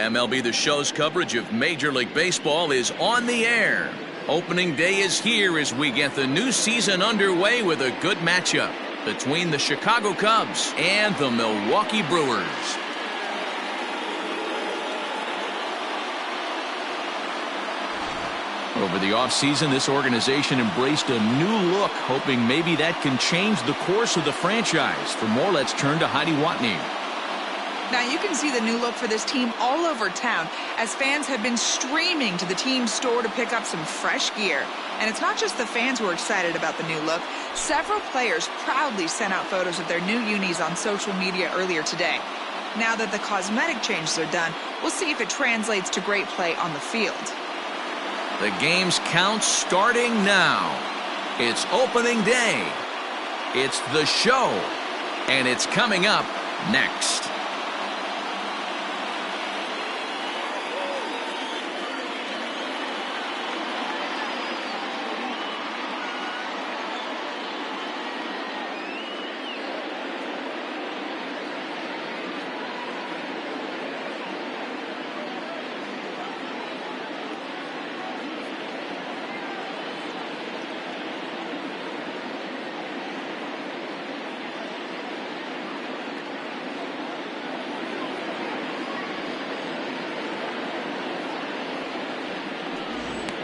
MLB The Show's coverage of Major League Baseball is on the air. Opening day is here as we get the new season underway with a good matchup between the Chicago Cubs and the Milwaukee Brewers. Over the offseason, this organization embraced a new look, hoping maybe that can change the course of the franchise. For more, let's turn to Heidi Watney. Now you can see the new look for this team all over town as fans have been streaming to the team store to pick up some fresh gear. And it's not just the fans who are excited about the new look. Several players proudly sent out photos of their new unis on social media earlier today. Now that the cosmetic changes are done, we'll see if it translates to great play on the field. The game's count starting now. It's opening day. It's the show. And it's coming up next.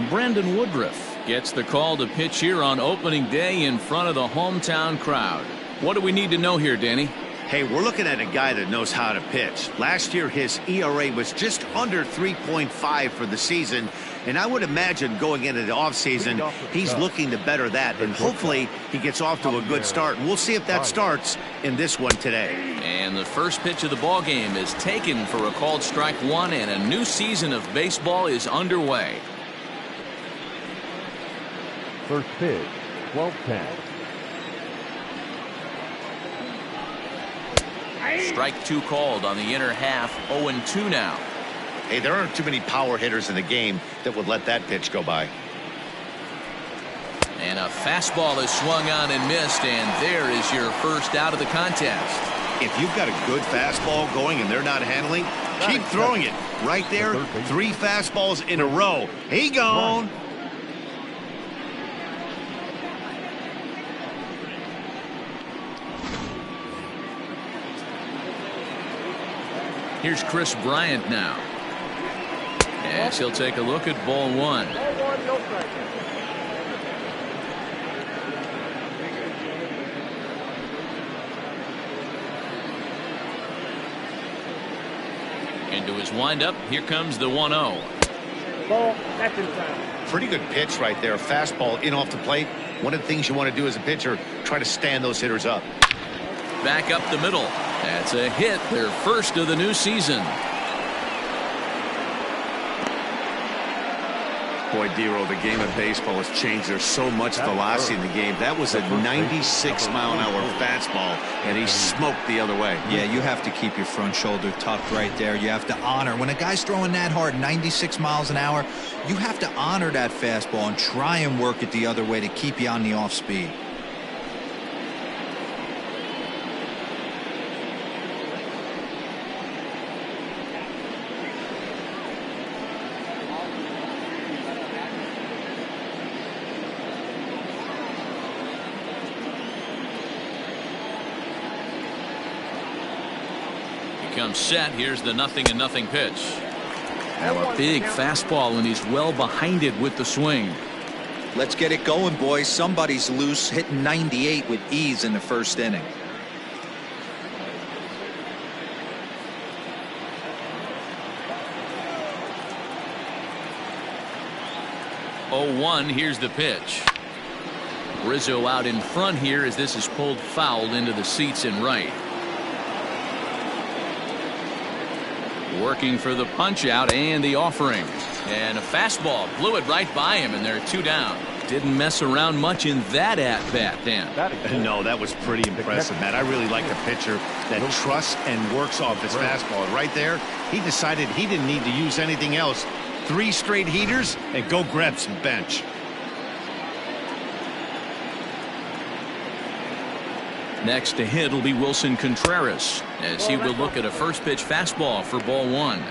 Brandon Woodruff gets the call to pitch here on opening day in front of the hometown crowd. What do we need to know here, Danny? Hey, we're looking at a guy that knows how to pitch. Last year, his ERA was just under 3.5 for the season. And I would imagine going into the offseason, he's looking to better that. And hopefully he gets off to a good start. We'll see if that starts in this one today. And the first pitch of the ball game is taken for a called strike one, and a new season of baseball is underway. First pitch, 12-10. Strike two called on the inner half, 0-2 now. Hey, there aren't too many power hitters in the game that would let that pitch go by. And a fastball is swung on and missed, and there is your first out of the contest. If you've got a good fastball going and they're not handling, keep throwing it. Right there, 3 fastballs in a row. He gone. Here's Chris Bryant now. As he'll take a look at ball one. Into his windup, here comes the 1-0. Ball, that's inside. Pretty good pitch right there. Fastball in off the plate. One of the things you want to do as a pitcher, try to stand those hitters up. Back up the middle. That's a hit, their first of the new season. Boy, Dero, the game of baseball has changed. There's so much velocity in the game. That was a 96-mile-an-hour fastball, and he smoked the other way. Yeah, you have to keep your front shoulder tucked right there. You have to honor. When a guy's throwing that hard, 96 miles an hour, you have to honor that fastball and try and work it the other way to keep you on the off speed. Comes set. Here's the 0-0 pitch. Now a big fastball, and he's well behind it with the swing. Let's get it going, boys. Somebody's loose, hitting 98 with ease in the first inning. Here's the pitch. Rizzo out in front here as this is pulled foul into the seats in right. Working for the punch out and the offering, and a fastball blew it right by him, and they're 2 down. Didn't mess around much in that at bat, Dan. No, that was pretty impressive, Matt. I really like a pitcher that trusts and works off his fastball. Right there, he decided he didn't need to use anything else. 3 straight heaters and go grab some bench. Next to hit will be Wilson Contreras as he will look at a first pitch fastball for ball one.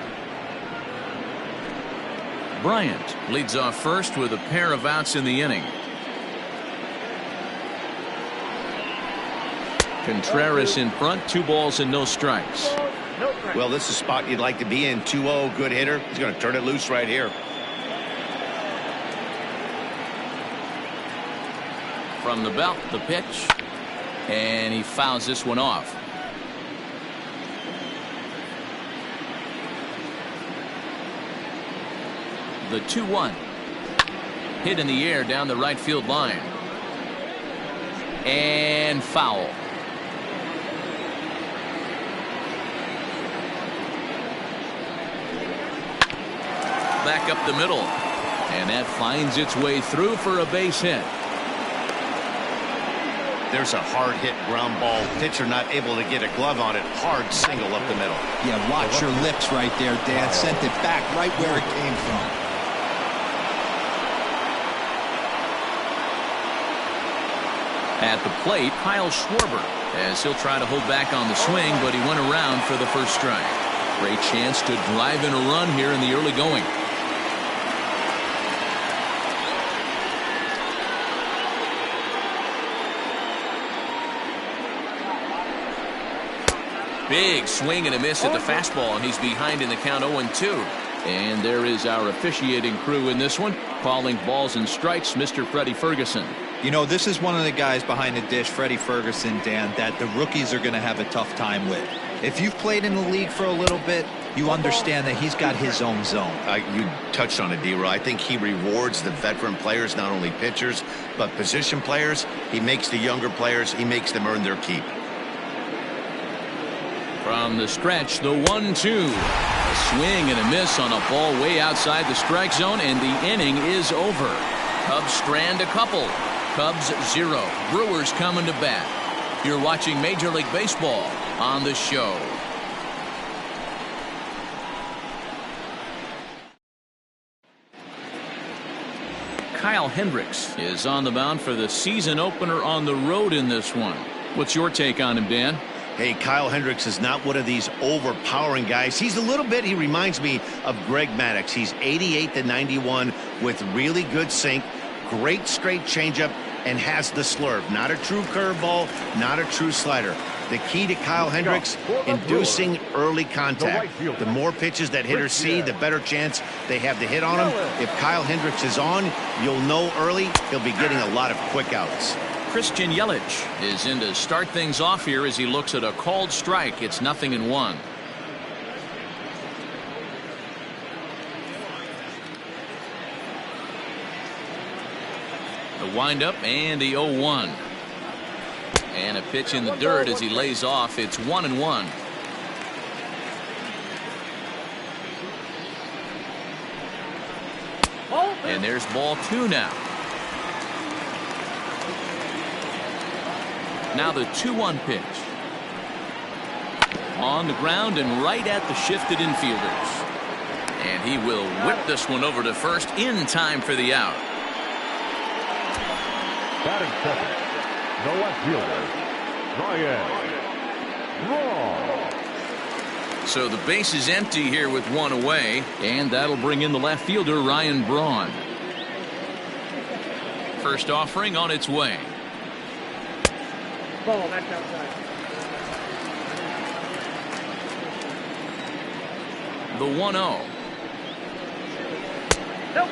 Bryant leads off first with a pair of outs in the inning. Contreras in front, 2 balls and no strikes. Well, this is a spot you'd like to be in. 2-0, good hitter. He's going to turn it loose right here. From the belt, the pitch, and he fouls this one off. The 2-1 hit in the air down the right field line, and foul. Back up the middle, and that finds its way through for a base hit. There's a hard hit ground ball. Pitcher not able to get a glove on it. Hard single up the middle. Yeah, watch your lips right there, Dan. Sent it back right where it came from. At the plate, Kyle Schwarber, as he'll try to hold back on the swing, but he went around for the first strike. Great chance to drive in a run here in the early going. Big swing and a miss at the fastball, and he's behind in the count 0-2. And there is our officiating crew in this one, calling balls and strikes, Mr. Freddie Ferguson. You know, this is one of the guys behind the dish, Freddie Ferguson, Dan, that the rookies are going to have a tough time with. If you've played in the league for a little bit, you understand that he's got his own zone. You touched on it, D-Roy. I think he rewards the veteran players, not only pitchers, but position players. He makes the younger players, he makes them earn their keep. From the stretch, the 1-2. A swing and a miss on a ball way outside the strike zone, and the inning is over. Cubs strand a couple. Cubs 0. Brewers coming to bat. You're watching Major League Baseball on the show. Kyle Hendricks is on the mound for the season opener on the road in this one. What's your take on him, Dan? Hey, Kyle Hendricks is not one of these overpowering guys. He's a little bit, he reminds me of Greg Maddux. He's 88-91 with really good sink, great straight changeup, and has the slurve. Not a true curveball, not a true slider. The key to Kyle Hendricks, inducing early contact. The more pitches that hitters see, the better chance they have to hit on him. If Kyle Hendricks is on, you'll know early he'll be getting a lot of quick outs. Christian Yelich is in to start things off here as he looks at a called strike. It's 0-1. The windup and the 0-1. And a pitch in the dirt as he lays off. It's 1-1. And there's ball 2 now. Now the 2-1 pitch. On the ground and right at the shifted infielders. And he will whip this one over to first in time for the out. Batting second, the left fielder, Ryan Braun. So the base is empty here with 1 away, and that'll bring in the left fielder, Ryan Braun. First offering on its way. Ball, that's outside. The 1-0. Nope.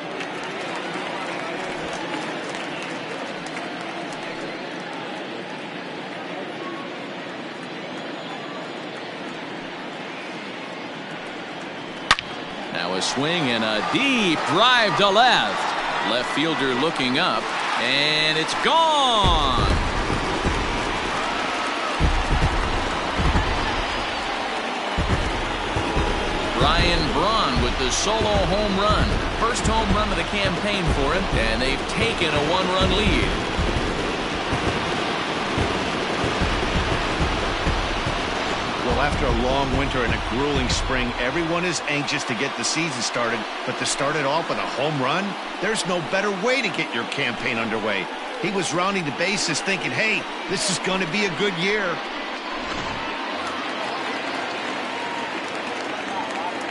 Now a swing and a deep drive to left. Left fielder looking up, and it's gone. Ryan Braun with the solo home run. First home run of the campaign for him, and they've taken a 1-run lead. Well, after a long winter and a grueling spring, everyone is anxious to get the season started, but to start it off with a home run, there's no better way to get your campaign underway. He was rounding the bases thinking, hey, this is going to be a good year.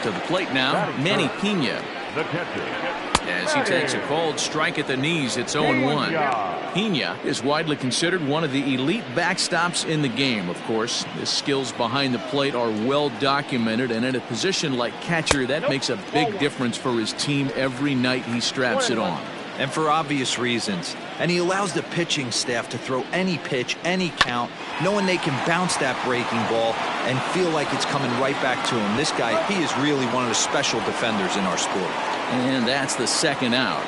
To the plate now, Manny Pena. The catcher. As he takes a cold strike at the knees, it's 0-1. Pena is widely considered one of the elite backstops in the game, of course. His skills behind the plate are well documented, and in a position like catcher, that makes a big difference for his team every night he straps it on. And for obvious reasons. And he allows the pitching staff to throw any pitch, any count, knowing they can bounce that breaking ball and feel like it's coming right back to him. This guy, he is really one of the special defenders in our sport. And that's the second out.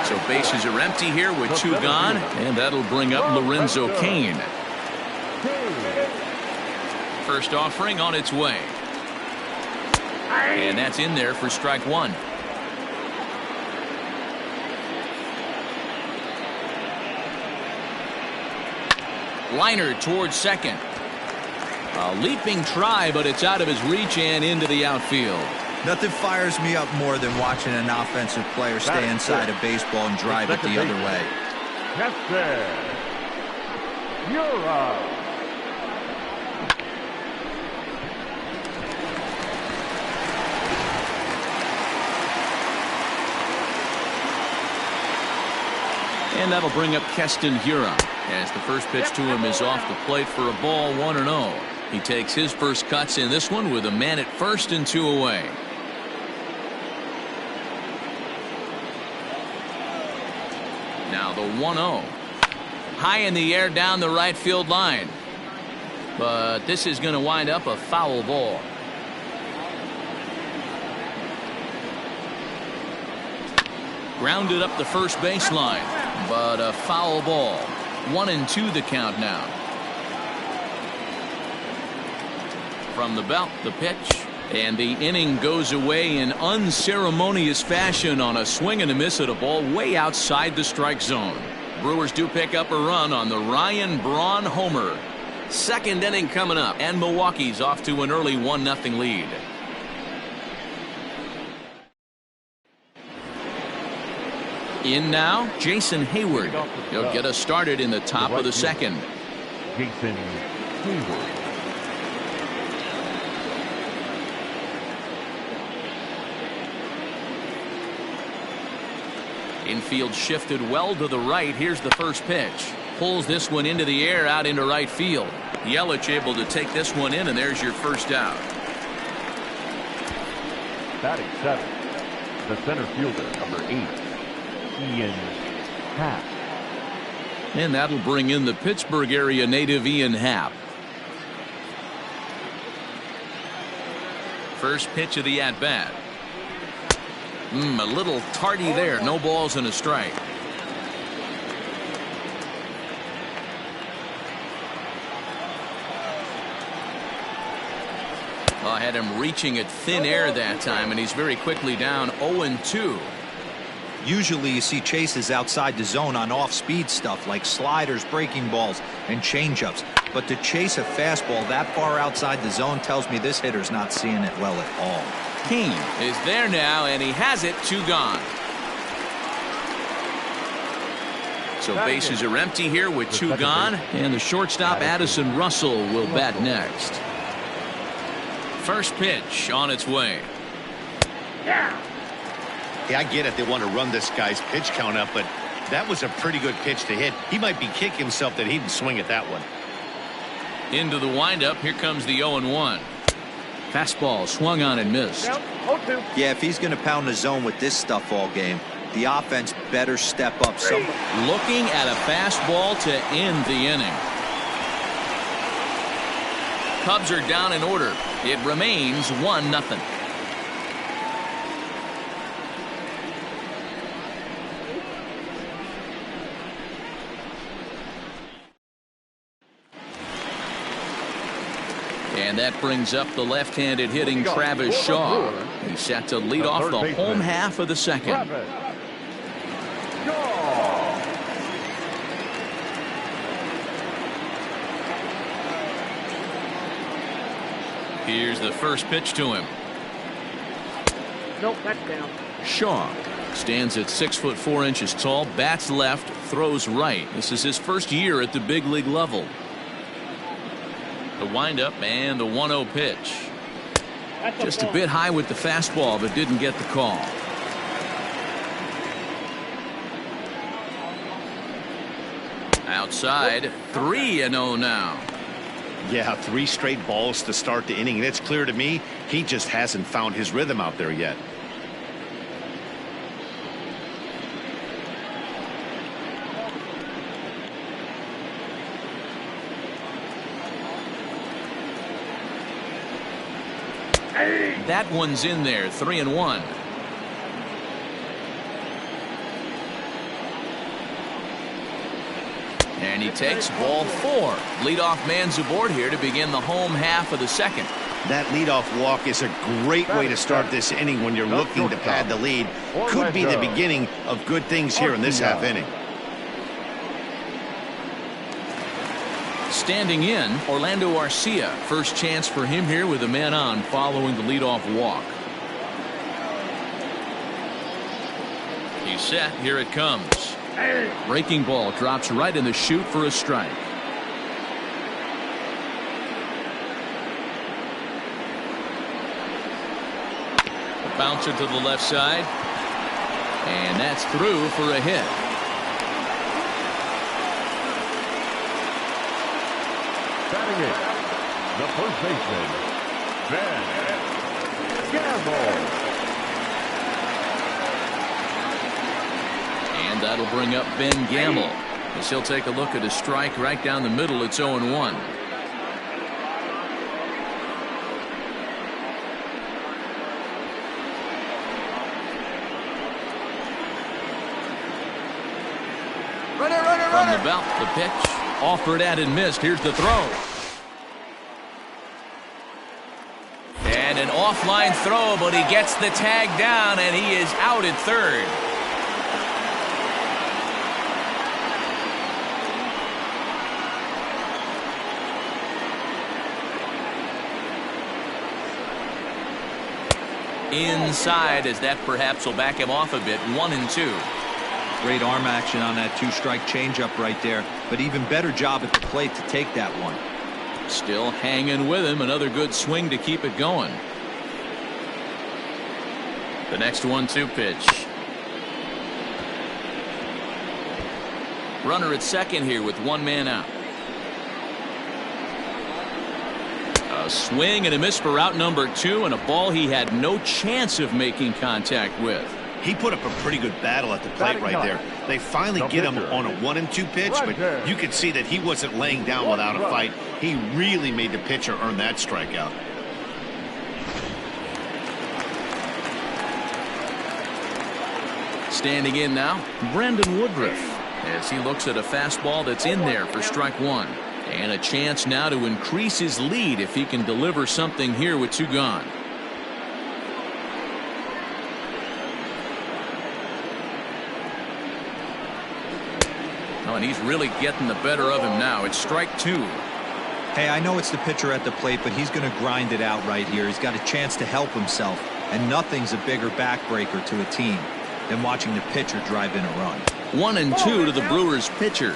So bases are empty here with 2 gone, and that'll bring up Lorenzo Cain. First offering on its way. And that's in there for strike 1. Liner towards second. A leaping try, but it's out of his reach and into the outfield. Nothing fires me up more than watching an offensive player stay inside a baseball and drive it the other way. Catcher. You're up. And that'll bring up Keston Hiura, as the first pitch to him is off the plate for a ball, 1-0. He takes his first cuts in this one with a man at first and 2 away. Now the 1-0. High in the air down the right field line. But this is going to wind up a foul ball. Grounded up the first baseline, but a foul ball. 1-2 the count now. From the belt, the pitch, and the inning goes away in unceremonious fashion on a swing and a miss at a ball way outside the strike zone. Brewers do pick up a run on the Ryan Braun homer. Second inning coming up, and Milwaukee's off to an early 1-0 lead. In now, Jason Hayward. He'll get us started in the top of the second. Jason Hayward. Infield shifted well to the right. Here's the first pitch. Pulls this one into the air out into right field. Yelich able to take this one in, and there's your first out. Batting 7. The center fielder, number 8. Ian Happ. And that'll bring in the Pittsburgh area native Ian Happ. First pitch of the at-bat. A little tardy there. No balls and a strike. I had him reaching at thin air that time, and he's very quickly down 0-2. Usually you see chases outside the zone on off-speed stuff like sliders, breaking balls, and changeups. But to chase a fastball that far outside the zone tells me this hitter's not seeing it well at all. Cain is there now, and he has it. 2 gone. So bases are empty here with 2 gone, and the shortstop Addison Russell will bat next. First pitch on its way. Yeah, I get it. They want to run this guy's pitch count up, but that was a pretty good pitch to hit. He might be kicking himself that he didn't swing at that one. Into the windup. Here comes the 0-1. Fastball swung on and missed. Yeah, if he's going to pound the zone with this stuff all game, the offense better step up some. Looking at a fastball to end the inning. Cubs are down in order. It remains 1-0. And that brings up the left-handed hitting Travis Shaw. He's set to lead off the home half of the second. Here's the first pitch to him. Nope, that's down. Shaw stands at 6'4" tall, bats left, throws right. This is his first year at the big league level. The windup and the 1-0 pitch. Just a bit high with the fastball, but didn't get the call. Outside, 3-0 now. Yeah, 3 straight balls to start the inning, and it's clear to me he just hasn't found his rhythm out there yet. That one's in there, 3-1. And he takes ball 4. Leadoff man's aboard here to begin the home half of the second. That leadoff walk is a great way to start this inning when you're looking to pad the lead. Could be the beginning of good things here in this half inning. Standing in, Orlando Arcia. First chance for him here with a man on following the leadoff walk. He's set. Here it comes. Breaking ball drops right in the chute for a strike. A bouncer to the left side. And that's through for a hit. Batting it, the first baseman, Ben Gamble. And that'll bring up Ben Gamble, as he'll take a look at a strike right down the middle. It's 0-1. From the belt, the pitch. Offered at and missed. Here's the throw. And an offline throw, but he gets the tag down, and he is out at third. Inside, as that perhaps will back him off a bit. 1-2. Great arm action on that 2-strike changeup right there, but even better job at the plate to take that one. Still hanging with him. Another good swing to keep it going. The next 1-2 pitch. Runner at second here with one man out. A swing and a miss for out number 2, and a ball he had no chance of making contact with. He put up a pretty good battle at the plate right there. They finally get him on a 1-2 pitch, but you could see that he wasn't laying down without a fight. He really made the pitcher earn that strikeout. Standing in now, Brandon Woodruff, as he looks at a fastball that's in there for strike 1. And a chance now to increase his lead if he can deliver something here with 2 gone. Oh, and he's really getting the better of him now. It's strike 2. Hey, I know it's the pitcher at the plate, but he's going to grind it out right here. He's got a chance to help himself, and nothing's a bigger backbreaker to a team than watching the pitcher drive in a run. 1-2 to the Brewers pitcher.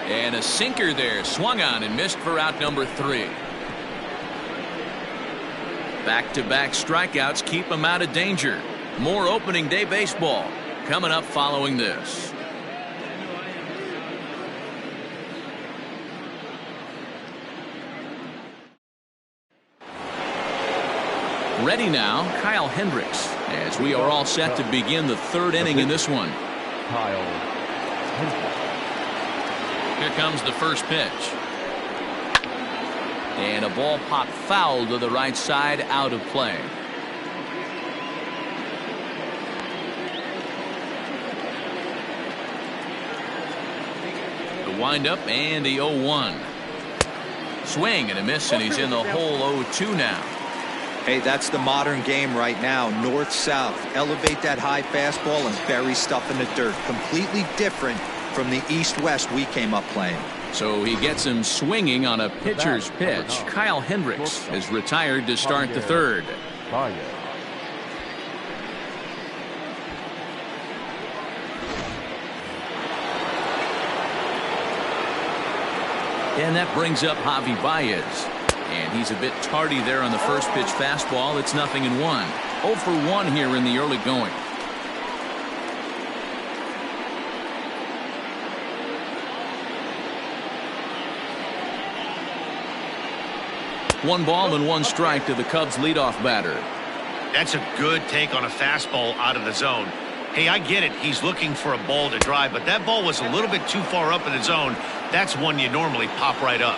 And a sinker there, swung on and missed for out number 3. Back-to-back strikeouts keep him out of danger. More opening day baseball coming up following this. Ready now, Kyle Hendricks, as we are all set to begin the 3rd inning in this one. Kyle Hendricks. Here comes the first pitch. And a ball popped foul to the right side, out of play. The windup and the 0-1. Swing and a miss, and he's in the hole. 0-2 now. Hey, that's the modern game right now. North-south. Elevate that high fastball and bury stuff in the dirt. Completely different from the east-west we came up playing. So he gets him swinging on a pitcher's pitch. Kyle Hendricks is retired to start the 3rd. And that brings up Javi Baez. And he's a bit tardy there on the first pitch fastball. It's 0-1. 0 for 1 here in the early going. One ball and one strike to the Cubs leadoff batter. That's a good take on a fastball out of the zone. Hey, I get it. He's looking for a ball to drive, but that ball was a little bit too far up in the zone. That's one you normally pop right up.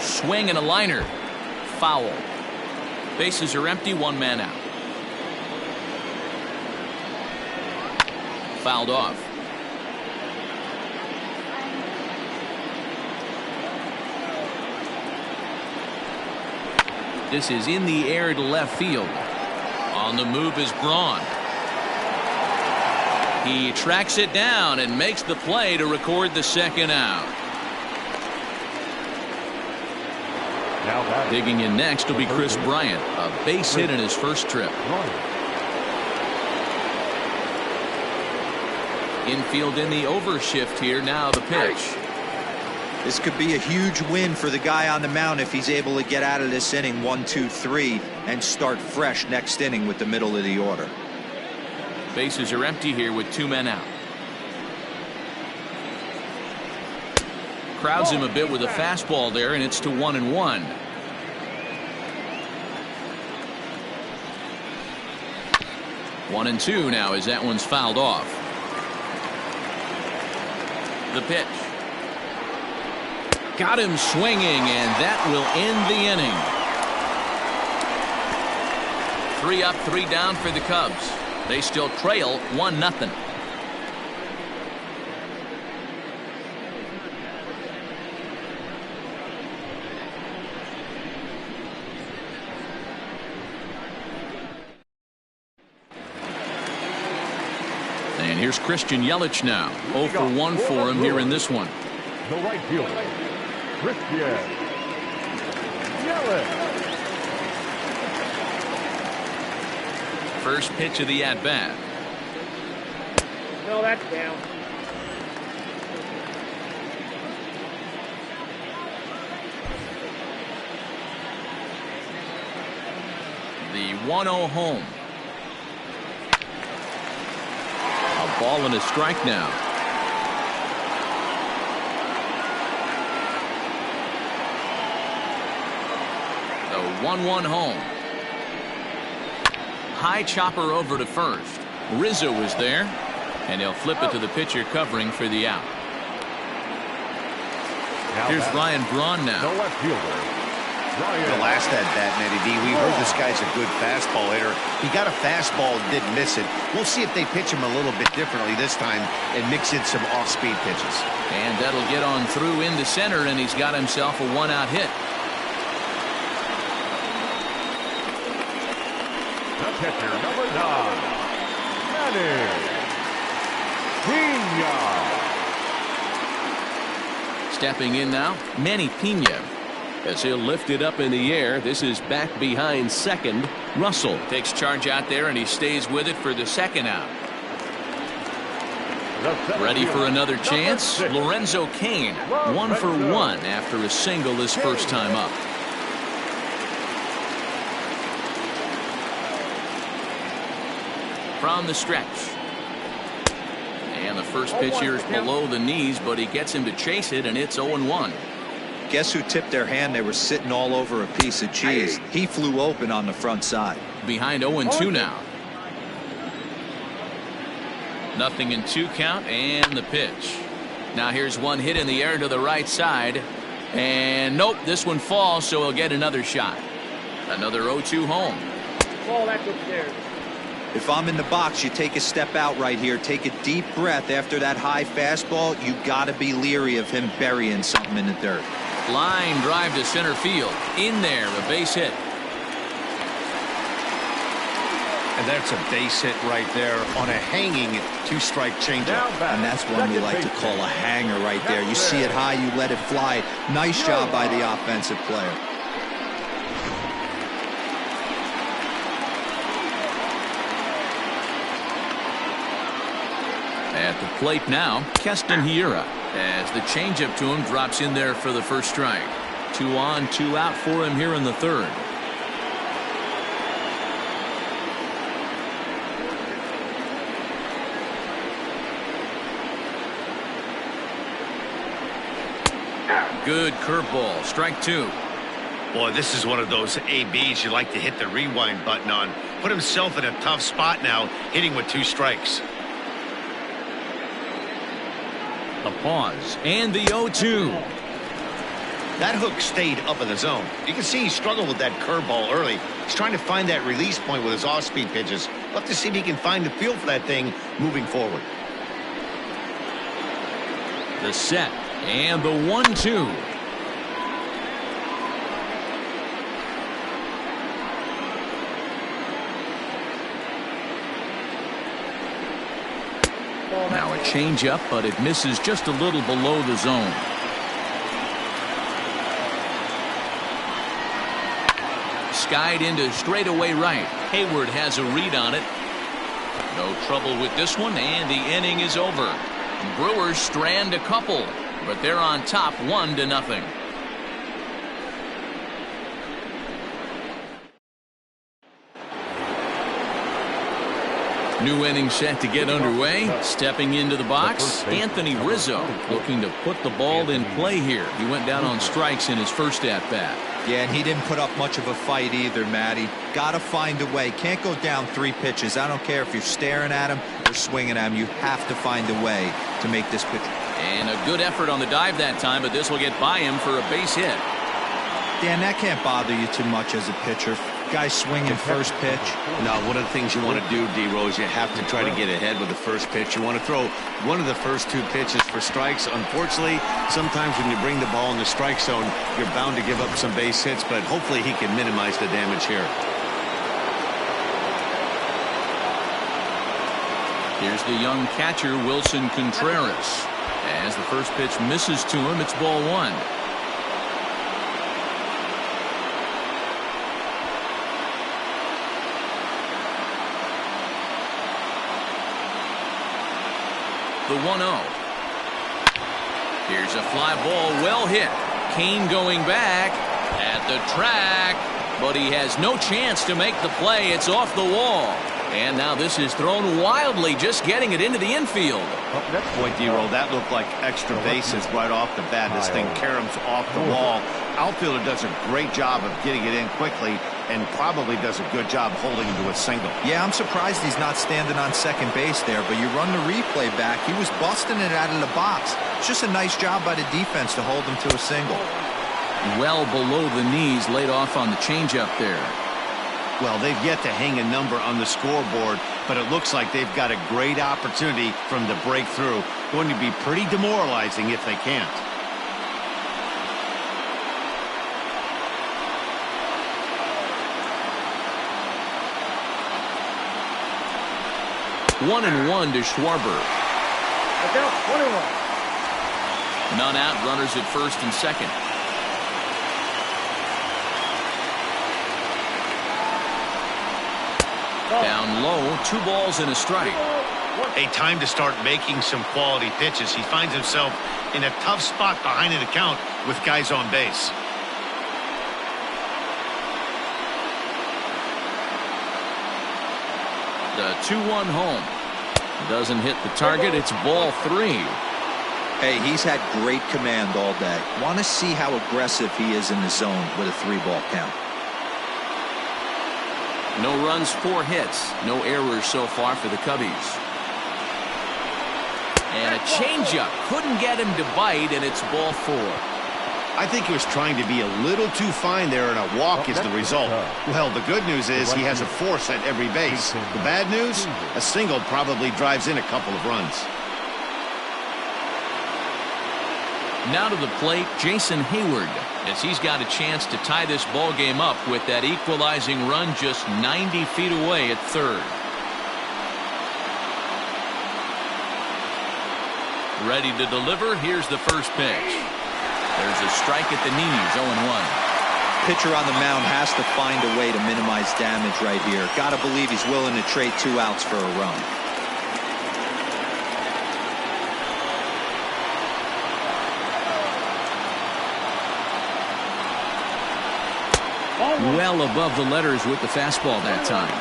Swing and a liner. Foul. Bases are empty, 1 man out. Fouled off. This is in the air to left field. On the move is Braun. He tracks it down and makes the play to record the second out. Digging in next will be Chris Bryant, a base hit in his first trip. Infield in the overshift here. Now the pitch. This could be a huge win for the guy on the mound if he's able to get out of this inning 1, 2, 3 and start fresh next inning with the middle of the order. Bases are empty here with 2 men out. Crowds him a bit with a fastball there, and it's to 1-1. One and two now as that one's fouled off. The pitch. Got him swinging, and that will end the inning. 3 up, 3 down for the Cubs. They still trail 1-0. And here's Christian Yelich now. 0 for 1 for him here in this one. The right fielder, Christian Yelich. First pitch of the at-bat. No, that's down. The 1-0 home. A ball and a strike now. The 1-1 home. High chopper over to first. Rizzo is there, and he'll flip it to the pitcher covering for the out. Here's Ryan Braun now. The left fielder, The last at-bat, Matty D, we heard this guy's a good fastball hitter. He got a fastball and didn't miss it. We'll see if they pitch him a little bit differently this time and mix in some off-speed pitches. And that'll get on through into center, and he's got himself a 1-out hit. the pitcher, number 9, Manny Pena. Stepping in now, Manny Pena. As he'll lift it up in the air. This is back behind second. Russell takes charge out there, and he stays with it for the second out. Ready for another chance. Lorenzo Cain, 1 for 1 after a single his first time up. From the stretch. And the first pitch here is below the knees, but he gets him to chase it, and it's 0-1. Guess who tipped their hand? They were sitting all over a piece of cheese. He flew open on the front side. Behind 0-2 now. 0-2 count, and the pitch. Now here's one hit in the air to the right side. And nope, this one falls, so he'll get another shot. Another 0-2 home. Ball that's upstairs. If I'm in the box, you take a step out right here. Take a deep breath after that high fastball. You got to be leery of him burying something in the dirt. Line drive to center field. In there, a base hit. And that's a base hit right there on a hanging two-strike changeup. And that's one we like to call a hanger right there. You see it high, you let it fly. Nice job by the offensive player. At the plate now, Keston Hiura, as the changeup to him drops in there for the first strike. 2 on, 2 out for him here in the third. Good curveball, strike 2. Boy, this is one of those ABs you like to hit the rewind button on. Put himself in a tough spot now, hitting with 2 strikes. A pause, and the 0-2. That hook stayed up in the zone. You can see he struggled with that curveball early. He's trying to find that release point with his off-speed pitches. We'll have to see if he can find the feel for that thing moving forward. The set, and the 1-2. Now a changeup, but it misses just a little below the zone. Skied into straightaway right. Hayward has a read on it. No trouble with this one, and the inning is over. Brewers strand a couple, but they're on top 1-0. New inning set to get underway. Stepping into the box, Anthony Rizzo looking to put the ball in play here. He went down on strikes in his first at-bat. Yeah, and he didn't put up much of a fight either, Matty. Got to find a way. Can't go down 3 pitches. I don't care if you're staring at him or swinging at him. You have to find a way to make this pitch. And a good effort on the dive that time, but this will get by him for a base hit. Dan, that can't bother you too much as a pitcher. Guy swinging first pitch. No, one of the things you want to do, D-Rose, you have to try to get ahead with the first pitch. You want to throw one of the first 2 pitches for strikes. Unfortunately, sometimes when you bring the ball in the strike zone, you're bound to give up some base hits, but hopefully he can minimize the damage here. Here's the young catcher, Wilson Contreras. As the first pitch misses to him, it's ball 1. The 1-0. Here's a fly ball, well hit. Kane going back at the track, but he has no chance to make the play. It's off the wall. And now this is thrown wildly, just getting it into the infield. Boy, D-Roll, that looked like extra bases right off the bat. This thing caroms off the wall. Outfielder does a great job of getting it in quickly and probably does a good job holding him to a single. Yeah, I'm surprised he's not standing on second base there, but you run the replay back. He was busting it out of the box. It's just a nice job by the defense to hold him to a single. Well below the knees, laid off on the changeup there. Well, they've yet to hang a number on the scoreboard, but it looks like they've got a great opportunity from the breakthrough. Going to be pretty demoralizing if they can't. One and one to Schwarber. None out, runners at first and second. Down low, 2 balls and a strike. A time to start making some quality pitches. He finds himself in a tough spot behind an account with guys on base. The 2-1 home. Doesn't hit the target. It's ball 3. Hey, he's had great command all day. Want to see how aggressive he is in the zone with a 3-ball count. No runs, 4 hits. No errors so far for the Cubbies. And a changeup. Couldn't get him to bite, and it's ball 4. I think he was trying to be a little too fine there, and a walk is the result. Well, the good news is he has a force at every base. The bad news? A single probably drives in a couple of runs. Now to the plate, Jason Hayward, as he's got a chance to tie this ball game up with that equalizing run just 90 feet away at third. Ready to deliver. Here's the first pitch. There's a strike at the knees, 0-1. Pitcher on the mound has to find a way to minimize damage right here. Got to believe he's willing to trade 2 outs for a run. Well above the letters with the fastball that time.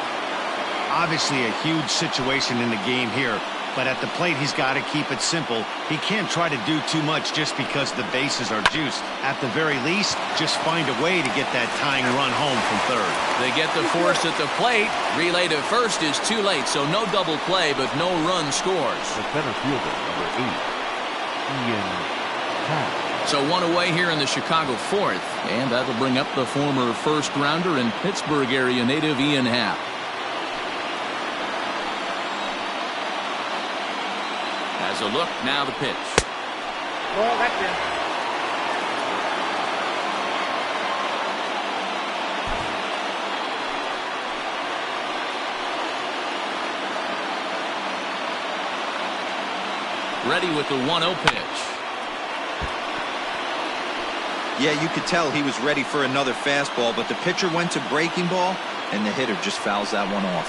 Obviously a huge situation in the game here, but at the plate he's got to keep it simple. He can't try to do too much just because the bases are juiced. At the very least, just find a way to get that tying run home from third. They get the force at the plate. Relay to first is too late, so no double play, but no run scores. The center fielder, number 8, Ian Happ. So one away here in the Chicago fourth, and that'll bring up the former first-rounder and Pittsburgh area native Ian Happ. As a look, now the pitch. Well, that's it. Ready with the 1-0 pitch. Yeah, you could tell he was ready for another fastball, but the pitcher went to breaking ball, and the hitter just fouls that one off.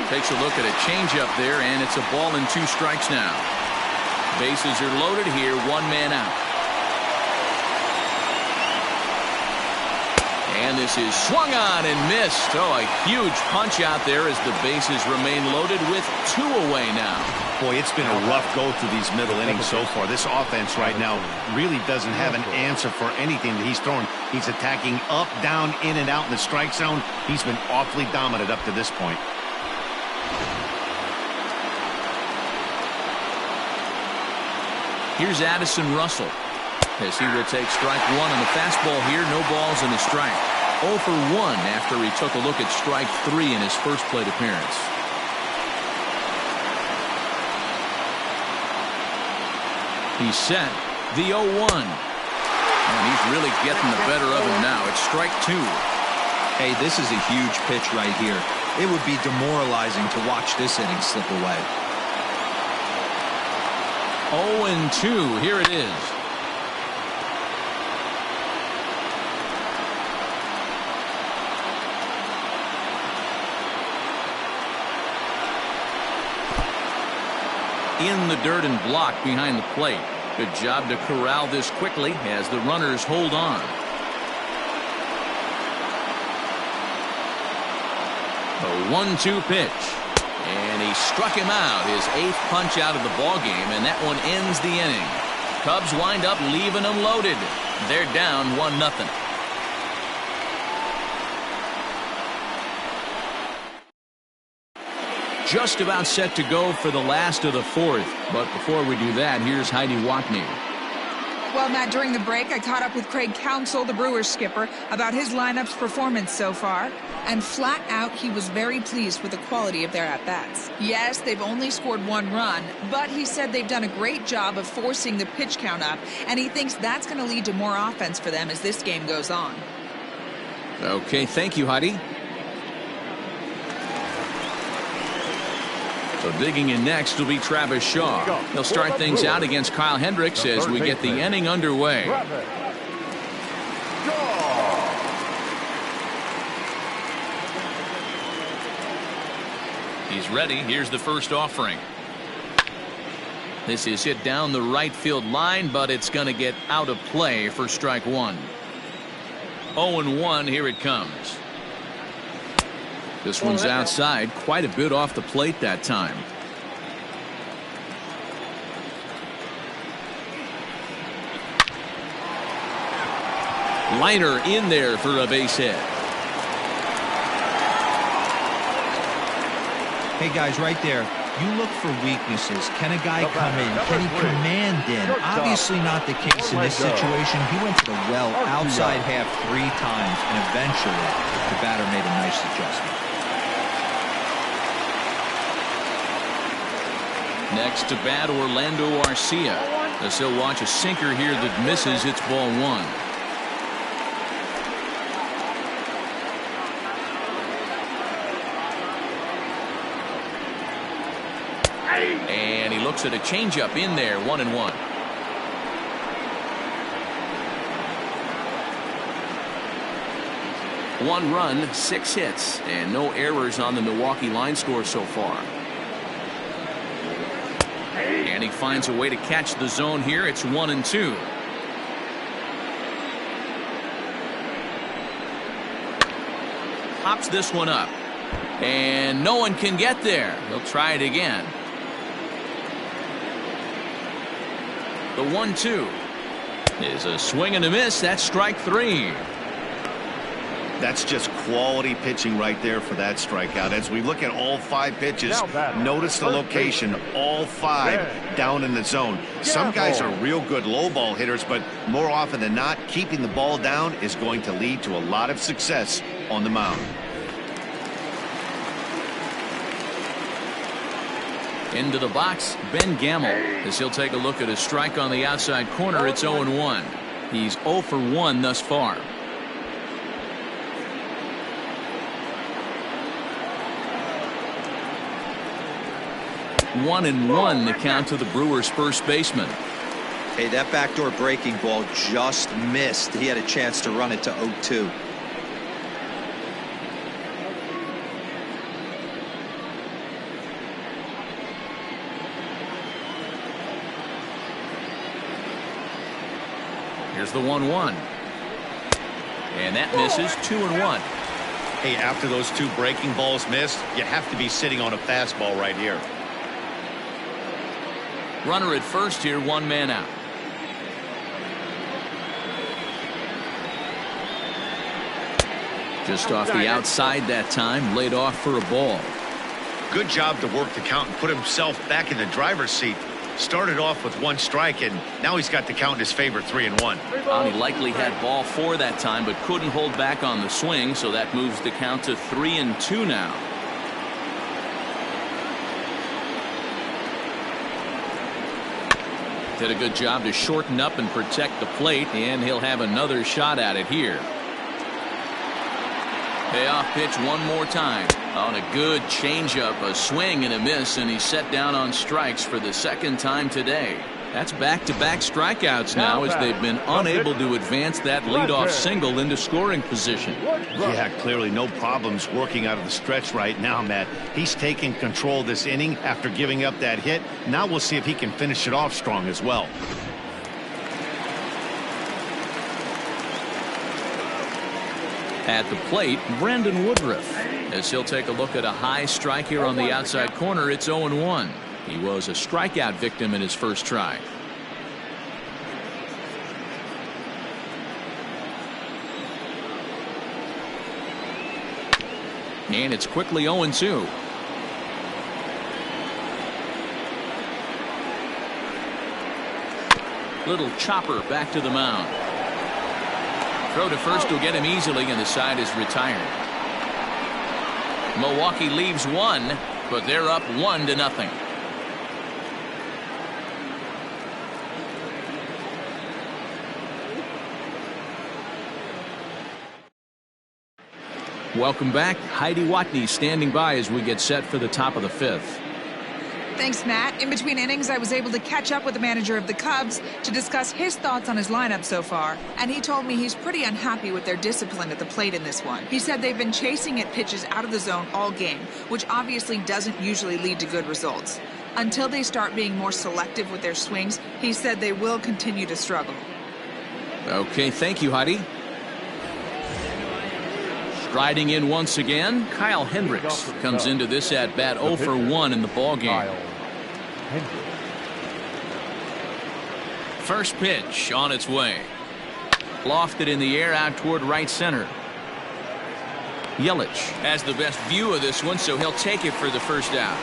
Takes a look at a changeup there, and it's a ball and 2 strikes now. Bases are loaded here, 1 man out. And this is swung on and missed. Oh, a huge punch out there as the bases remain loaded with 2 away now. Boy, it's been a rough go through these middle innings so far. This offense right now really doesn't have an answer for anything that he's throwing. He's attacking up, down, in, and out in the strike zone. He's been awfully dominant up to this point. Here's Addison Russell as he will take strike 1 on the fastball here. No balls and a strike. 0 for 1 after he took a look at strike 3 in his first plate appearance. He's set. The 0-1. And he's really getting the better of him now. It's strike 2. Hey, this is a huge pitch right here. It would be demoralizing to watch this inning slip away. 0-2. Here it is. In the dirt and blocked behind the plate. Good job to corral this quickly as the runners hold on. A 1-2 pitch. And he struck him out, his 8th punch out of the ballgame, and that one ends the inning. Cubs wind up leaving them loaded. They're down 1-0. Just about set to go for the last of the fourth. But before we do that, here's Heidi Watney. Well, Matt, during the break, I caught up with Craig Counsell, the Brewers skipper, about his lineup's performance so far. And flat out, he was very pleased with the quality of their at-bats. Yes, they've only scored 1 run, but he said they've done a great job of forcing the pitch count up, and he thinks that's going to lead to more offense for them as this game goes on. Okay, thank you, Heidi. So digging in next will be Travis Shaw. He'll start things out against Kyle Hendricks as we get the inning underway. He's ready. Here's the first offering. This is hit down the right field line, but it's going to get out of play for strike 1. 0-1. Here it comes. This one's outside, quite a bit off the plate that time. Liner in there for a base hit. Hey, guys, right there, you look for weaknesses. Can a guy come in? Can he command in? Obviously not the case in this situation. He went to the well outside half 3 times, and eventually the batter made a nice adjustment. Next to bat, Orlando Arcia. As he'll watch a sinker here that misses. It's ball 1. And he looks at a changeup in there. 1-1. One run, 6 hits, and no errors on the Milwaukee line score so far. And he finds a way to catch the zone here. It's 1-2. pops this one up. And no one can get there. He'll try it again. The 1-2 is a swing and a miss. That's strike 3. That's just quality pitching right there for that strikeout. As we look at all 5 pitches, notice the location, all 5 down in the zone. Some guys are real good low ball hitters, but more often than not, keeping the ball down is going to lead to a lot of success on the mound. Into the box, Ben Gamble, as he'll take a look at a strike on the outside corner. It's 0-1. He's 0 for 1 thus far. One and one to count to the Brewers' first baseman. Hey, that backdoor breaking ball just missed. He had a chance to run it to 0-2. Here's the 1-1. And that misses. 2-1. Hey, after those 2 breaking balls missed, you have to be sitting on a fastball right here. Runner at first here, 1 man out. Just off the outside that time, laid off for a ball. Good job to work the count and put himself back in the driver's seat. Started off with 1 strike, and now he's got the count in his favor, 3-1. He likely had ball 4 that time, but couldn't hold back on the swing, so that moves the count to 3-2 now. Did a good job to shorten up and protect the plate, and he'll have another shot at it here. Payoff pitch one more time. On a good changeup, a swing and a miss, and he's set down on strikes for the 2nd time today. That's back-to-back strikeouts now as they've been unable to advance that leadoff single into scoring position. Yeah, clearly no problems working out of the stretch right now, Matt. He's taking control this inning after giving up that hit. Now we'll see if he can finish it off strong as well. At the plate, Brandon Woodruff, as he'll take a look at a high strike here on the outside corner. It's 0-1. He was a strikeout victim in his first try. And it's quickly 0-2. Little chopper back to the mound. Throw to first will get him easily, and the side is retired. Milwaukee leaves 1, but they're up 1-0. Welcome back. Heidi Watney standing by as we get set for the top of the 5th. Thanks, Matt. In between innings, I was able to catch up with the manager of the Cubs to discuss his thoughts on his lineup so far. And he told me he's pretty unhappy with their discipline at the plate in this one. He said they've been chasing at pitches out of the zone all game, which obviously doesn't usually lead to good results. Until they start being more selective with their swings, he said they will continue to struggle. Okay, thank you, Heidi. Striding in once again, Kyle Hendricks comes into this at-bat 0 for 1 in the ballgame. First pitch on its way. Lofted in the air out toward right center. Yelich has the best view of this one, so he'll take it for the first out.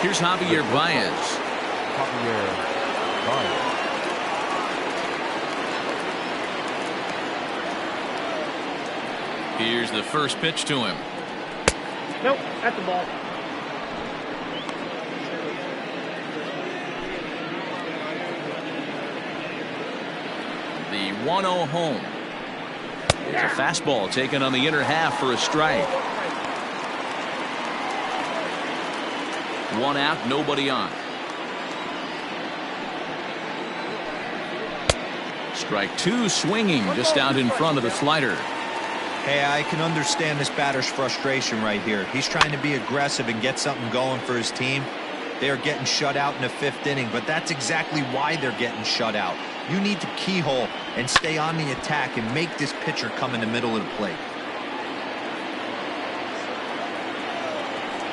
Here's Javier Baez. Here's the first pitch to him. Nope, that's the ball. The 1-0 home. It's a fastball taken on the inner half for a strike. 1 out, nobody on. Strike 2, swinging just out in front of the slider. Hey, I can understand this batter's frustration right here. He's trying to be aggressive and get something going for his team. They are getting shut out in the 5th inning, but that's exactly why they're getting shut out. You need to keyhole and stay on the attack and make this pitcher come in the middle of the plate.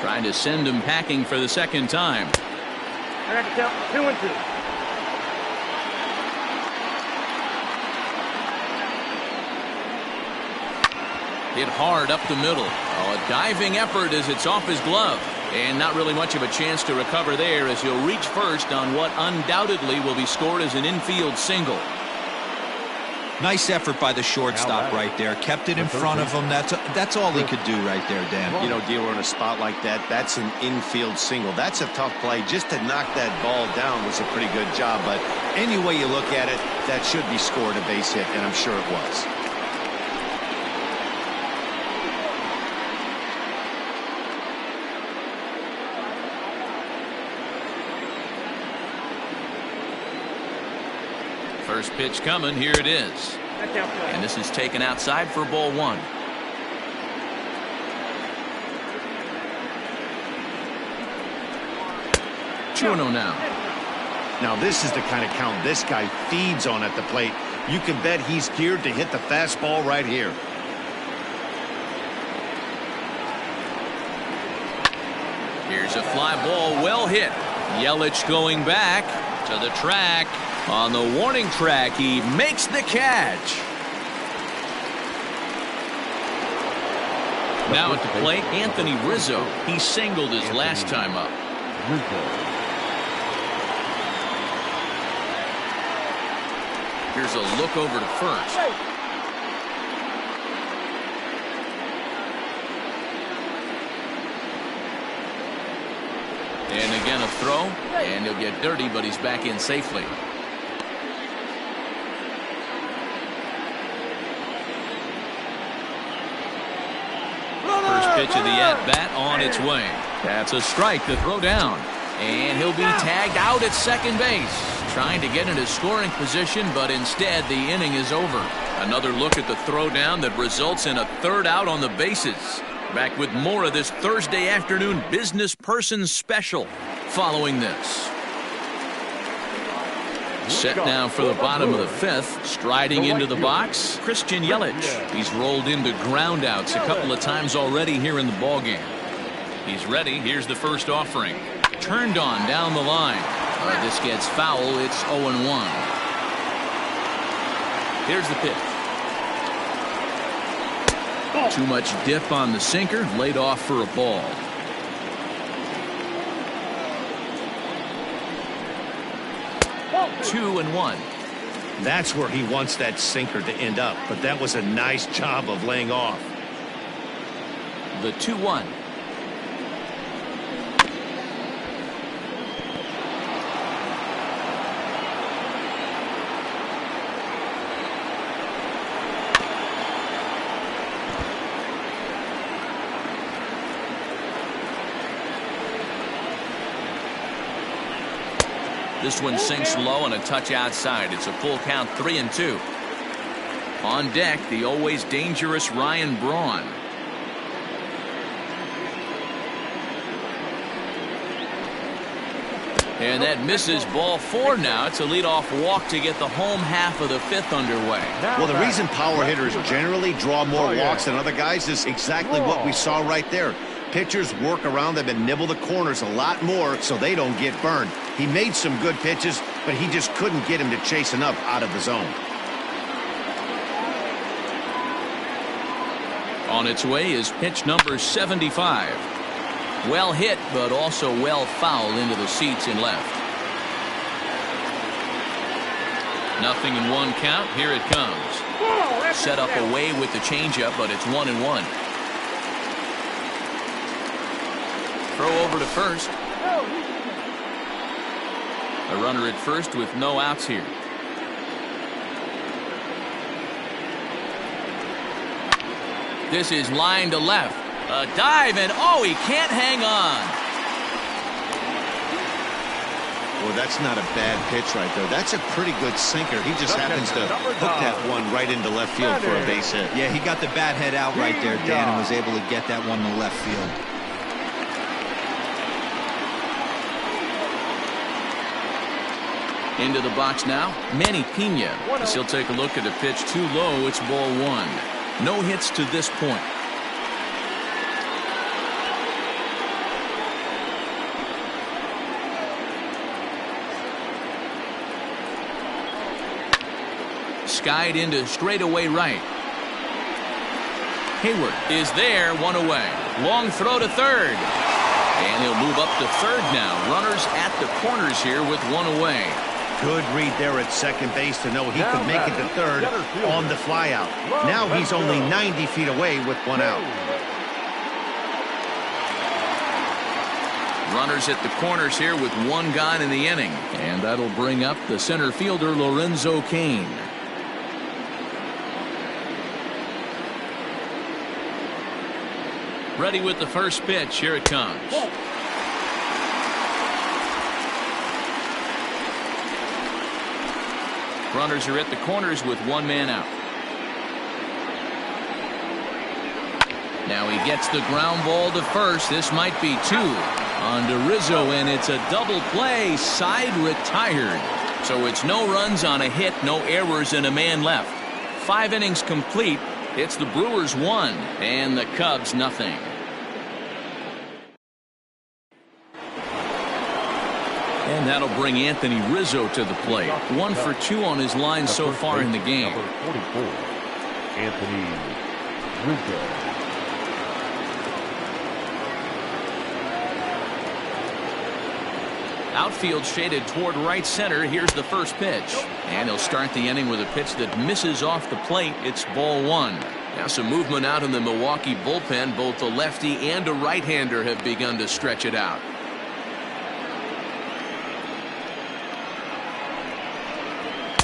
Trying to send him packing for the second time. I got to count 2-2. Hit hard up the middle. Oh, a diving effort as it's off his glove. And not really much of a chance to recover there as he'll reach first on what undoubtedly will be scored as an infield single. Nice effort by the shortstop right there. Kept it in front of him. That's all he could do right there, Dan. You know, dealer in a spot like that, that's an infield single. That's a tough play. Just to knock that ball down was a pretty good job. But any way you look at it, that should be scored a base hit, and I'm sure it was. First pitch coming. Here it is. And this is taken outside for ball 1. Chuno now. Now this is the kind of count this guy feeds on at the plate. You can bet he's geared to hit the fastball right here. Here's a fly ball, well hit. Yelich going back to the track. On the warning track, he makes the catch. Now at the plate, Anthony Rizzo. He singled his last time up. Here's a look over to first. And again a throw, and he'll get dirty, but he's back in safely. First pitch of the at-bat on its way. That's a strike to throw down. And he'll be tagged out at second base. Trying to get into scoring position, but instead the inning is over. Another look at the throwdown that results in a third out on the bases. Back with more of this Thursday afternoon business person special following this. Set now for the bottom of the 5th. Striding into the box, Christian Yelich. He's rolled into groundouts a couple of times already here in the ballgame. He's ready. Here's the first offering. Turned on down the line. This gets foul. It's 0-1. Here's the pitch. Too much dip on the sinker. Laid off for a ball. Two and 1. That's where he wants that sinker to end up, but that was a nice job of laying off. The 2-1. This one sinks low and a touch outside. It's a full count, 3-2. On deck, the always dangerous Ryan Braun. And that misses ball 4 now. It's a leadoff walk to get the home half of the 5th underway. Well, the reason power hitters generally draw more walks than other guys is exactly what we saw right there. Pitchers work around them and nibble the corners a lot more so they don't get burned. He made some good pitches, but he just couldn't get him to chase enough out of the zone. On its way is pitch number 75. Well hit, but also well fouled into the seats in left. 0-1 count. Here it comes. Set up away with the changeup, but it's 1-1. Throw over to first. A runner at first with no outs here. This is line to left. A dive, and oh, he can't hang on. Well, that's not a bad pitch right there. That's a pretty good sinker. He just happens to hook that one right into left field for a base hit. Yeah, he got the bat head out right there, Dan, and was able to get that one to left field. Into the box now, Manny Pena. As he'll take a look at a pitch too low. It's ball one. No hits to this point. Skied into straightaway right. Hayward is there, one away. Long throw to third. And he'll move up to third now. Runners at the corners here with one away. Good read there at second base to know he could make it to third on the flyout. Now he's only 90 feet away with one out. Runners at the corners here with one gone in the inning. And that'll bring up the center fielder, Lorenzo Cain. Ready with the first pitch. Here it comes. Runners are at the corners with one man out. Now he gets the ground ball to first. This might be two on to Rizzo, and it's a double play. Side retired. So it's no runs on a hit, no errors, and a man left. 5 innings complete. It's the Brewers 1 and the Cubs nothing. And that'll bring Anthony Rizzo to the plate. 1 for 2 on his line so far in the game. Number 44, Anthony Rizzo. Outfield shaded toward right center. Here's the first pitch. And he'll start the inning with a pitch that misses off the plate. It's ball one. Now some movement out in the Milwaukee bullpen. Both a lefty and a right-hander have begun to stretch it out.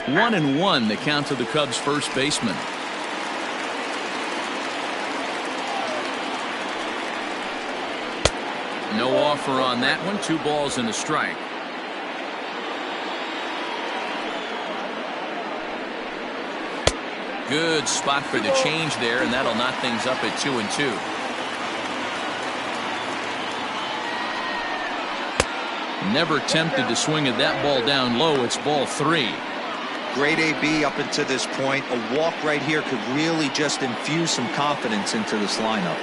One and one, the count to the Cubs first baseman. No offer on that one. 2 balls and a strike. Good spot for the change there, and that'll knock things up at 2-2. Never tempted to swing at that ball down low. It's ball 3. Great AB up until this point. A walk right here could really just infuse some confidence into this lineup.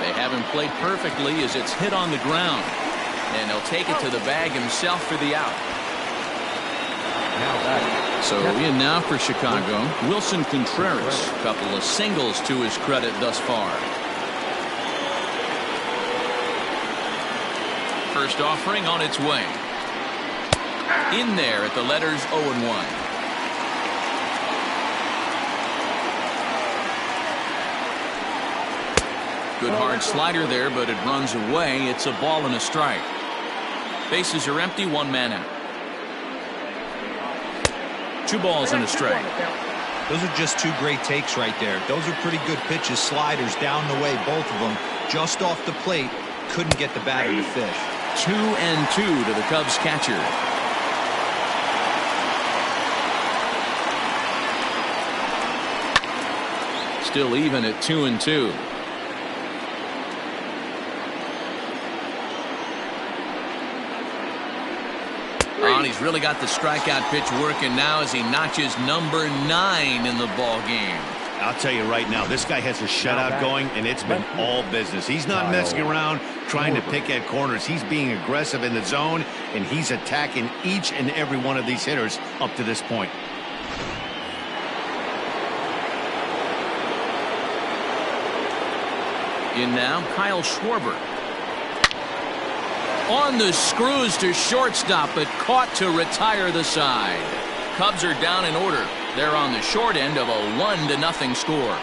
They have him played perfectly as it's hit on the ground. And he'll take it to the bag himself for the out. So in now for Chicago, Wilson Contreras. A couple of singles to his credit thus far. First offering on its way. In there at the letters 0-1. Good hard slider there, but it runs away. It's a ball and a strike. Bases are empty, 1 man out. 2 balls and a strike. Those are just 2 great takes right there. Those are pretty good pitches. Sliders down the way, both of them. Just off the plate, couldn't get the batter to fish. 2-2 to the Cubs catcher. Still even at 2-2. And he's really got the strikeout pitch working now as he notches number 9 in the ball game. I'll tell you right now, this guy has a shutout going, and it's been all business. He's not messing around trying to pick at corners. He's being aggressive in the zone, and he's attacking each and every one of these hitters up to this point. In now, Kyle Schwarber. On the screws to shortstop, but caught to retire the side. Cubs are down in order. They're on the short end of a 1-0 score.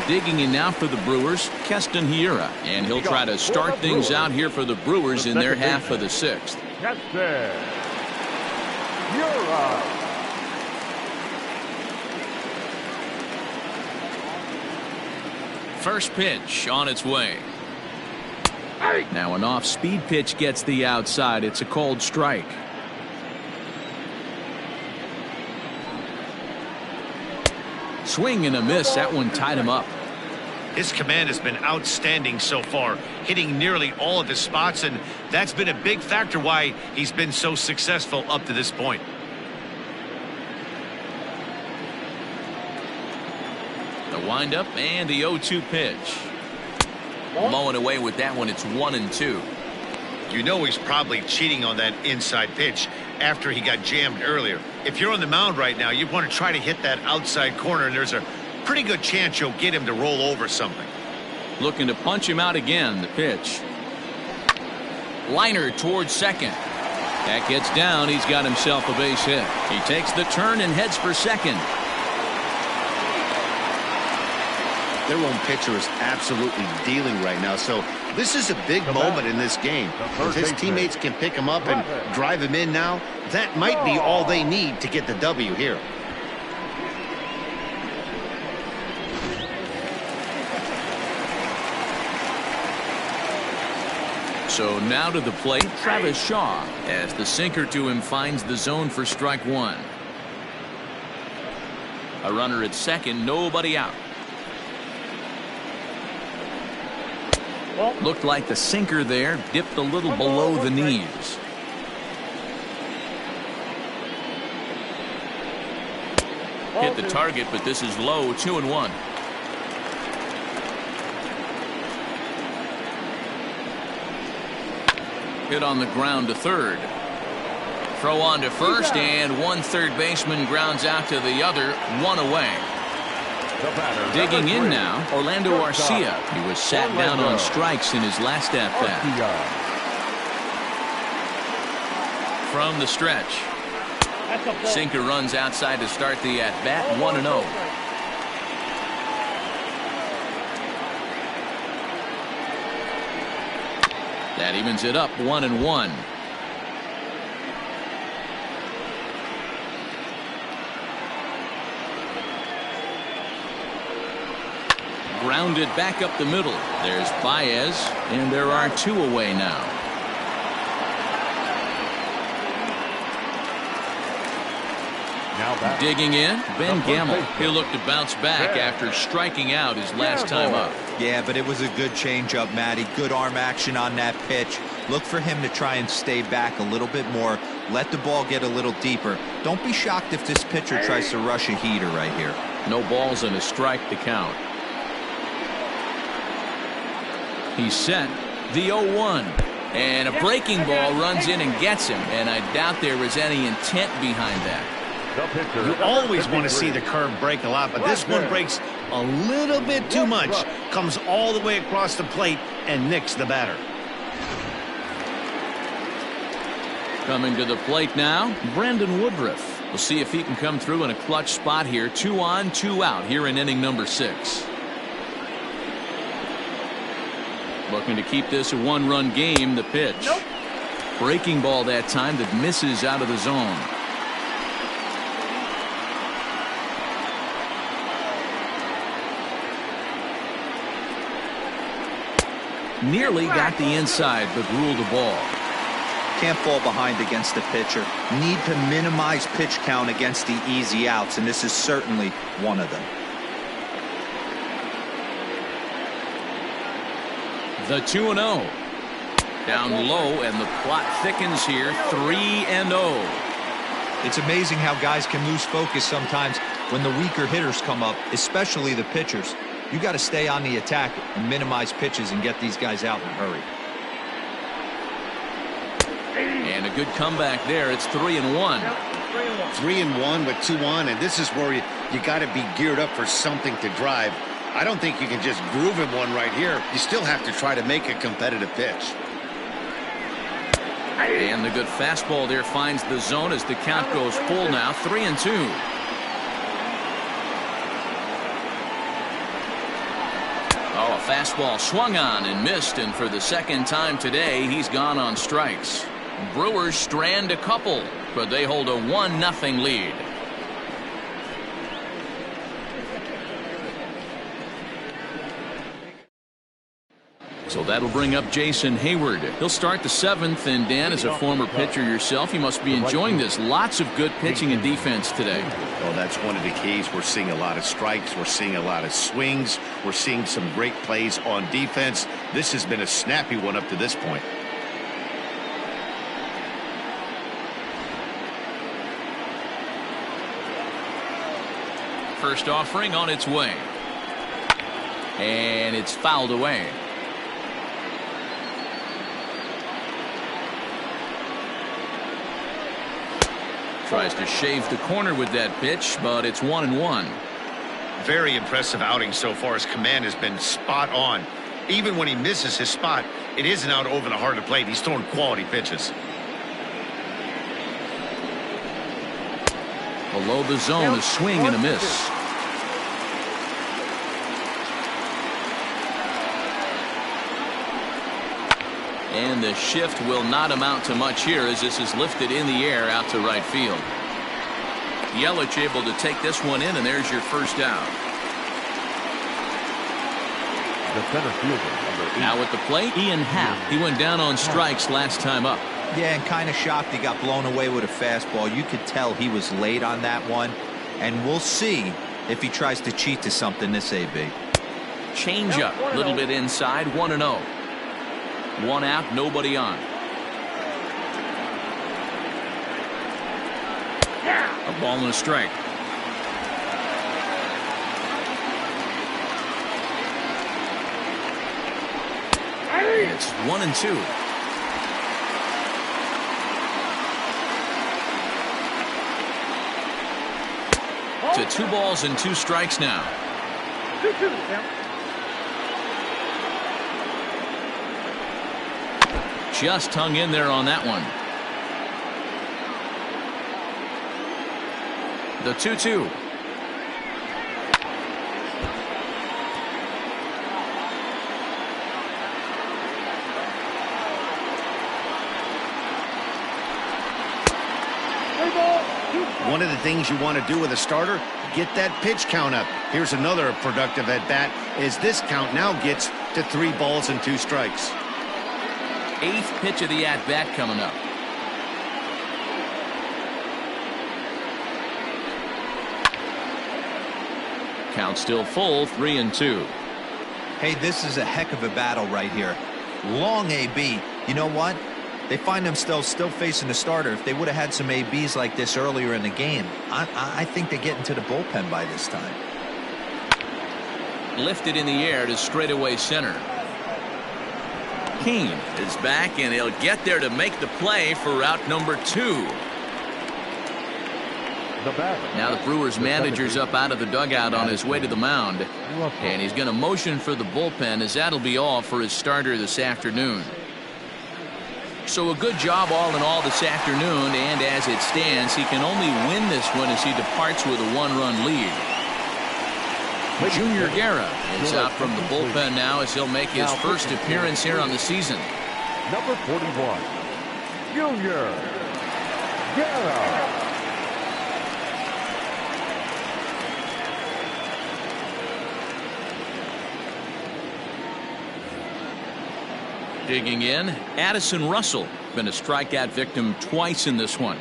Digging in now for the Brewers, Keston Hiura. And he'll try to start things out here for the Brewers in their half of the 6th. Keston Hiura. First pitch on its way. Now an off-speed pitch gets the outside. It's a called strike. Swing and a miss. That one tied him up. His command has been outstanding so far, hitting nearly all of his spots, and that's been a big factor why he's been so successful up to this point. The windup and the 0-2 pitch. Mowing away with that one. It's 1-2. You know he's probably cheating on that inside pitch after he got jammed earlier. If you're on the mound right now, you want to try to hit that outside corner, and there's a pretty good chance you'll get him to roll over something. Looking to punch him out again. The pitch. Liner towards second. That gets down. He's got himself a base hit. He takes the turn and heads for second. Their own pitcher is absolutely dealing right now, so this is a big moment in this game. If his teammates can pick him up and drive him in now, that might be all they need to get the W here. So now to the plate, Travis Shaw, as the sinker to him finds the zone for strike one. A runner at second, nobody out. Looked like the sinker there dipped a little below the knees. Hit the target, but this is low. 2-1. Hit on the ground to third. Throw on to first, and one third baseman grounds out to the other. One away. Digging in now, Orlando Arcia. He was sat down on strikes in his last at-bat. From the stretch. Sinker runs outside to start the at-bat. 1-0. That evens it up. 1-1. Grounded back up the middle. There's Baez, and there are two away now. Digging in, Ben Gamble. He'll look to bounce back after striking out his last time up. Yeah, but it was a good changeup, Matty. Good arm action on that pitch. Look for him to try and stay back a little bit more. Let the ball get a little deeper. Don't be shocked if this pitcher tries to rush a heater right here. No balls and a strike to count. He's set. The 0-1. And a breaking ball runs in and gets him. And I doubt there was any intent behind that. You always want to see the curve break a lot, but this one breaks a little bit too much. Comes all the way across the plate and nicks the batter. Coming to the plate now, Brandon Woodruff. We'll see if he can come through in a clutch spot here. 2 on, 2 out here in inning number 6. Looking to keep this a one-run game. The pitch. Breaking ball that time that misses out of the zone. Nearly got the inside, but ruled the ball. Can't fall behind against the pitcher. Need to minimize pitch count against the easy outs, and this is certainly one of them. The 2-0. Down low, and the plot thickens here. 3-0. It's amazing how guys can lose focus sometimes when the weaker hitters come up, especially the pitchers. You got to stay on the attack and minimize pitches and get these guys out in a hurry. And a good comeback there. It's 3-1. 3-1 with 2 on, and this is where you got to be geared up for something to drive. I don't think you can just groove him one right here. You still have to try to make a competitive pitch. And the good fastball there finds the zone as the count goes full now. 3-2. Oh, a fastball swung on and missed, and for the second time today, he's gone on strikes. Brewers strand a couple, but they hold a 1-0 lead. So that'll bring up Jason Hayward. He'll start the 7th, and Dan, as a former pitcher yourself, you must be enjoying this. Lots of good pitching and defense today. Well, that's one of the keys. We're seeing a lot of strikes. We're seeing a lot of swings. We're seeing some great plays on defense. This has been a snappy one up to this point. First offering on its way. And it's fouled away. Tries to shave the corner with that pitch, but it's 1-1. Very impressive outing so far. His command has been spot on. Even when he misses his spot, it isn't out over the heart of the plate. He's throwing quality pitches. Below the zone, a swing and a miss. And the shift will not amount to much here as this is lifted in the air out to right field. Yelich able to take this one in, and there's your first out. The center fielder, number 8. Now at the plate, Ian Happ. He went down on strikes last time up. Yeah, and kind of shocked he got blown away with a fastball. You could tell he was late on that one, and we'll see if he tries to cheat to something this AB. Change up, a little bit inside, 1-0. 1 out, nobody on. A ball and a strike. And it's 1-2. To 2 balls and 2 strikes now. 2-2 now. Just hung in there on that one. The 2-2. One of the things you want to do with a starter, get that pitch count up. Here's another productive at bat as this count now gets to 3 balls and 2 strikes. 8th pitch of the at-bat coming up. Count still full, 3-2. Hey, this is a heck of a battle right here. Long AB. You know what? They find themselves still facing the starter. If they would have had some ABs like this earlier in the game, I think they get into the bullpen by this time. Lifted in the air to straightaway center. Kane is back, and he'll get there to make the play for route number 2. Now the Brewers manager's up out of the dugout on his way to the mound, and he's going to motion for the bullpen as that'll be all for his starter this afternoon. So a good job all in all this afternoon, and as it stands, he can only win this one as he departs with a 1-run lead. Junior Guerra is out from the bullpen now as he'll make his first appearance here on the season. Number 41, Junior Guerra. Digging in, Addison Russell, been a strikeout victim twice in this one.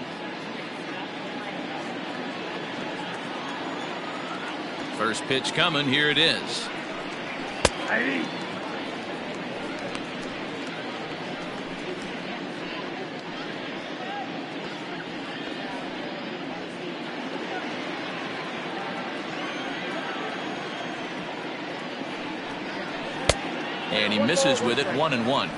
First pitch coming, here it is. And he misses with it, 1-1.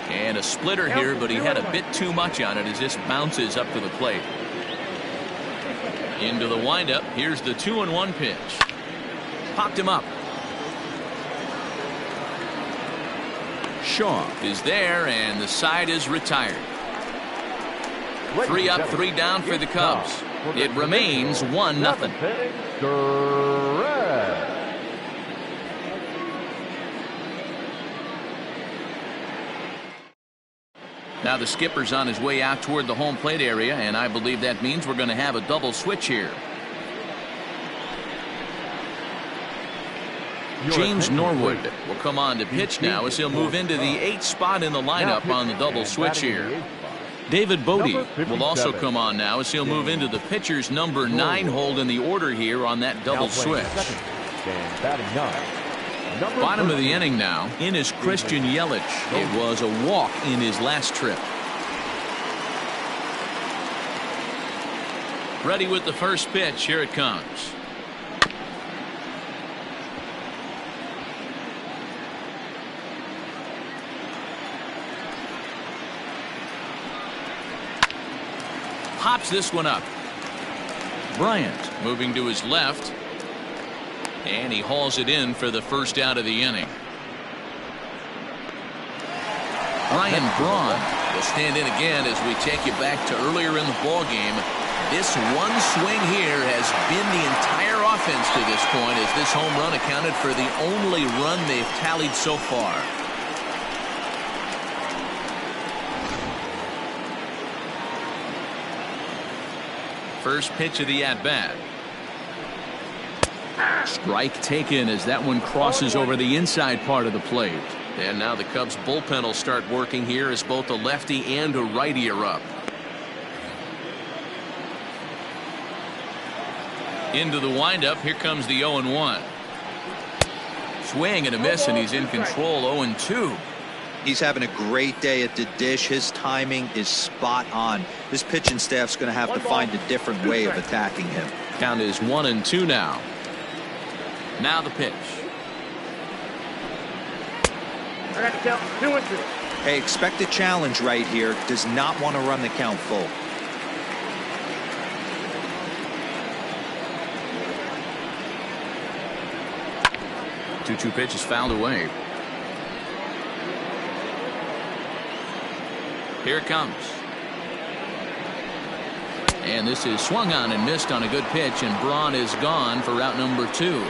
And a splitter here, but he had a bit too much on it as this bounces up to the plate. Into the windup. Here's the 2-1 pitch. Popped him up. Shaw is there, and the side is retired. 3 up, 3 down for the Cubs. It remains 1-0. Now the skipper's on his way out toward the home plate area, and I believe that means we're going to have a double switch here. James Norwood will come on to pitch now as he'll move into the 8th spot in the lineup on the double switch here. David Bodie will also come on now as he'll move into the pitcher's number 9 hold in the order here on that double switch. Bottom of the inning now. In is Christian Yelich. It was a walk in his last trip. Ready with the first pitch. Here it comes. Pops this one up. Bryant moving to his left. And he hauls it in for the first out of the inning. Ryan Braun will stand in again as we take you back to earlier in the ball game. This one swing here has been the entire offense to this point, as this home run accounted for the only run they've tallied so far. First pitch of the at-bat. Strike taken as that one crosses over the inside part of the plate. And now the Cubs bullpen will start working here as both a lefty and a righty are up. Into the windup. Here comes the 0-1. Swing and a miss, and he's in control. 0-2. He's having a great day at the dish. His timing is spot on. This pitching staff's going to have to find a different way of attacking him. Count is 1-2 now. Now the pitch. I got to count 2-2. Hey, expect a challenge right here. Does not want to run the count full. Two pitch is fouled away. Here it comes. And this is swung on and missed on a good pitch, and Braun is gone for route number 2.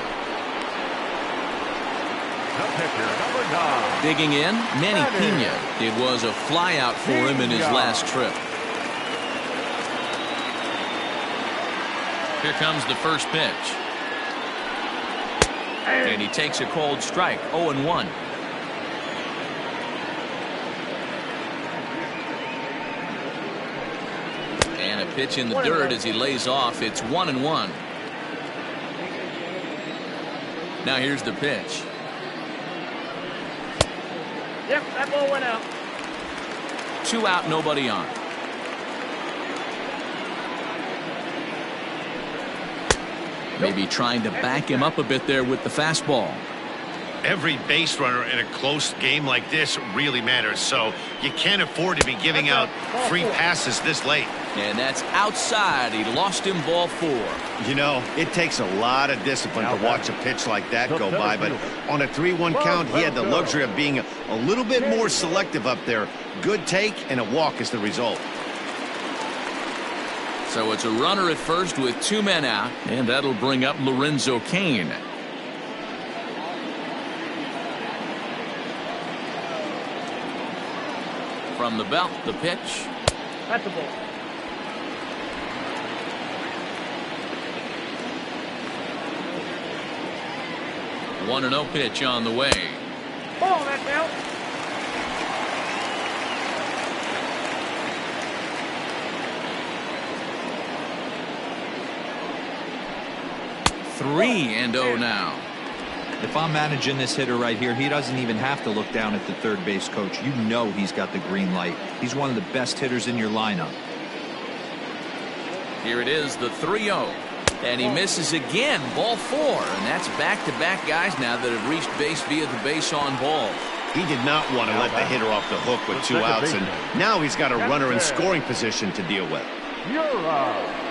Digging in, Manny Pena. It was a flyout for him in his last trip. Here comes the first pitch. And he takes a cold strike. 0-1. And a pitch in the dirt as he lays off. It's 1-1. Now here's the pitch. Yep, that ball went out. 2 out, nobody on. Maybe trying to back him up a bit there with the fastball. Every base runner in a close game like this really matters, so you can't afford to be giving out free passes this late. And that's outside. He lost him, ball 4. You know, it takes a lot of discipline to watch a pitch like that go by, but on a 3-1 count, he had the luxury of being a little bit more selective up there. Good take, and a walk is the result. So it's a runner at first with 2 men out, and that'll bring up Lorenzo Cain. From the belt, the pitch. That's the ball. One 1-0 pitch on the way. Ball, that's out. Three and 0 now. If I'm managing this hitter right here, he doesn't even have to look down at the third base coach. You know he's got the green light. He's one of the best hitters in your lineup. Here it is, the 3-0. And he misses again, ball 4. And that's back-to-back guys now that have reached base via the base on ball. He did not want to let the hitter off the hook with 2 outs, and now he's got a runner in scoring position to deal with. You're out.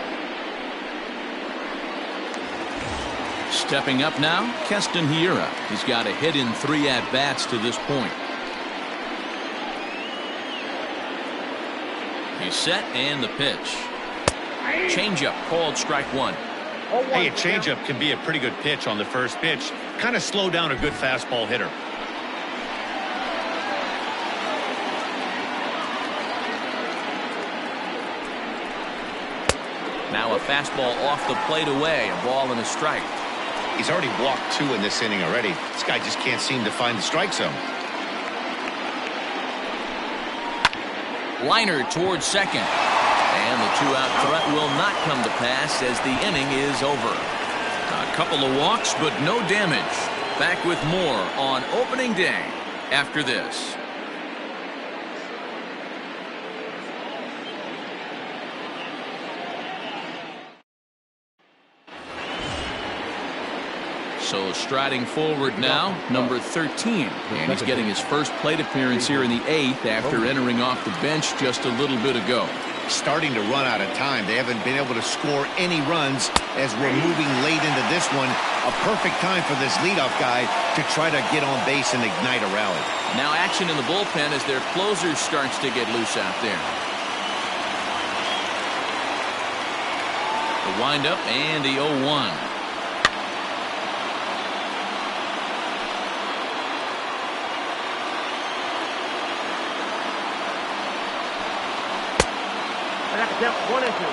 Stepping up now, Keston Hiura. He's got a hit in 3 at-bats to this point. He's set, and the pitch. Changeup called strike 1. Hey, a changeup can be a pretty good pitch on the first pitch. Kind of slow down a good fastball hitter. Now a fastball off the plate away, a ball and a strike. He's already walked 2 in this inning already. This guy just can't seem to find the strike zone. Liner towards second. And the 2-out threat will not come to pass as the inning is over. A couple of walks, but no damage. Back with more on opening day after this. So striding forward now, number 13. And he's getting his first plate appearance here in the 8th after entering off the bench just a little bit ago. Starting to run out of time. They haven't been able to score any runs as we're moving late into this one. A perfect time for this leadoff guy to try to get on base and ignite a rally. Now action in the bullpen as their closer starts to get loose out there. The windup and the 0-1.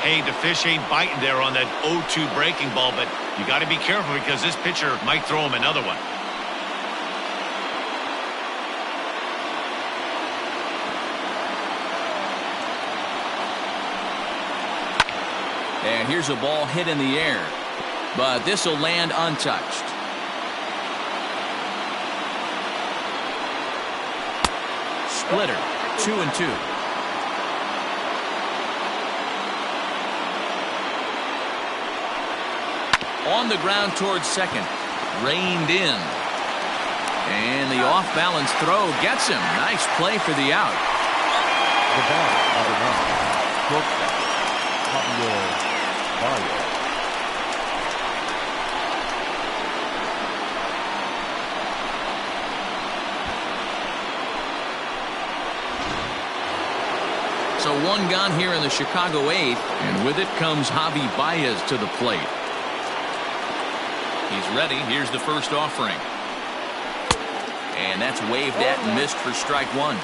Hey, the fish ain't biting there on that 0-2 breaking ball, but you got to be careful because this pitcher might throw him another one. And here's a ball hit in the air, but this will land untouched. Splitter, 2-2. On the ground towards second. Reined in. And the off-balance throw gets him. Nice play for the out. So one gone here in the Chicago 8th. And with it comes Javi Baez to the plate. He's ready. Here's the first offering. And that's waved at and missed for strike 1.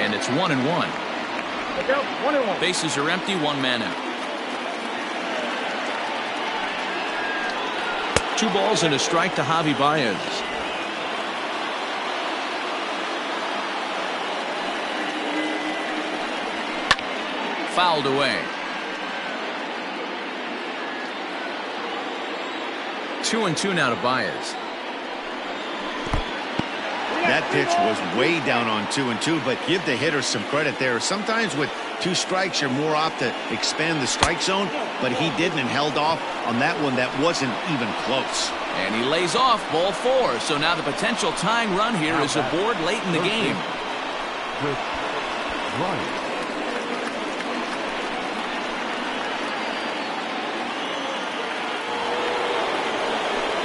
And it's 1-1. 1-1. Bases are empty, 1 man out. 2 balls and a strike to Javi Baez. Fouled away. 2-2 now to Baez. That pitch was way down on 2-2, but give the hitter some credit there. Sometimes with 2 strikes, you're more apt to expand the strike zone, but he didn't and held off on that one that wasn't even close. And he lays off ball 4. So now the potential tying run here is aboard late in the game.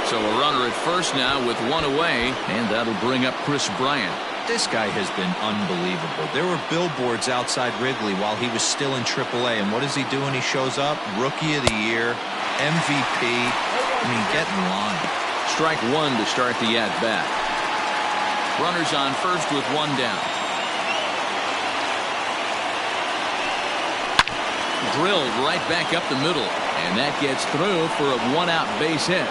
So a runner at first now with 1 away, and that'll bring up Chris Bryant. This guy has been unbelievable. There were billboards outside Wrigley while he was still in AAA, and what does he do when he shows up? Rookie of the Year, MVP. I mean, get in line. Strike 1 to start the at-bat. Runners on first with 1 down. Drilled right back up the middle, and that gets through for a 1-out base hit.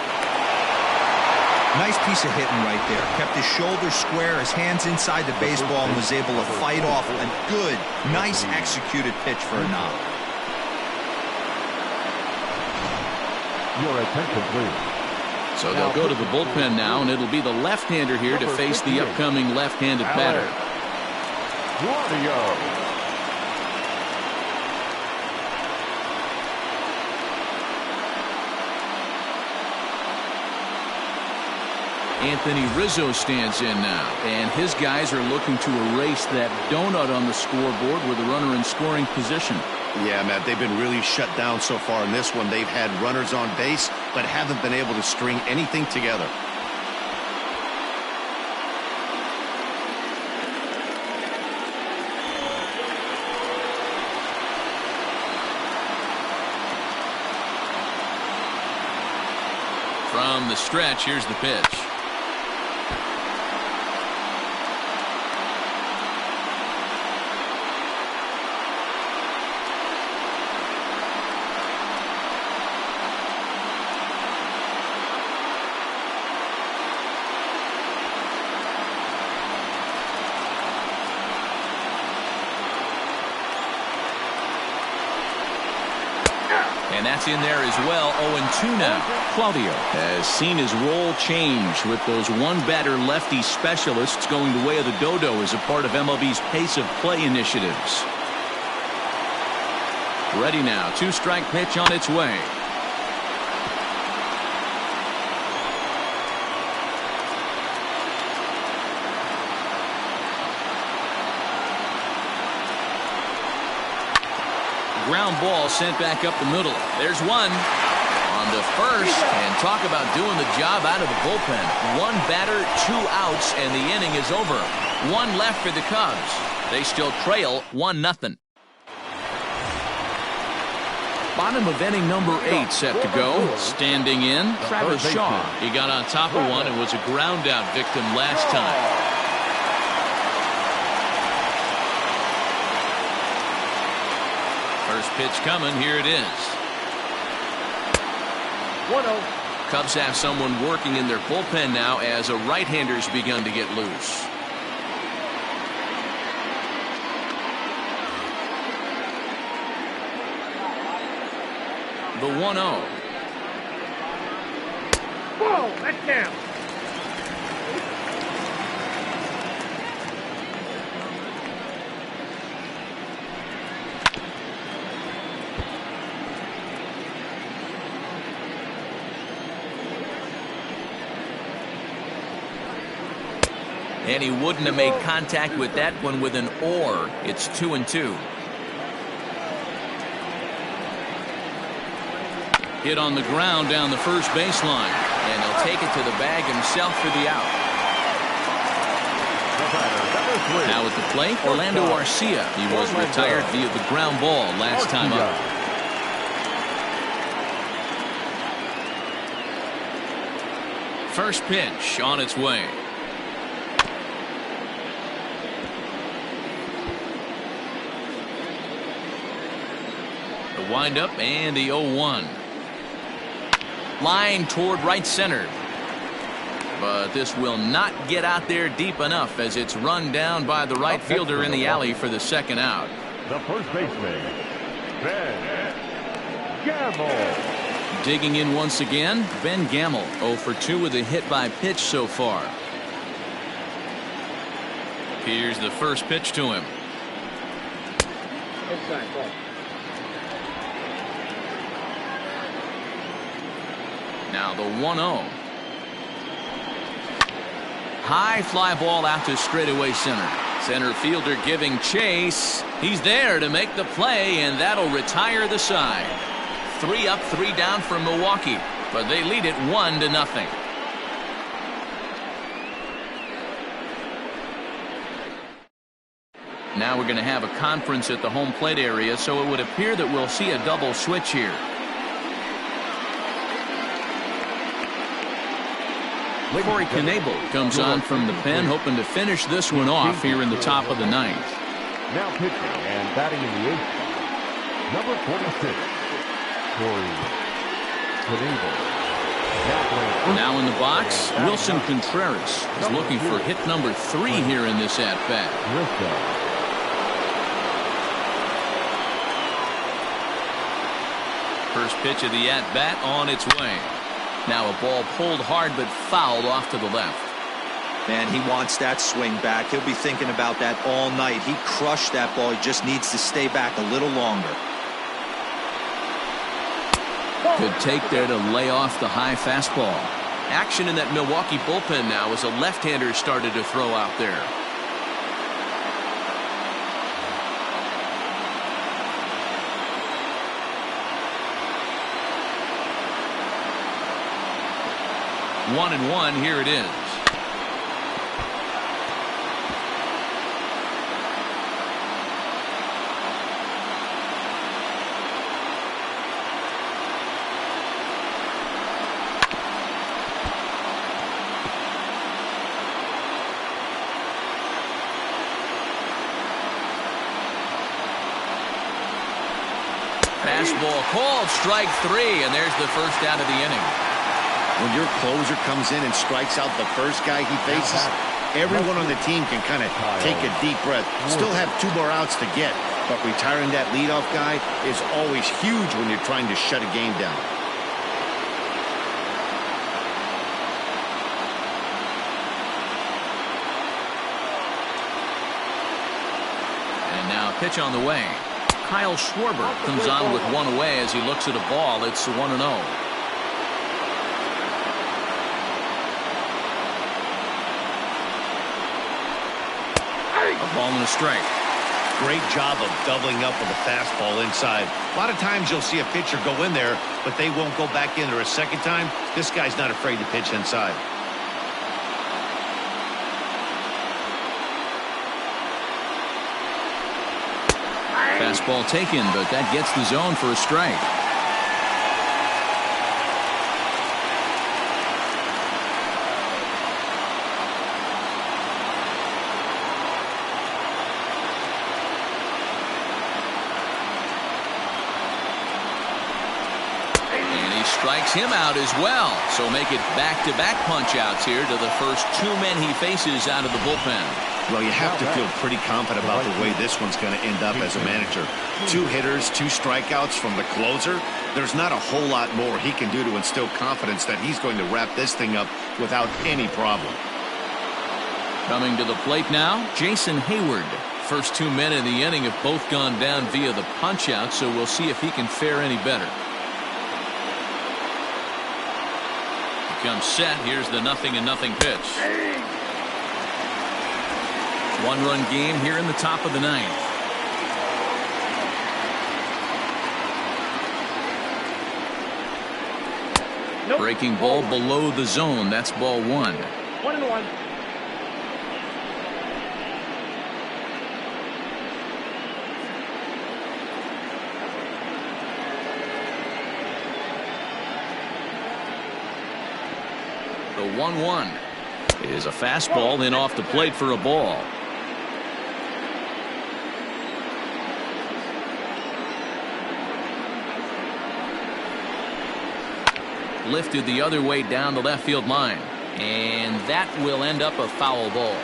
Nice piece of hitting right there. Kept his shoulders square, his hands inside the baseball, and was able to fight off a good, nice executed pitch for a knock. Your attention, please. So they'll go to the bullpen now, and it'll be the left-hander here to face the upcoming left-handed batter. Guardio. Anthony Rizzo stands in now, and his guys are looking to erase that donut on the scoreboard with a runner in scoring position. Yeah, Matt, they've been really shut down so far in this one. They've had runners on base, but haven't been able to string anything together. From the stretch, here's the pitch. And that's in there as well. 0-2 now. Claudio has seen his role change with those one-batter lefty specialists going the way of the dodo as a part of MLB's pace of play initiatives. Ready now. 2-strike pitch on its way. Ground ball sent back up the middle. There's one on the first, and talk about doing the job out of the bullpen. One batter, 2 outs, and the inning is over. One left for the Cubs. They still trail 1-0. Bottom of inning number 8 set to go. Standing in, Travis Shaw. He got on top of one and was a ground out victim last time. First pitch coming. Here it is. 1-0. Cubs have someone working in their bullpen now as a right-hander's begun to get loose. The 1-0. Whoa, that's down. And he wouldn't have made contact with that one with an or. It's 2-2. Hit on the ground down the first baseline. And he'll take it to the bag himself for the out. Now at the plate, Orlando Arcia. He was retired via the ground ball last time up. First pitch on its way. The windup and the 0-1. Line toward right center. But this will not get out there deep enough as it's run down by the right fielder in the alley for the second out. The first baseman, Ben Gamel. Digging in once again, Ben Gamel. 0 for 2 with a hit by pitch so far. Here's the first pitch to him. Inside ball. Now the 1-0. High fly ball out to straightaway center. Center fielder giving chase. He's there to make the play, and that'll retire the side. 3 up, 3 down for Milwaukee, but they lead it 1-0. Now we're going to have a conference at the home plate area, so it would appear that we'll see a double switch here. Corey Knebel comes on from the pen, hoping to finish this one off here in the top of the 9th. Now pitching and batting in the 8th, number 46, Corey Knebel. Now in the box, Wilson Contreras is looking for hit number 3 here in this at-bat. First pitch of the at-bat on its way. Now a ball pulled hard but fouled off to the left. Man, he wants that swing back. He'll be thinking about that all night. He crushed that ball. He just needs to stay back a little longer. Good take there to lay off the high fastball. Action in that Milwaukee bullpen now as a left-hander started to throw out there. One and one, here it is. Fastball called, strike 3, and there's the first out of the inning. When your closer comes in and strikes out the first guy he faces, everyone on the team can kind of take a deep breath. Still have 2 more outs to get, but retiring that leadoff guy is always huge when you're trying to shut a game down. And now pitch on the way. Kyle Schwarber comes on with one away as he looks at a ball. It's 1-0. A ball and a strike. Great job of doubling up with a fastball inside. A lot of times you'll see a pitcher go in there, but they won't go back in there a second time. This guy's not afraid to pitch inside. Fastball taken, but that gets the zone for a strike. And he strikes him out as well. So make it back-to-back punch-outs here to the first two men he faces out of the bullpen. Well, you have to feel pretty confident about the way this one's going to end up as a manager. 2 hitters, 2 strikeouts from the closer. There's not a whole lot more he can do to instill confidence that he's going to wrap this thing up without any problem. Coming to the plate now, Jason Hayward. First 2 men in the inning have both gone down via the punch-out, so we'll see if he can fare any better. He comes set. Here's the 0-0 pitch. 1-run game here in the top of the 9th. Nope. Breaking ball below the zone. That's ball 1. 1-1. The 1-1 is a fastball in off the plate for a ball. Lifted the other way down the left field line, and that will end up a foul ball.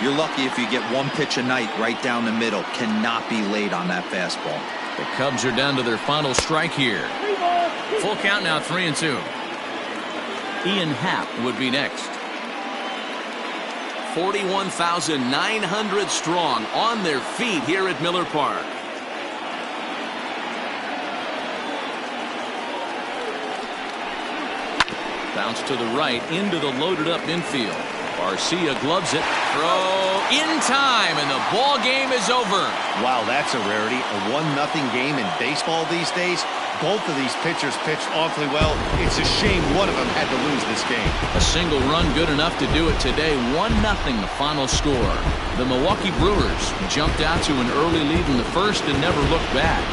You're lucky if you get one pitch a night right down the middle. Cannot be late on that fastball. The Cubs are down to their final strike here. Full count now, 3-2. Ian Happ would be next. 41,900 strong on their feet here at Miller Park. Bounce to the right into the loaded up infield. Garcia gloves it. Throw in time, and the ball game is over. Wow, that's a rarity. A 1-0 game in baseball these days. Both of these pitchers pitched awfully well. It's a shame one of them had to lose this game. A single run good enough to do it today. 1-0 the final score. The Milwaukee Brewers jumped out to an early lead in the first and never looked back.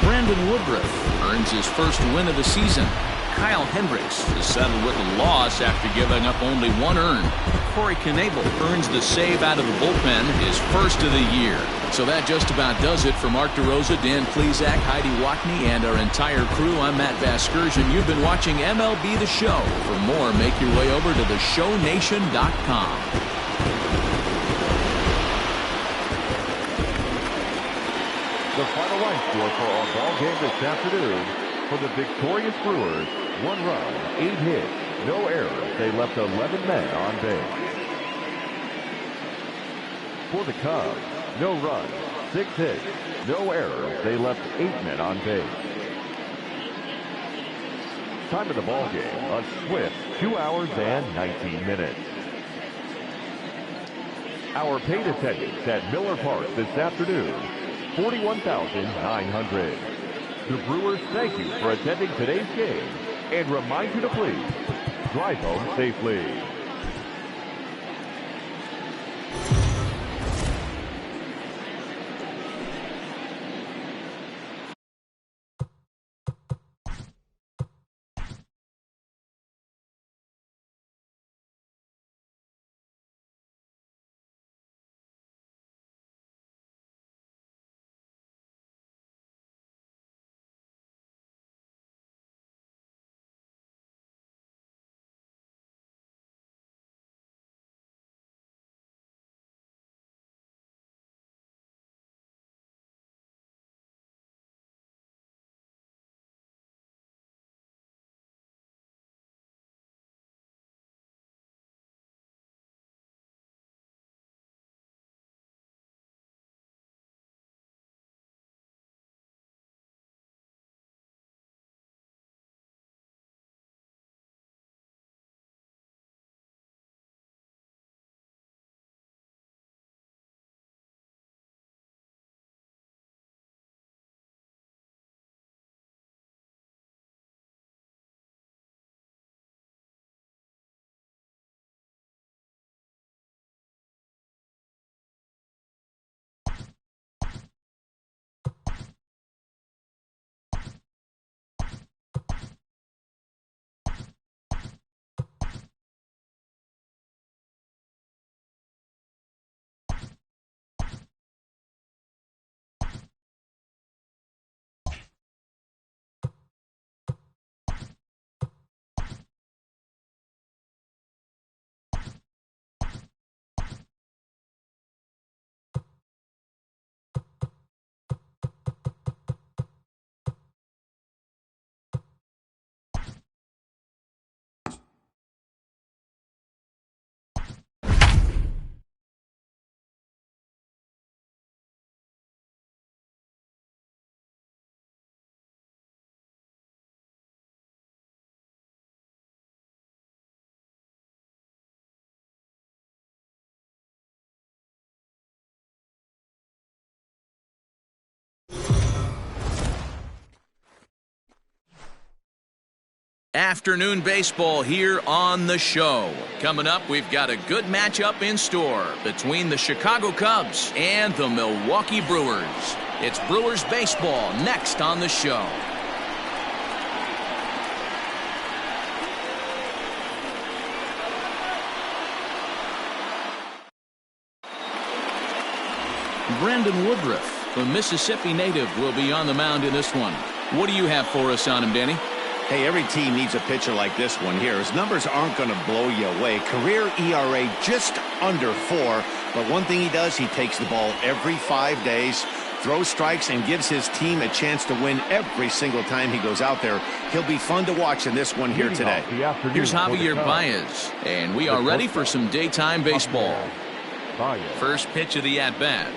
Brandon Woodruff earns his first win of the season. Kyle Hendricks is settled with a loss after giving up only 1 earned. Corey Knebel earns the save out of the bullpen, his first of the year. So that just about does it for Mark DeRosa, Dan Plesac, Heidi Watney, and our entire crew. I'm Matt Vasgersian. You've been watching MLB The Show. For more, make your way over to theshownation.com. The final line score for our ball game this afternoon for the victorious Brewers: 1 run, 8 hits, no errors. They left 11 men on base. For the Cubs, no runs, 6 hits, no errors. They left 8 men on base. Time of the ball game, a swift 2 hours and 19 minutes. Our paid attendance at Miller Park this afternoon, 41,900. The Brewers thank you for attending today's game and remind you to please drive home safely. Afternoon baseball here on the show. Coming up, we've got a good matchup in store between the Chicago Cubs and the Milwaukee Brewers. It's Brewers baseball next on the show. Brandon Woodruff, the Mississippi native, will be on the mound in this one. What do you have for us on him, Danny? Hey, every team needs a pitcher like this one here. His numbers aren't going to blow you away. Career ERA just under 4. But one thing he does, he takes the ball every 5 days, throws strikes, and gives his team a chance to win every single time he goes out there. He'll be fun to watch in this one here today. Here's Javier Baez, and we are ready for some daytime baseball. First pitch of the at-bat.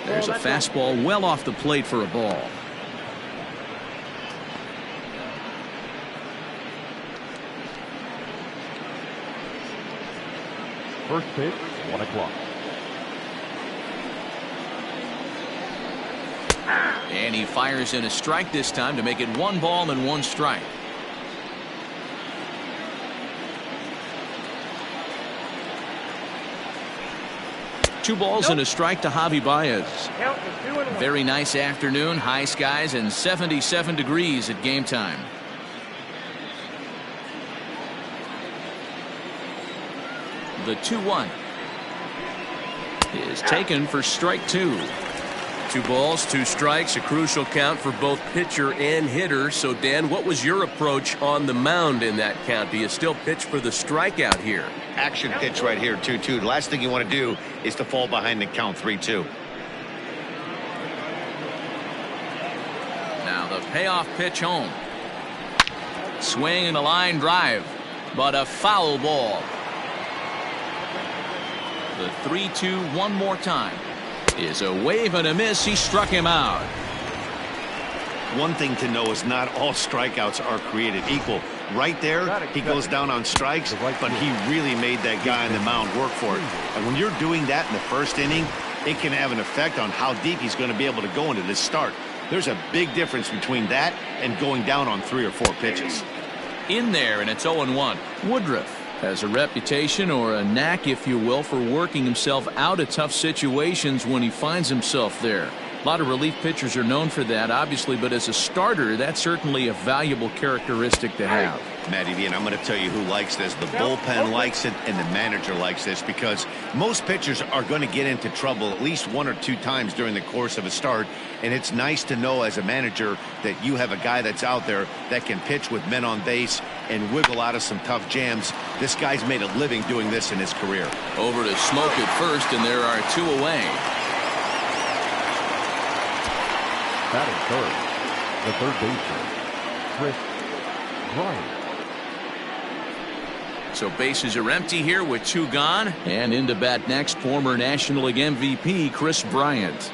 There's a fastball well off the plate for a ball. First pitch, 1 o'clock. And he fires in a strike this time to make it 1 ball and 1 strike. Two balls and a strike to Javi Baez. Very nice afternoon, high skies and 77 degrees at game time. The 2-1 is taken for strike 2. 2 balls, 2 strikes, a crucial count for both pitcher and hitter. So, Dan, what was your approach on the mound in that count? Do you still pitch for the strikeout here? Action pitch right here, 2-2. The last thing you want to do is to fall behind the count 3-2. Now the payoff pitch home. Swing and a line drive, but a foul ball. The 3-2 one more time is a wave and a miss. He struck him out. One thing to know is not all strikeouts are created equal. Right there, he goes down on strikes, but he really made that guy on the mound work for it. And when you're doing that in the first inning, it can have an effect on how deep he's going to be able to go into this start. There's a big difference between that and going down on 3 or 4 pitches. In there, and it's 0-1. Woodruff has a reputation, or a knack if you will, for working himself out of tough situations when he finds himself there. A lot of relief pitchers are known for that, obviously, but as a starter, that's certainly a valuable characteristic to have. Matty V, and I'm going to tell you who likes this. The bullpen likes it, and the manager likes this, because most pitchers are going to get into trouble at least 1 or 2 times during the course of a start, and it's nice to know as a manager that you have a guy that's out there that can pitch with men on base and wiggle out of some tough jams. This guy's made a living doing this in his career. Over to Smoke at first, and there are 2 away. Batting third, the third baseman, Chris Bryant. So bases are empty here with 2 gone, and into bat next, former National League MVP Chris Bryant.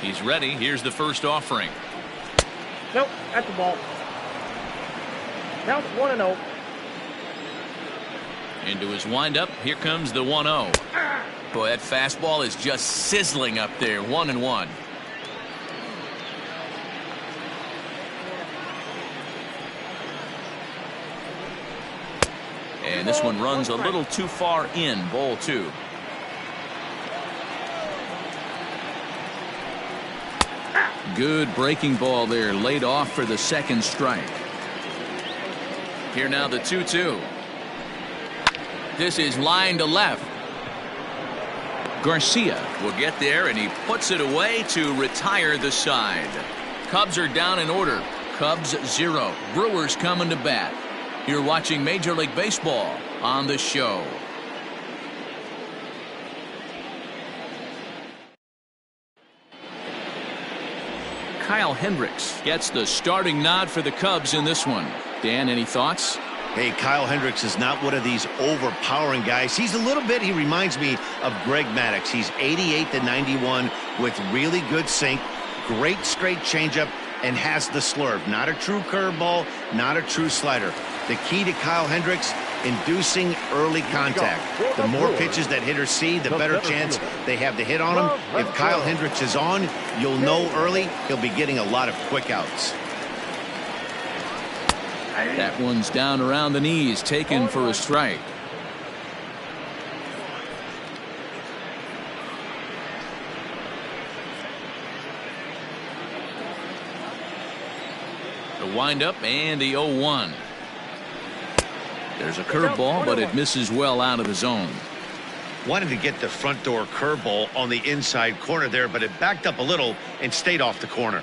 He's ready. Here's the first offering. Nope, that's the ball. Now it's 1-0. Into his windup. Here comes the 1-0. Boy, that fastball is just sizzling up there. 1-1. And this one runs a little too far in. Ball 2. Good breaking ball there, laid off for the second strike. Here now the 2-2. This is line to left. Garcia will get there, and he puts it away to retire the side. Cubs are down in order. Cubs 0. Brewers coming to bat. You're watching Major League Baseball on the show. Kyle Hendricks gets the starting nod for the Cubs in this one. Dan, any thoughts? Hey, Kyle Hendricks is not one of these overpowering guys. He's a little bit, he reminds me of Greg Maddux. He's 88 to 91 with really good sink, great straight changeup, and has the slurve. Not a true curveball, not a true slider. The key to Kyle Hendricks, inducing early contact. The more pitches that hitters see, the better chance they have to hit on them. If Kyle Hendricks is on, you'll know early he'll be getting a lot of quick outs. That one's down around the knees, taken for a strike. The windup and the 0-1. There's a curveball, but it misses well out of the zone. Wanted to get the front door curveball on the inside corner there, but it backed up a little and stayed off the corner.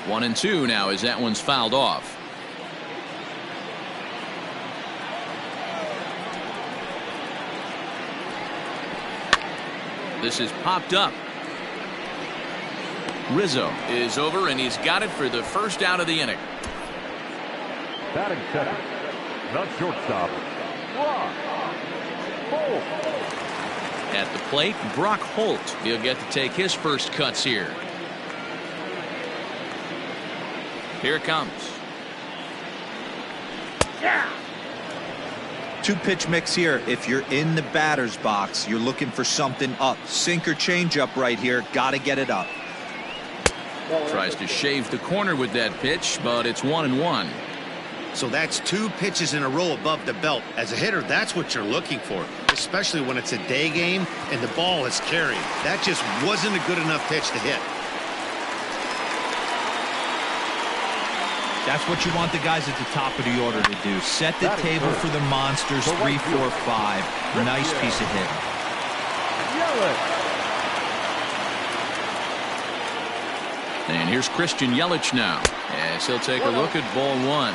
One and two now as that one's fouled off. This is popped up. Rizzo is over, and he's got it for the first out of the inning. Batting second, the shortstop, Brock Holt. At the plate, Brock Holt. He'll get to take his first cuts here. Here it comes. Yeah. Two-pitch mix here. If you're in the batter's box, you're looking for something up. Sinker changeup right here. Got to get it up. Tries to shave the corner with that pitch, but it's 1-1. So that's two pitches in a row above the belt. As a hitter, that's what you're looking for, especially when it's a day game and the ball is carried. That just wasn't a good enough pitch to hit. That's what you want the guys at the top of the order to do. Set the table for the monsters. 3, 4, 5. Nice piece of hitting. And here's Christian Yelich now, as he'll take a look at ball one.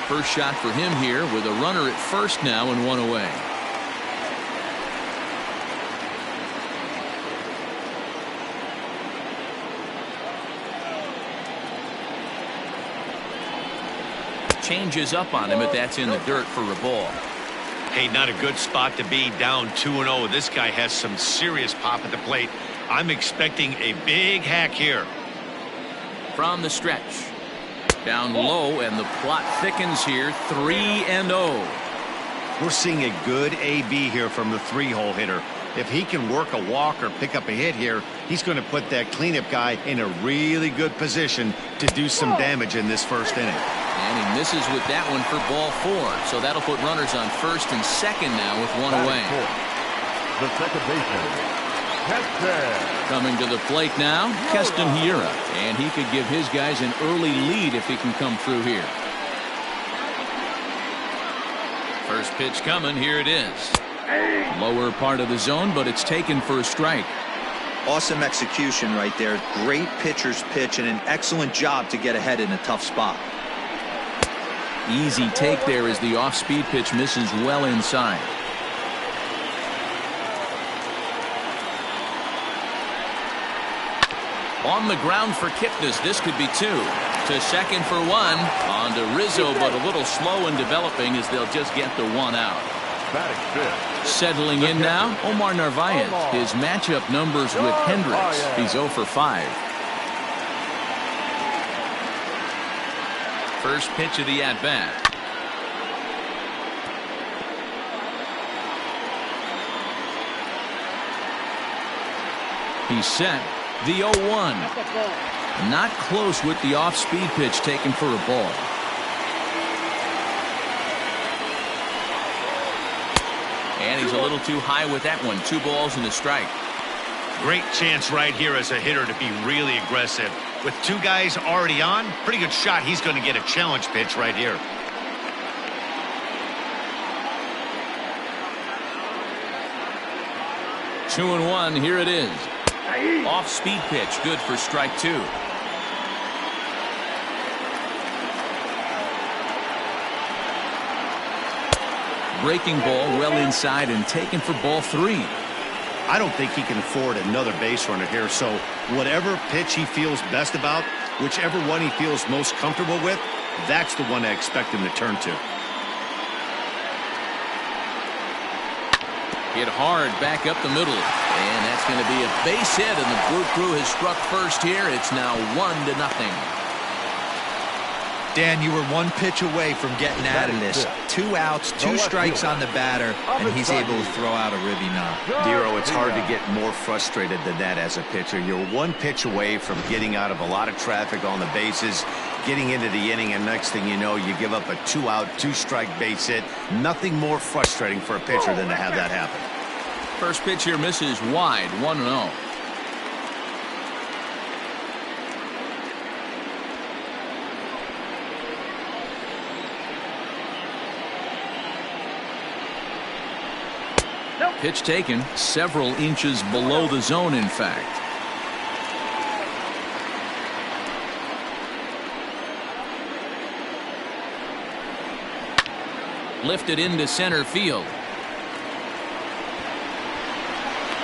First shot for him here with a runner at first now and one away. Changes up on him, but that's in the dirt for a ball. Hey, not a good spot to be, down 2-0. This guy has some serious pop at the plate. I'm expecting a big hack here. From the stretch. Down low, and the plot thickens here. 3-0. We're seeing a good AB here from the three-hole hitter. If he can work a walk or pick up a hit here, he's going to put that cleanup guy in a really good position to do some damage in this first inning. And he misses with that one for ball four. So that'll put runners on first and second now with one away. The second baseman, Keston. Coming to the plate now, Keston Hiura. And he could give his guys an early lead if he can come through here. First pitch coming. Here it is. Lower part of the zone, but it's taken for a strike. Awesome execution right there. Great pitcher's pitch and an excellent job to get ahead in a tough spot. Easy take there as the off-speed pitch misses well inside. On the ground for Kipnis. This could be two. To second for one. On to Rizzo, but a little slow in developing as they'll just get the one out. Settling in now, Omar Narvaez. His matchup numbers with Hendricks. He's 0 for 5. First pitch of the at-bat. He's set. The 0-1. Not close with the off-speed pitch taken for a ball. And he's a little too high with that one. 2 balls and a strike. Great chance right here as a hitter to be really aggressive. With 2 guys already on, pretty good shot. He's going to get a challenge pitch right here. Two and one. Here it is. Off-speed pitch. Good for strike 2. Breaking ball well inside and taken for ball 3. I don't think he can afford another base runner here, so whatever pitch he feels best about, whichever one he feels most comfortable with, that's the one I expect him to turn to. Hit hard back up the middle. And that's going to be a base hit, and the Brew Crew has struck first here. It's now 1-0. Dan, you were one pitch away from getting out of this. 2 outs, 2 strikes on the batter, and he's able to throw out a ribby knock. Dero, it's hard to get more frustrated than that as a pitcher. You're 1 pitch away from getting out of a lot of traffic on the bases, getting into the inning, and next thing you know, you give up a 2-out, 2-strike base hit. Nothing more frustrating for a pitcher than to have that happen. First pitch here misses wide, 1-0. Pitch taken several inches below the zone, in fact. Lifted into center field.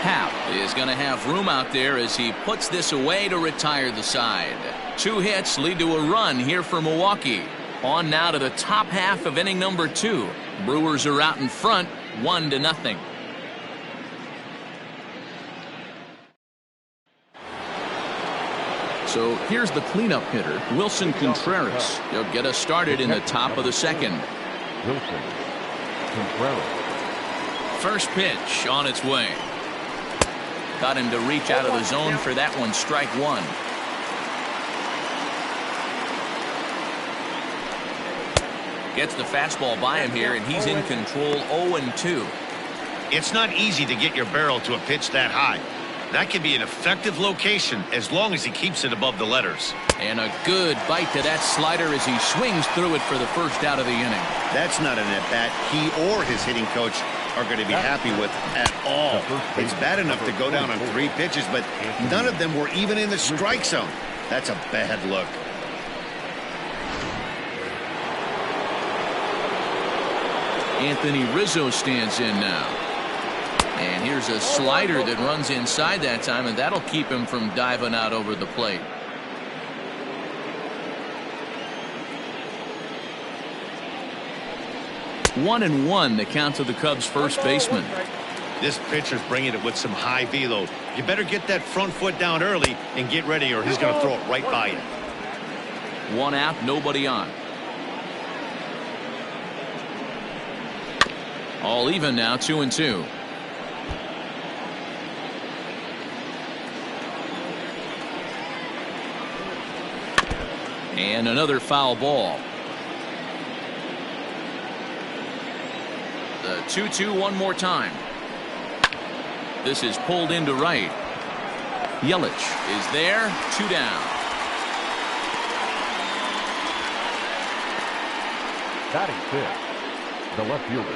Happ is going to have room out there as he puts this away to retire the side. 2 hits lead to a run here for Milwaukee. On now to the top half of inning number 2. Brewers are out in front, 1-0. So here's the cleanup hitter, Wilson Contreras. He'll get us started in the top of the second. Wilson Contreras. First pitch on its way. Got him to reach out of the zone for that one, strike 1. Gets the fastball by him here, and he's in control, 0-2. It's not easy to get your barrel to a pitch that high. That can be an effective location as long as he keeps it above the letters. And a good bite to that slider as he swings through it for the first out of the inning. That's not an at-bat he or his hitting coach are going to be happy with at all. It's bad enough to go down on 3 pitches, but none of them were even in the strike zone. That's a bad look. Anthony Rizzo stands in now. And here's a slider that runs inside that time, and that'll keep him from diving out over the plate. One and one, the count to the Cubs' first baseman. This pitcher's bringing it with some high velo. You better get that front foot down early and get ready, or he's going to throw it right by you. 1 out, nobody on. All even now, 2-2. And another foul ball. The 2-2 one more time. This is pulled into right. Yelich is there, 2 down. Batting 5th, the left fielder,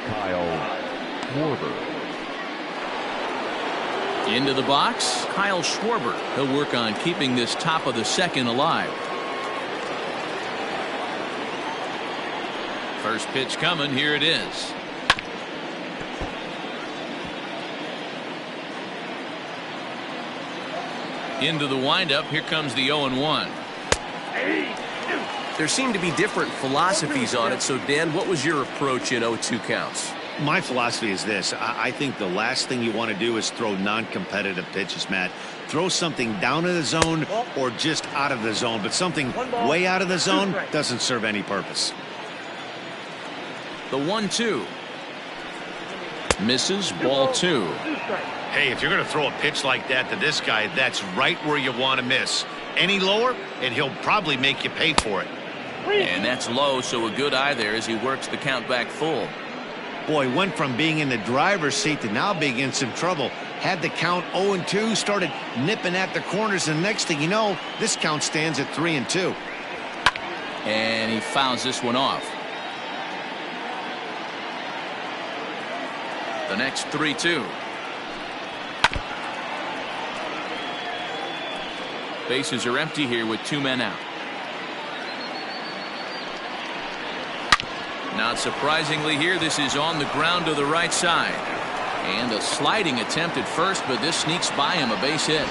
Kyle Schwarber. Into the box, Kyle Schwarber. He'll work on keeping this top of the second alive. First pitch coming, here it is. Into the windup, here comes the 0-1. There seem to be different philosophies on it, so Dan, what was your approach in 0-2 counts? My philosophy is this. I think the last thing you want to do is throw non-competitive pitches, Matt. Throw something down in the zone or just out of the zone, but something way out of the zone doesn't serve any purpose. The 1-2. Misses, ball 2. Hey, if you're going to throw a pitch like that to this guy, that's right where you want to miss. Any lower, and he'll probably make you pay for it. And that's low, so a good eye there as he works the count back full. Boy, went from being in the driver's seat to now being in some trouble. Had the count 0-2, started nipping at the corners, and next thing you know, this count stands at 3-2. And he fouls this one off. The next 3-2. Bases are empty here with 2 men out. Not surprisingly here, this is on the ground to the right side. And a sliding attempt at first, but this sneaks by him, a base hit.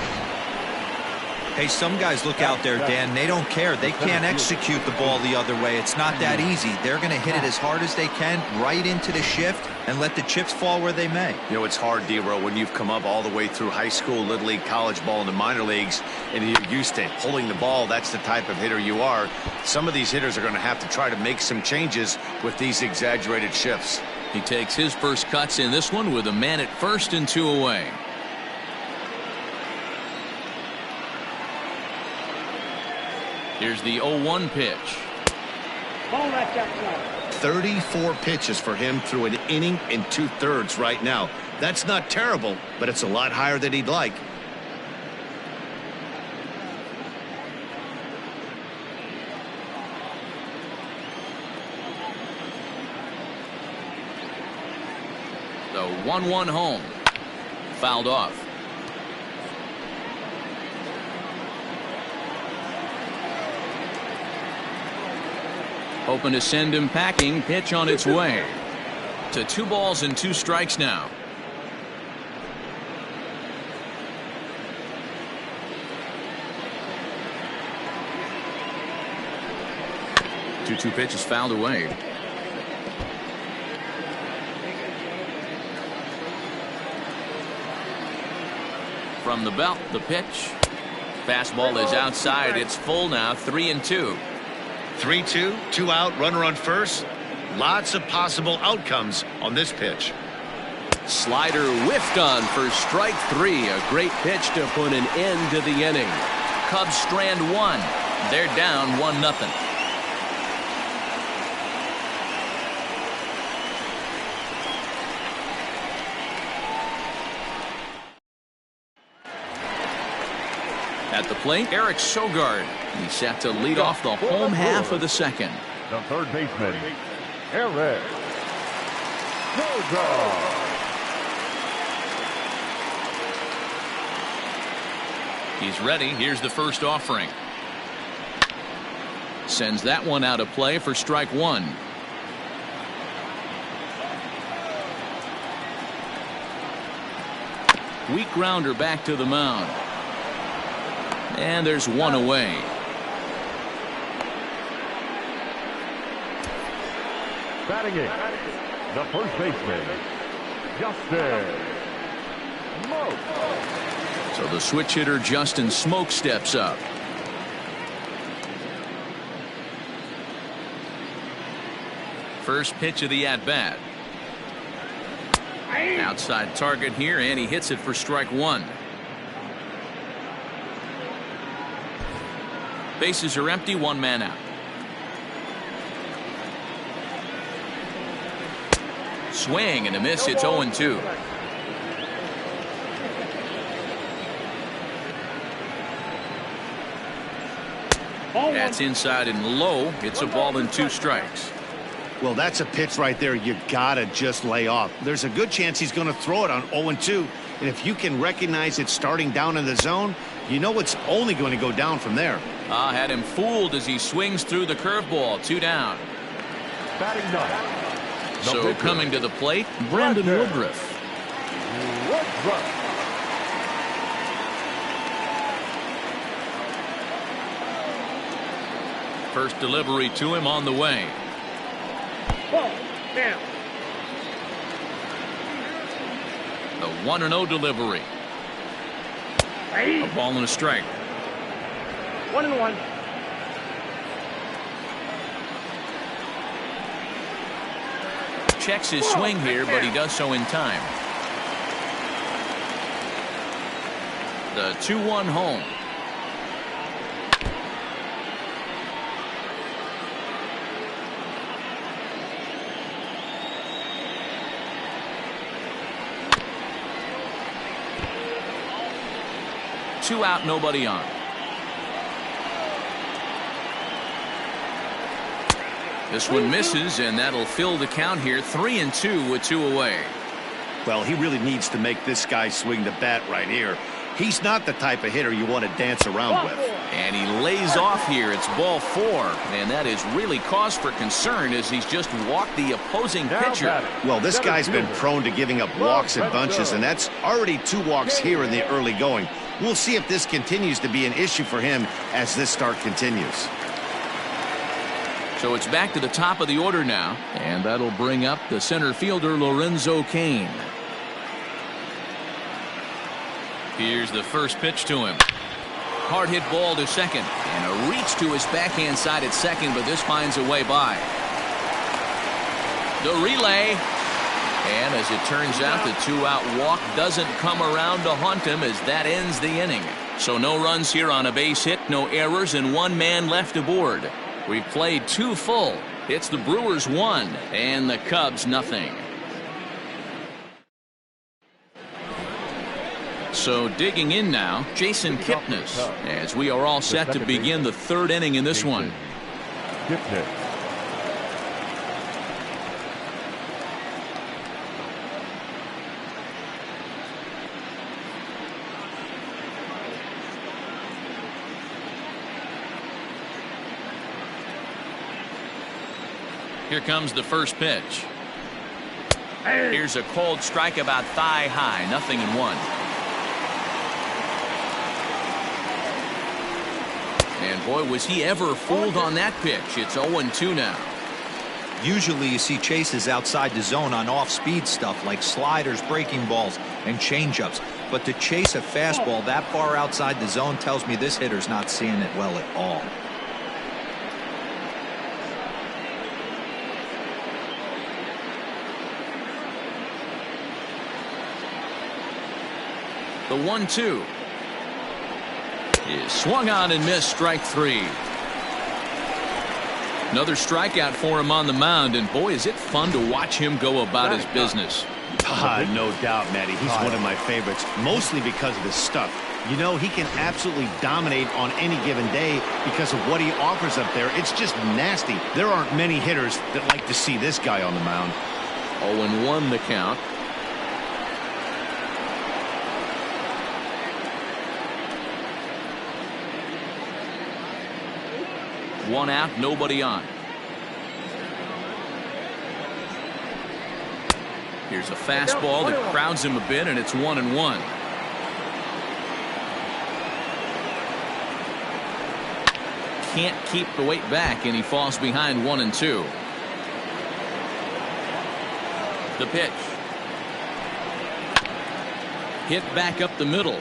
Hey, some guys look out there, Dan, they don't care. They can't execute the ball the other way. It's not that easy. They're going to hit it as hard as they can, right into the shift, and let the chips fall where they may. You know, it's hard, D-Row, when you've come up all the way through high school, little league, college ball, and the minor leagues, and you're used to pulling the ball. That's the type of hitter you are. Some of these hitters are going to have to try to make some changes with these exaggerated shifts. He takes his first cuts in this one with a man at first and 2 away. Here's the 0-1 pitch. 34 pitches for him through an inning and 2/3 right now. That's not terrible, but it's a lot higher than he'd like. The 1-1 home. Fouled off. Hoping to send him packing. Pitch on its way. To 2 balls and 2 strikes now. Two pitches fouled away. From the belt, the pitch. Fastball is outside. It's full now. 3-2. 3-2, 2 out, runner on first. Lots of possible outcomes on this pitch. Slider whiffed on for strike 3. A great pitch to put an end to the inning. Cubs strand 1. They're down 1-0. At the plate, Eric Sogard. He's set to lead off the home half of the second. The third baseman, Eric Sogard. He's ready. Here's the first offering. Sends that one out of play for strike 1. Weak grounder back to the mound. And there's 1 away. Batting in, the first baseman, Justin Smoke. So the switch hitter Justin Smoke steps up. First pitch of the at-bat. Outside target here, and he hits it for strike 1. Bases are empty, 1 man out. Swing and a miss. It's 0-2. That's inside and low. It's a ball and 2 strikes. Well, that's a pitch right there you gotta just lay off. There's a good chance he's going to throw it on 0-2, and if you can recognize it starting down in the zone, you know it's only going to go down from there. Had him fooled as he swings through the curveball. 2 down. Batting 9. So coming to the plate, Brandon Woodruff. First delivery to him on the way. Ball down. The 1-0 delivery. A ball and a strike. 1-1. Checks his swing here, but he does so in time. The 2-1 home. Two out, nobody on. This one misses, and that'll fill the count here. 3-2 with 2 away. Well, he really needs to make this guy swing the bat right here. He's not the type of hitter you want to dance around with. And he lays off here. It's ball 4, and that is really cause for concern as he's just walked the opposing pitcher. Well, this guy's been prone to giving up walks in bunches, and that's already 2 walks here in the early going. We'll see if this continues to be an issue for him as this start continues. So it's back to the top of the order now, and that'll bring up the center fielder Lorenzo Cain. Here's the first pitch to him. Hard hit ball to second, and a reach to his backhand side at second, but this finds a way by. The relay, and as it turns out, the two-out walk doesn't come around to haunt him as that ends the inning. So no runs here on a base hit, no errors, and one man left aboard. We've played 2 full. It's the Brewers 1 and the Cubs nothing. So digging in now, Jason Kipnis, as we are all set to begin the 3rd inning in this one. Kipnis. Here comes the first pitch. Here's a cold strike about thigh high, 0-1. And boy, was he ever fooled on that pitch. It's 0-2 now. Usually you see chases outside the zone on off-speed stuff like sliders, breaking balls, and changeups. But to chase a fastball that far outside the zone tells me this hitter's not seeing it well at all. The 1-2 is swung on and missed, strike 3. Another strikeout for him on the mound, and boy, is it fun to watch him go about his business. No doubt, Matty. He's one of my favorites, mostly because of his stuff. You know, he can absolutely dominate on any given day because of what he offers up there. It's just nasty. There aren't many hitters that like to see this guy on the mound. 0-1 the count. One out, nobody on. Here's a fastball that crowds him a bit, and it's 1-1. Can't keep the weight back, and he falls behind 1-2. The pitch. Hit back up the middle.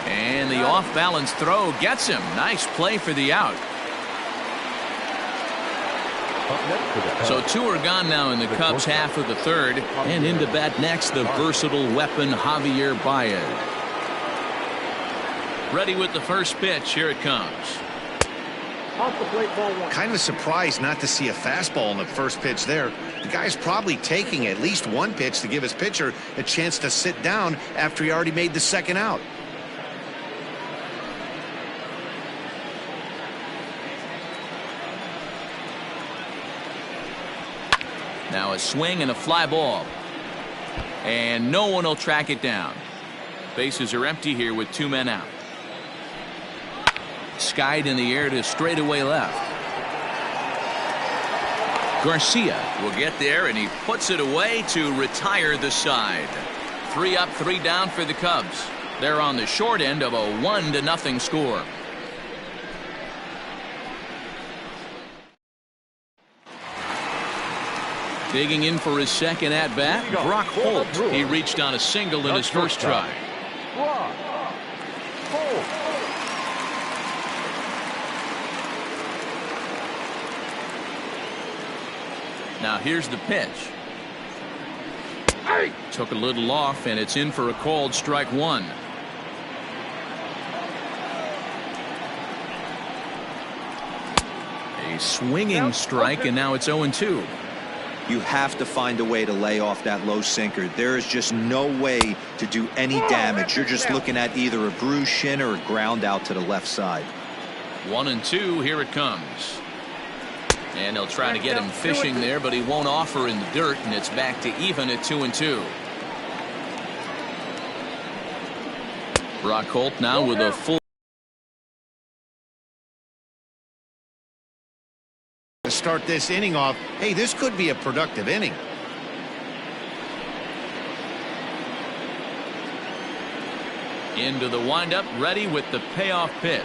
And the off-balance throw gets him. Nice play for the out. So 2 are gone now in the Cubs' half of the 3rd. And into bat next, the versatile weapon Javier Baez. Ready with the first pitch. Here it comes. Off the plate, ball 1. Kind of surprised not to see a fastball in the first pitch there. The guy's probably taking at least one pitch to give his pitcher a chance to sit down after he already made the second out. Now a swing and a fly ball. And no one will track it down. Bases are empty here with 2 men out. Skied in the air to straightaway left. Garcia will get there, and he puts it away to retire the side. 3 up, 3 down for the Cubs. They're on the short end of a 1-0 score. Digging in for his second at-bat, Brock Holt. He reached on a single in his first try. Now here's the pitch. Took a little off, and it's in for a called strike 1. A swinging strike, and now it's 0-2. You have to find a way to lay off that low sinker. There is just no way to do any damage. You're just looking at either a bruised shin or a ground out to the left side. 1-2, here it comes. And they'll try to get him fishing there, but he won't offer in the dirt, and it's back to even at 2-2. Brock Holt now with a full. To start this inning off, hey, this could be a productive inning. Into the windup, ready with the payoff pitch.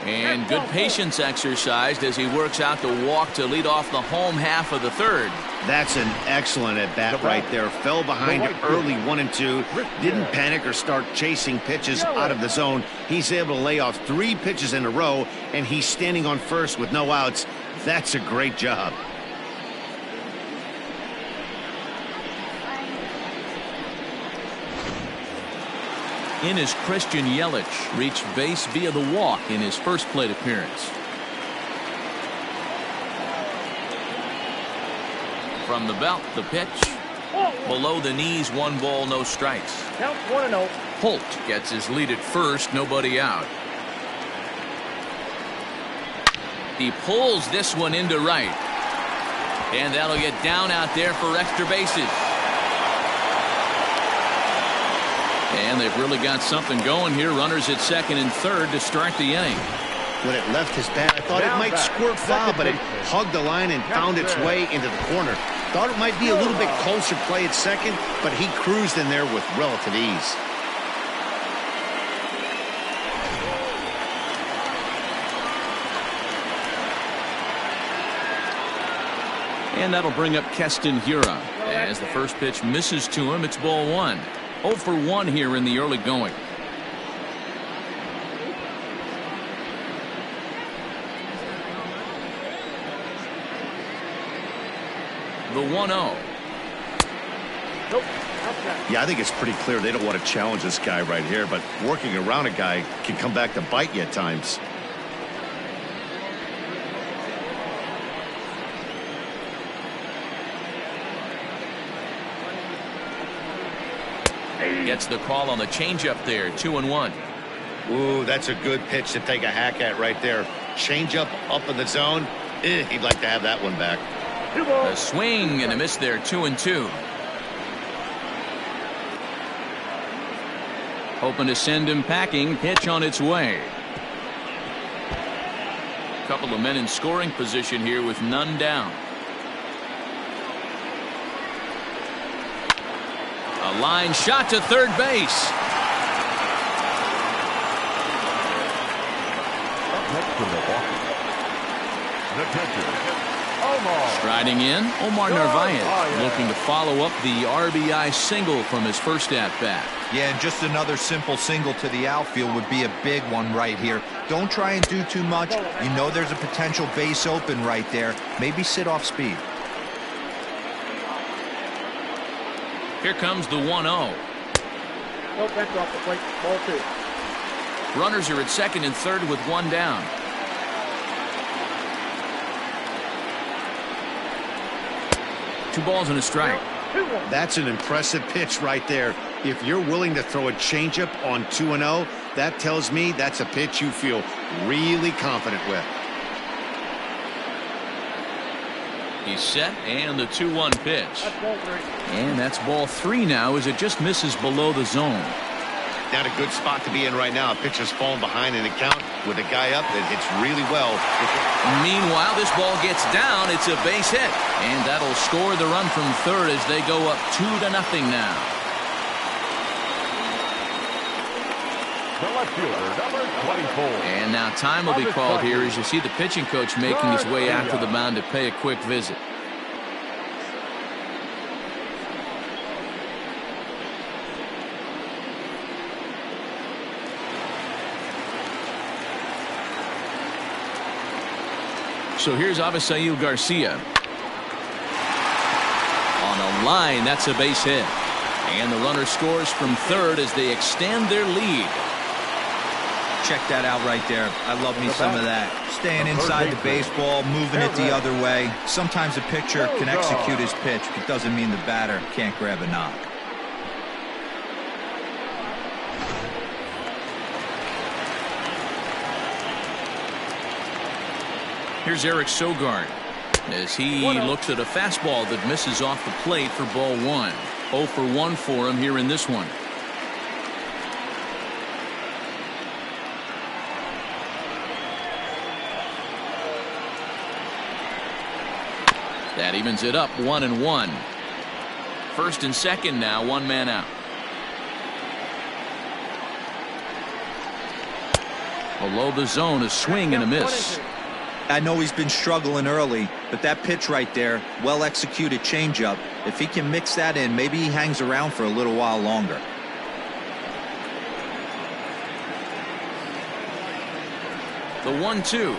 And good patience exercised as he works out the walk to lead off the home half of the third. That's an excellent at-bat right there. Fell behind early 1-2. Didn't panic or start chasing pitches out of the zone. He's able to lay off 3 pitches in a row, and he's standing on first with no outs. That's a great job. In is Christian Yelich, reached base via the walk in his first plate appearance. From the belt, the pitch. Below the knees, 1 ball, no strikes. Count 1-0. Holt gets his lead at first, nobody out. He pulls this one into right. And that'll get down out there for extra bases. And they've really got something going here. Runners at second and third to start the inning. When it left his bat, I thought it might squirt foul, but it hugged the line and found its way into the corner. Thought it might be a little bit closer play at second, but he cruised in there with relative ease. And that'll bring up Keston Hiura. As the first pitch misses to him, it's ball 1. 0 for 1 here in the early going. The 1-0. Yeah, I think it's pretty clear they don't want to challenge this guy right here, but working around a guy can come back to bite you at times. Gets the call on the changeup there. 2-1. Ooh, that's a good pitch to take a hack at right there. Changeup up in the zone. He'd like to have that one back. A swing and a miss there. 2-2. Hoping to send him packing. Pitch on its way. A couple of men in scoring position here with none down. A line shot to third base. Next to Milwaukee, the catcher, Omar. Striding in, Omar Narvaez looking to follow up the RBI single from his first at-bat. Yeah, and just another simple single to the outfield would be a big one right here. Don't try and do too much. You know there's a potential base open right there. Maybe sit off speed. Here comes the 1-0. No, that's off the plate. Ball 2. Runners are at second and third with 1 down. Two balls and a strike. That's an impressive pitch right there. If you're willing to throw a changeup on 2-0, that tells me that's a pitch you feel really confident with. He's set, and the 2-1 pitch. That's ball 3. And that's ball 3 now as it just misses below the zone. Not a good spot to be in right now. A pitcher's falling behind in the count with a guy up that hits really well. Meanwhile, this ball gets down. It's a base hit. And that'll score the run from third as they go up 2-0 now. The left fielder, number 24. And now time will be called here as you see the pitching coach making his way out to the mound to pay a quick visit. So here's Avisail Garcia. On a line, that's a base hit. And the runner scores from third as they extend their lead. Check that out right there. I love me some of that. Staying inside the baseball, moving it the other way. Sometimes a pitcher can execute his pitch. It doesn't mean the batter can't grab a knock. Here's Eric Sogard as he looks at a fastball that misses off the plate for ball 1. 0 for 1 for him here in this one. That evens it up 1-1. First and second now, 1 man out. Below the zone, a swing and a miss. I know he's been struggling early, but that pitch right there, well-executed changeup, if he can mix that in, maybe he hangs around for a little while longer. The 1-2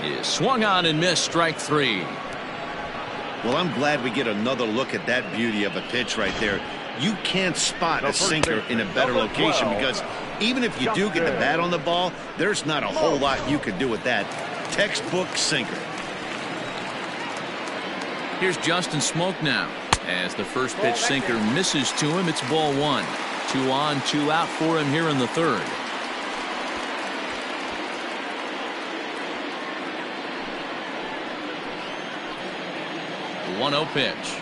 is swung on and missed, strike 3. Well, I'm glad we get another look at that beauty of a pitch right there. You can't spot a sinker in a better location because even if you do get the bat on the ball, there's not a whole lot you can do with that. Textbook sinker. Here's Justin Smoak now. As the first pitch sinker misses to him, it's ball 1. 2 on, 2 out for him here in the third. The 1-0 pitch.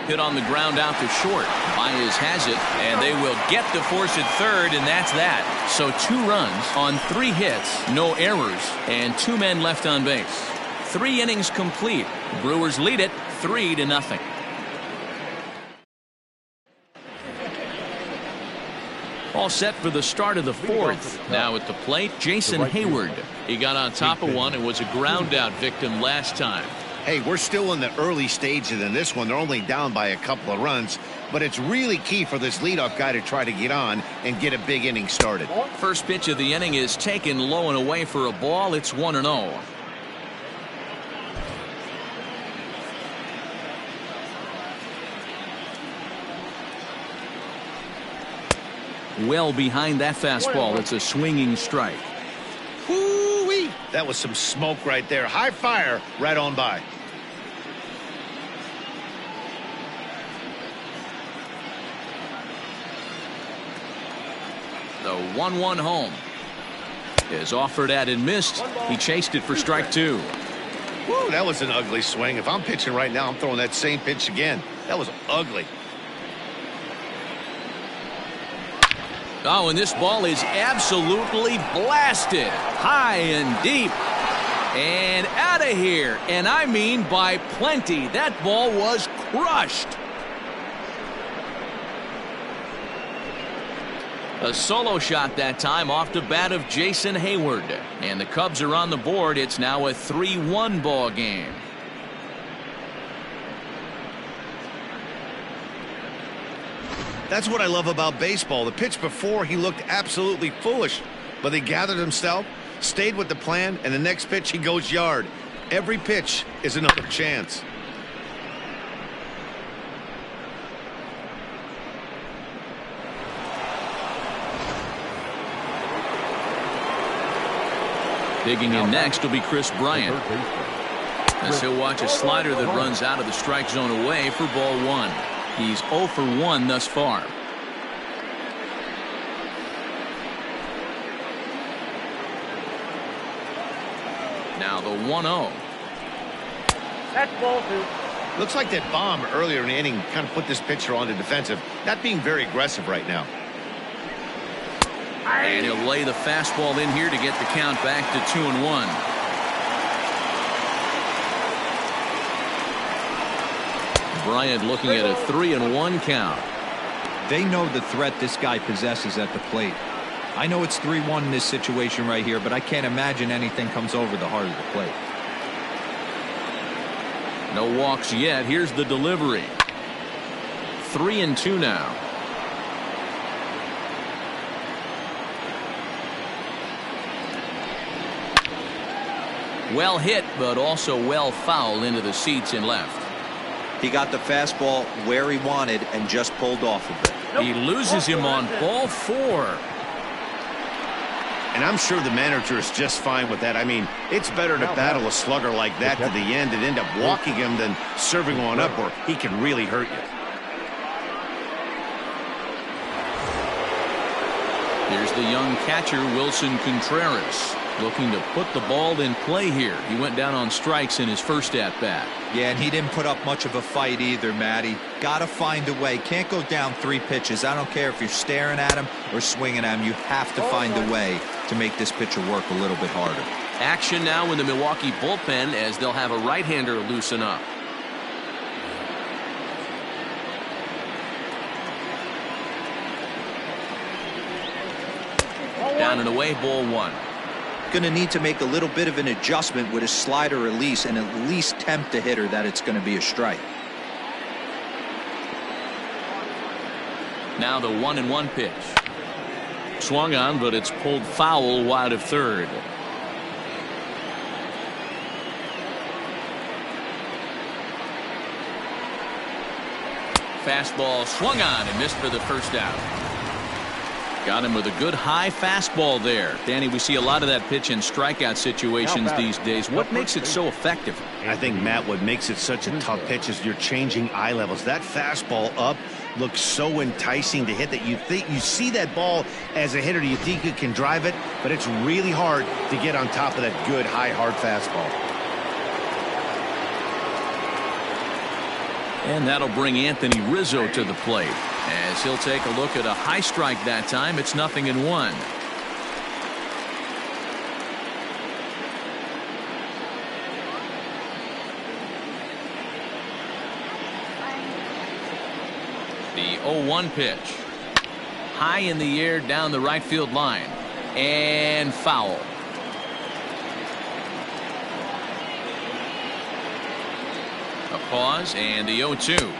Hit on the ground out to short. Baez has it, and they will get the force at third, and that's that. So 2 runs on 3 hits, no errors, and 2 men left on base. 3 innings complete. Brewers lead it 3-0. All set for the start of the 4th. Now at the plate, Jason Hayward. He got on top of one and was a ground out victim last time. Hey, we're still in the early stages in this one. They're only down by a couple of runs, but it's really key for this leadoff guy to try to get on and get a big inning started. First pitch of the inning is taken low and away for a ball. It's 1-0. Well behind that fastball. It's a swinging strike. Woo-wee! That was some smoke right there. High fire right on by. The 1-1 home is offered at and missed. He chased it for strike 2. Woo, that was an ugly swing. If I'm pitching right now, I'm throwing that same pitch again. That was ugly. Oh, and this ball is absolutely blasted. High and deep. And out of here. And I mean by plenty. That ball was crushed. A solo shot that time off the bat of Jason Hayward. And the Cubs are on the board. It's now a 3-1 ball game. That's what I love about baseball. The pitch before, he looked absolutely foolish, but he gathered himself, stayed with the plan, and the next pitch he goes yard. Every pitch is another chance. Digging in next will be Chris Bryant. As he'll watch a slider that runs out of the strike zone away for ball 1. He's 0 for 1 thus far. Now the 1-0. That's ball 2. Looks like that bomb earlier in the inning kind of put this pitcher on the defensive. Not being very aggressive right now. And he'll lay the fastball in here to get the count back to 2-1. Bryant looking at a 3-1 count. They know the threat this guy possesses at the plate. I know it's 3-1 in this situation right here, but I can't imagine anything comes over the heart of the plate. No walks yet. Here's the delivery. 3-2 now. Well hit, but also well fouled into the seats in left. He got the fastball where he wanted and just pulled off of it. He loses him on ball 4. And I'm sure the manager is just fine with that. I mean, it's better to battle a slugger like that to the end and end up walking him than serving one up where he can really hurt you. Here's the young catcher, Wilson Contreras, looking to put the ball in play here. He went down on strikes in his first at-bat. Yeah, and he didn't put up much of a fight either, Matty. Gotta find a way. Can't go down 3 pitches. I don't care if you're staring at him or swinging at him. You have to find a way to make this pitcher work a little bit harder. Action now in the Milwaukee bullpen as they'll have a right-hander loosen up. Down and away, ball one. Going to need to make a little bit of an adjustment with his slider release and at least tempt the hitter that it's going to be a strike. Now the 1-1 pitch. Swung on, but it's pulled foul wide of third. Fastball swung on and missed for the first out. Got him with a good high fastball there. Danny, we see a lot of that pitch in strikeout situations these days. What makes it so effective? I think, Matt, what makes it such a tough pitch is you're changing eye levels. That fastball up looks so enticing to hit that you see that ball as a hitter, you think you can drive it, but it's really hard to get on top of that good high hard fastball. And that'll bring Anthony Rizzo to the plate as he'll take a look at a high strike that time. It's 0-1. The 0-1 pitch. High in the air down the right field line. And foul. A pause and the 0-2.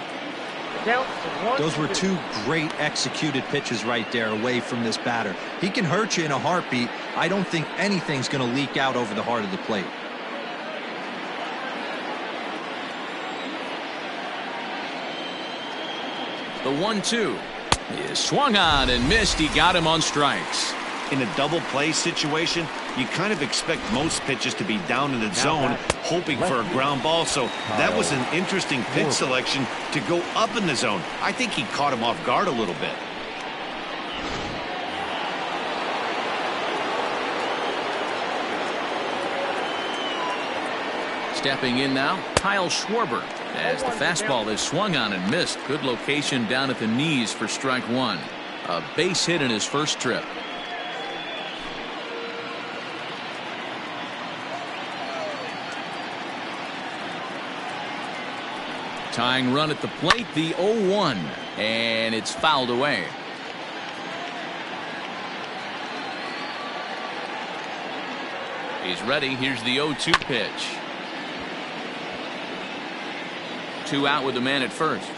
Those were two great executed pitches right there away from this batter. He can hurt you in a heartbeat. I don't think anything's going to leak out over the heart of the plate. The 1-2 is swung on and missed. He got him on strikes. In a double play situation, you kind of expect most pitches to be down in the zone, hoping for a ground ball. So that was an interesting pitch selection to go up in the zone. I think he caught him off guard a little bit. Stepping in now, Kyle Schwarber, as the fastball is swung on and missed. Good location down at the knees for strike one. A base hit in his first trip. Tying run at the plate, the 0-1, and it's fouled away. He's ready. Here's the 0-2 pitch. 2 out with the man at first.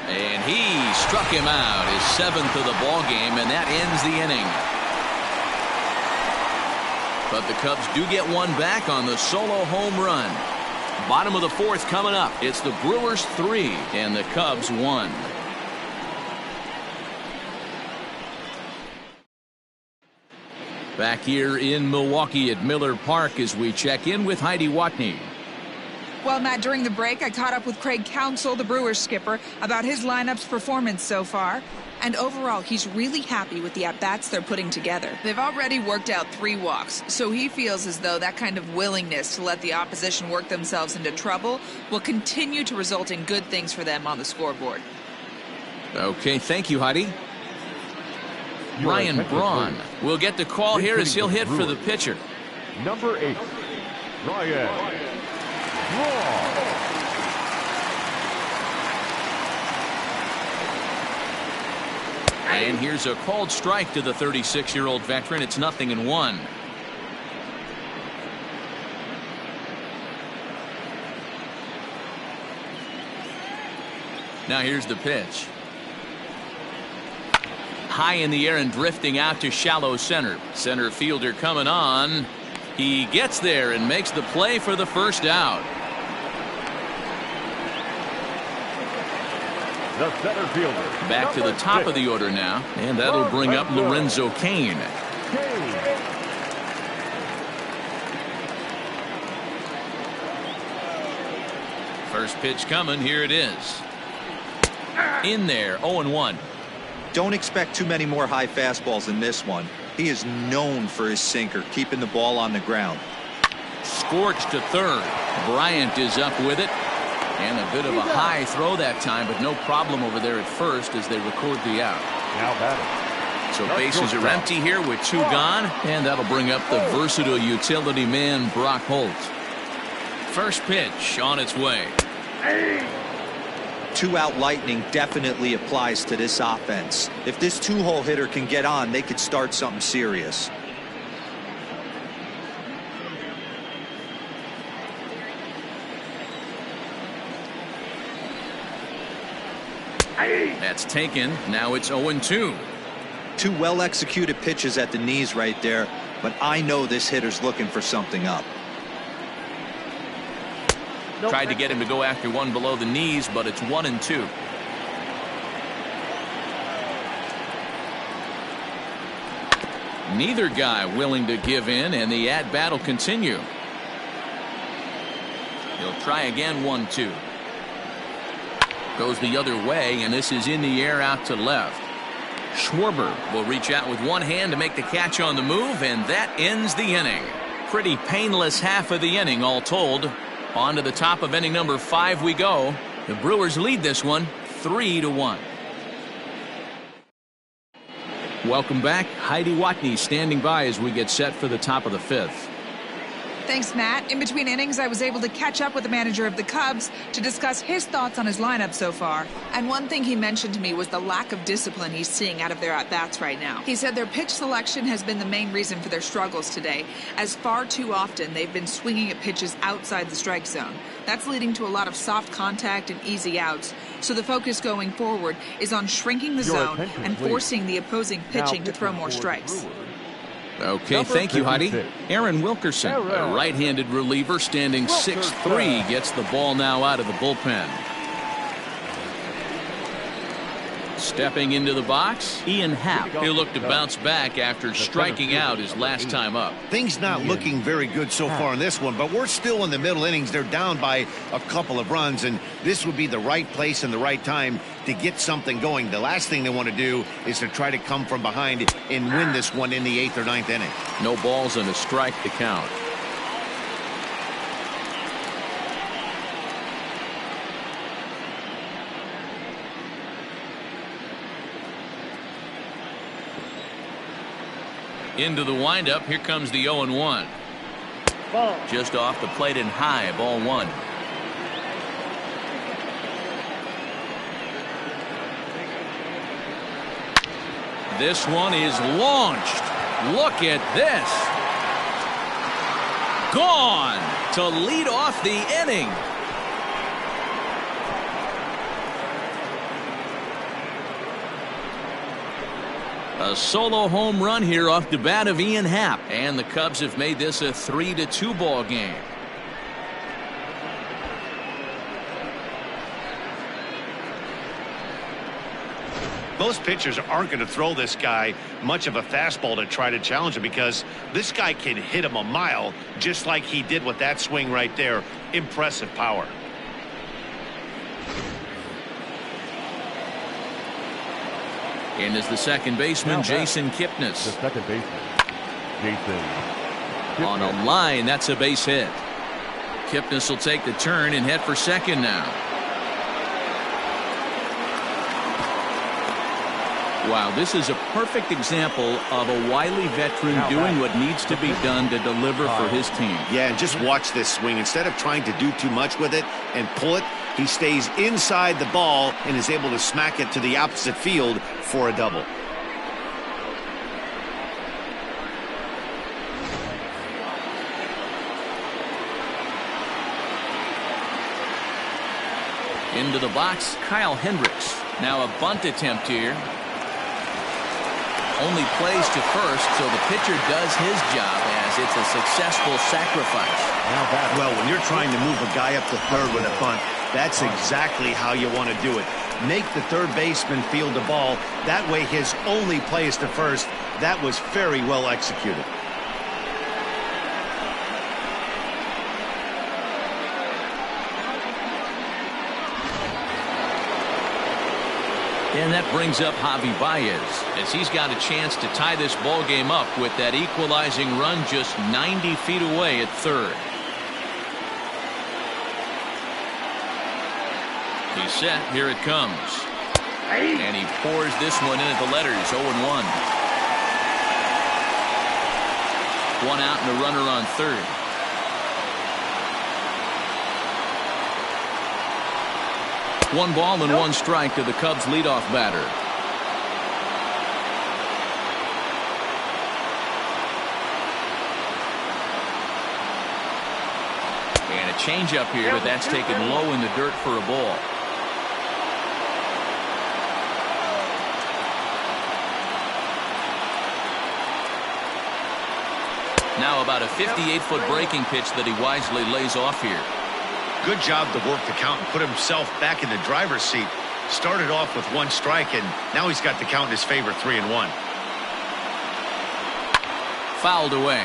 And he struck him out, his 7th of the ball game, and that ends the inning. But the Cubs do get one back on the solo home run. Bottom of the 4th coming up. It's the Brewers 3 and the Cubs 1. Back here in Milwaukee at Miller Park as we check in with Heidi Watney. Well, Matt, during the break, I caught up with Craig Counsell, the Brewers skipper, about his lineup's performance so far. And overall, he's really happy with the at-bats they're putting together. They've already worked out 3 walks, so he feels as though that kind of willingness to let the opposition work themselves into trouble will continue to result in good things for them on the scoreboard. Okay, thank you, Heidi. Ryan Braun will get the call here as he'll hit for the pitcher. Number 8, Ryan Braun. And here's a called strike to the 36-year-old veteran. It's 0-1. Now here's the pitch. High in the air and drifting out to shallow center. Center fielder coming on. He gets there and makes the play for the first out. The center fielder. Back to the top of the order now, and that'll bring up Lorenzo Cain. First pitch coming. Here it is. In there, 0-1. Don't expect too many more high fastballs in this one. He is known for his sinker, keeping the ball on the ground. Scorched to third. Bryant is up with it. And a bit of a high throw that time, but no problem over there at first as they record the out. Now batting. So bases are empty here with 2 gone, and that'll bring up the versatile utility man Brock Holt. First pitch on its way. 2-out lightning definitely applies to this offense. If this 2-hole hitter can get on, they could start something serious. That's taken. Now it's 0-2. 2 well-executed pitches at the knees right there, but I know this hitter's looking for something up. Tried to get him to go after one below the knees, but it's 1-2. Neither guy willing to give in, and the at-bat will continue. He'll try again, 1-2. Goes the other way, and this is in the air out to left. Schwarber will reach out with one hand to make the catch on the move, and that ends the inning. Pretty painless half of the inning, all told. On to the top of inning number 5 we go. The Brewers lead this one 3-1. Welcome back. Heidi Watney standing by as we get set for the top of the 5th. Thanks, Matt. In between innings, I was able to catch up with the manager of the Cubs to discuss his thoughts on his lineup so far. And one thing he mentioned to me was the lack of discipline he's seeing out of their at-bats right now. He said their pitch selection has been the main reason for their struggles today, as far too often they've been swinging at pitches outside the strike zone. That's leading to a lot of soft contact and easy outs. So the focus going forward is on shrinking the zone and forcing the opposing pitching to throw more strikes. Okay, thank you, Heidi. Aaron Wilkerson, a right-handed reliever standing 6'3", gets the ball now out of the bullpen. Stepping into the box, Ian Happ. He'll look to bounce back after striking out his last time up. Things not looking very good so far in this one, but we're still in the middle innings. They're down by a couple of runs, and this would be the right place and the right time to get something going. The last thing they want to do is to try to come from behind and win this one in the 8th or 9th inning. No balls and a strike to count. Into the windup. Here comes the 0-1. Just off the plate and high, ball 1. This one is launched. Look at this. Gone to lead off the inning. A solo home run here off the bat of Ian Happ, and the Cubs have made this a 3-2 ball game. Most pitchers aren't going to throw this guy much of a fastball to try to challenge him, because this guy can hit him a mile just like he did with that swing right there. Impressive power. And is the second baseman, Jason Kipnis. The second baseman, Jason Kipnis. On a line, that's a base hit. Kipnis will take the turn and head for second now. Wow, this is a perfect example of a wily veteran doing what needs to be done to deliver for his team. Yeah, and just watch this swing. Instead of trying to do too much with it and pull it, he stays inside the ball and is able to smack it to the opposite field for a double. Into the box, Kyle Hendricks. Now a bunt attempt here. Only plays to first, so the pitcher does his job as it's a successful sacrifice. Well, when you're trying to move a guy up to third with a bunt, that's exactly how you want to do it. Make the third baseman field the ball. That way his only play is to first. That was very well executed. And that brings up Javi Baez as he's got a chance to tie this ball game up with that equalizing run just 90 feet away at third. He's set. Here it comes. And he pours this one in at the letters. 0-1. One out and a runner on third. 1 ball and 1 strike to the Cubs leadoff batter. And a changeup here, but that's taken low in the dirt for a ball. Now about a 58-foot breaking pitch that he wisely lays off here. Good job to work the count and put himself back in the driver's seat. Started off with 1 strike, and now he's got the count in his favor, 3-1. Fouled away.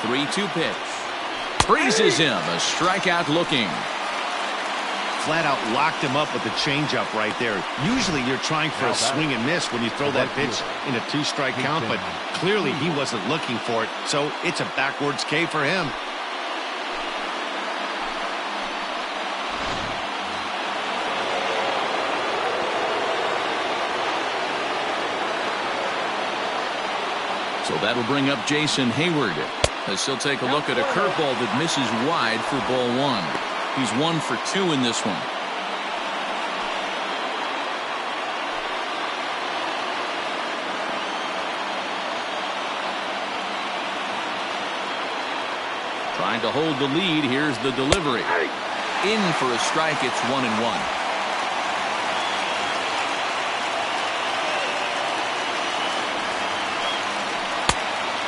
Three-two pitch. Freezes him. A strikeout looking. Flat out locked him up with the changeup right there. Usually you're trying for a swing and miss when you throw that pitch in a 2-strike count, but clearly he wasn't looking for it, so it's a backwards K for him. So that'll bring up Jason Hayward as he'll take a look at a curveball that misses wide for ball 1. He's 1 for 2 in this one. Trying to hold the lead. Here's the delivery. In for a strike. It's 1-1.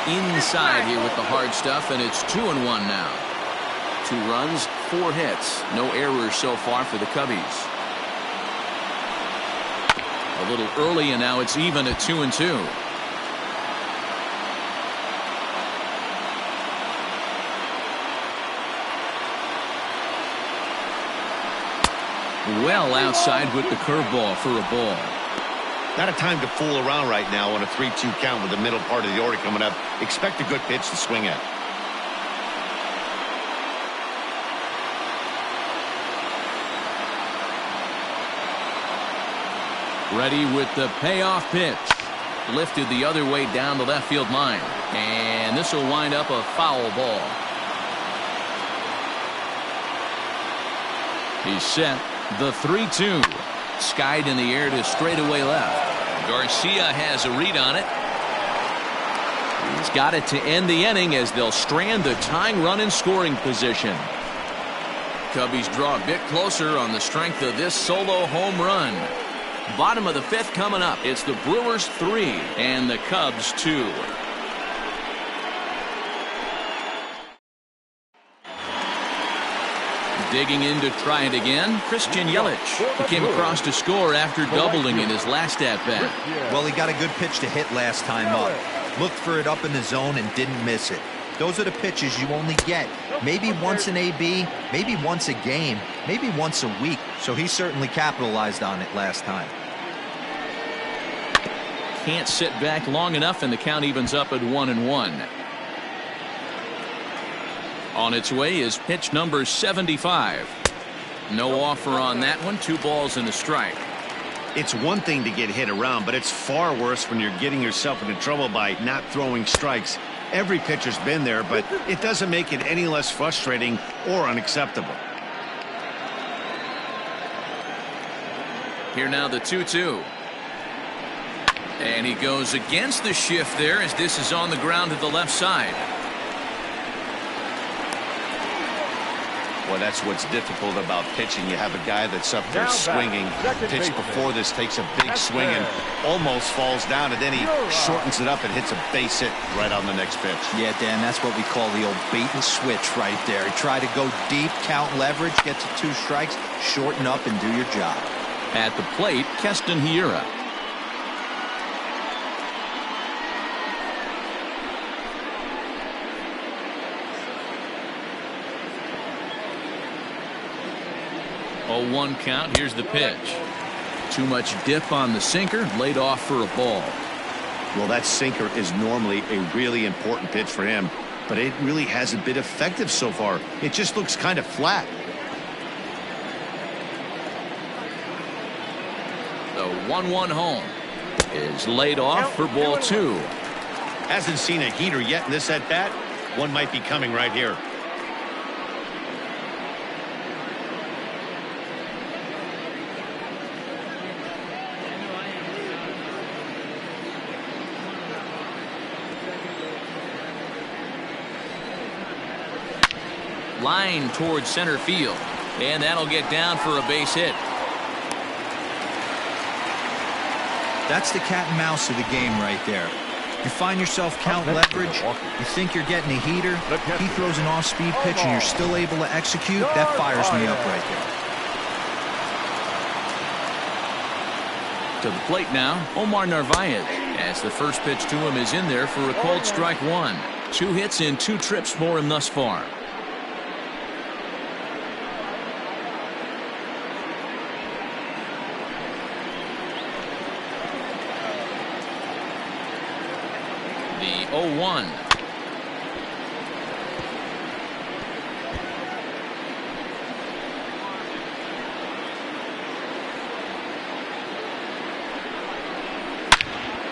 Inside here with the hard stuff, and it's 2-1 now. 2 runs, 4 hits. No errors so far for the Cubbies. A little early, and now it's even at 2-2. Well outside with the curveball for a ball. Not a time to fool around right now on a 3-2 count with the middle part of the order coming up. Expect a good pitch to swing at. Ready with the payoff pitch. Lifted the other way down the left field line. And this will wind up a foul ball. He's set. The 3-2. Skied in the air to straightaway left. Garcia has a read on it. He's got it to end the inning as they'll strand the tying run in scoring position. Cubbies draw a bit closer on the strength of this solo home run. Bottom of the 5th coming up. It's the Brewers 3 and the Cubs 2. Digging in to try it again, Christian Yelich. He came across to score after doubling in his last at-bat. Well, he got a good pitch to hit last time up. Looked for it up in the zone and didn't miss it. Those are the pitches you only get. Maybe once an AB, maybe once a game, maybe once a week. So he certainly capitalized on it last time. Can't sit back long enough, and the count evens up at 1-1. On its way is pitch number 75. No offer on that one. 2 balls and a strike. It's one thing to get hit around, but it's far worse when you're getting yourself into trouble by not throwing strikes. Every pitcher's been there, but it doesn't make it any less frustrating or unacceptable. Here now the 2-2. And he goes against the shift there as this is on the ground to the left side. Well, that's what's difficult about pitching. You have a guy that's up there swinging. Pitch before this takes a big swing and almost falls down, and then he shortens it up and hits a base hit right on the next pitch. Yeah, Dan, that's what we call the old bait and switch right there. Try to go deep, count leverage, get to 2 strikes, shorten up, and do your job. At the plate, Keston Hiura. Oh, 1 count. Here's the pitch. Too much dip on the sinker, laid off for a ball. Well, that sinker is normally a really important pitch for him, but it really hasn't been effective so far. It just looks kind of flat. The 1-1 home is laid off for ball 2. Hasn't seen a heater yet in this at-bat. One might be coming right here. Line towards center field, and that'll get down for a base hit. That's the cat and mouse of the game right there. You find yourself count leverage, you think you're getting a heater, he throws an off-speed pitch and you're still able to execute. That fires me up right there. To the plate now, Omar Narvaez, as the first pitch to him is in there for a called strike one. 2 hits in 2 trips for him thus far. The 0-1.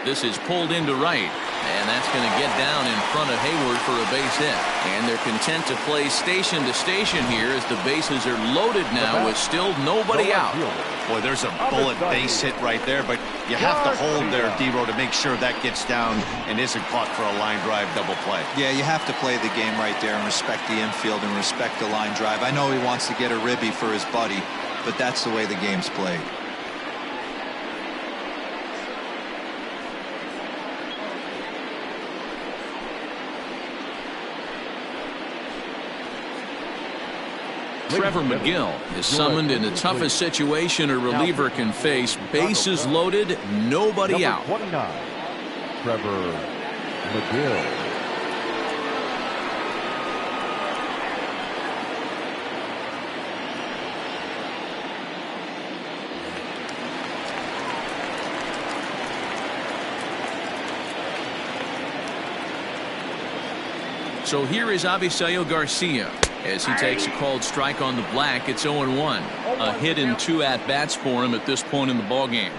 This is pulled into right, and that's going to get down in front of Hayward for a base hit. And they're content to play station to station here as the bases are loaded now with still nobody out. Boy, there's a bullet base hit right there, but you have to hold there, D-Row, to make sure that gets down and isn't caught for a line drive double play. Yeah, you have to play the game right there and respect the infield and respect the line drive. I know he wants to get a ribby for his buddy, but that's the way the game's played. Trevor McGill is summoned in the toughest situation a reliever can face. Bases loaded, nobody out. 29, Trevor McGill. So here is Avisail Garcia as he takes a called strike on the black. It's 0-1. A hit in 2 at-bats for him at this point in the ballgame.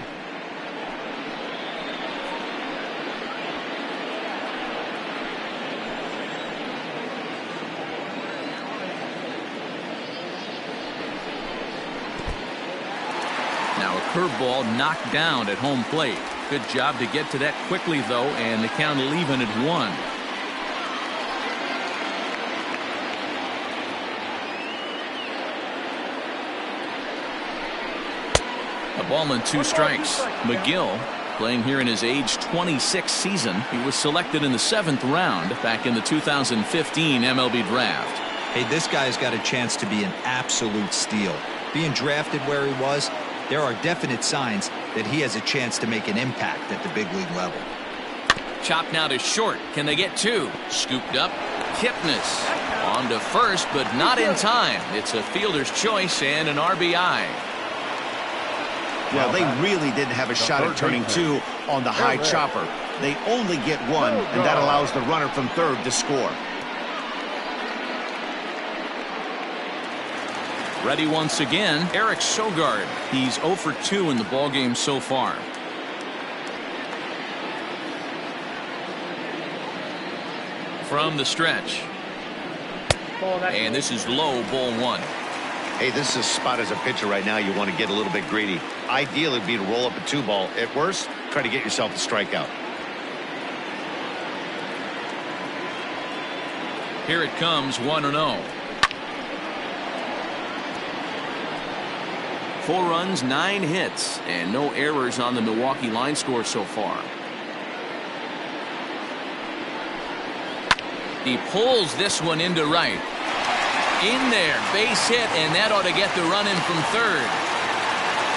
Now a curveball knocked down at home plate. Good job to get to that quickly, though, and the count even at 1. A ball and 2 strikes. McGill playing here in his age 26 season. He was selected in the 7th round back in the 2015 MLB draft. Hey, this guy's got a chance to be an absolute steal. Being drafted where he was, there are definite signs that he has a chance to make an impact at the big league level. Chopped now to short. Can they get 2? Scooped up. Kipnis on to first, but not in time. It's a fielder's choice and an RBI. Well, they really didn't have a shot at turning 2 on the high chopper. They only get 1, and that allows the runner from third to score. Ready once again, Eric Sogard. He's 0 for 2 in the ballgame so far. From the stretch. And this is low, ball 1. Hey, this is a spot as a pitcher right now you want to get a little bit greedy. Ideal would be to roll up a 2-ball. At worst, try to get yourself a strikeout. Here it comes, 1-0. 4 runs, 9 hits, and no errors on the Milwaukee line score so far. He pulls this one into right. In there, base hit, and that ought to get the run in from third.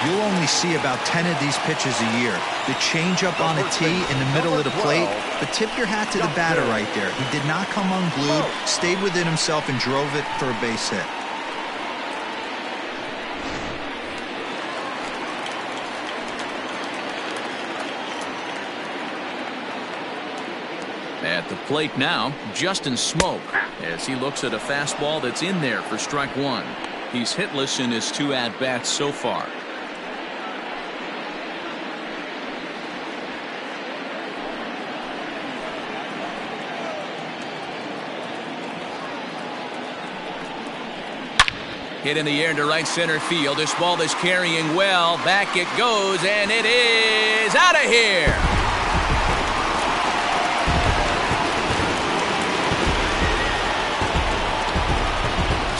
You'll only see about 10 of these pitches a year. The changeup on a tee in the middle of the plate, but tip your hat to the batter right there. He did not come unglued, stayed within himself, and drove it for a base hit. At the plate now, Justin Smoke, as he looks at a fastball that's in there for strike 1. He's hitless in his 2 at-bats so far. Hit in the air to right center field. This ball is carrying well. Back it goes, and it is out of here.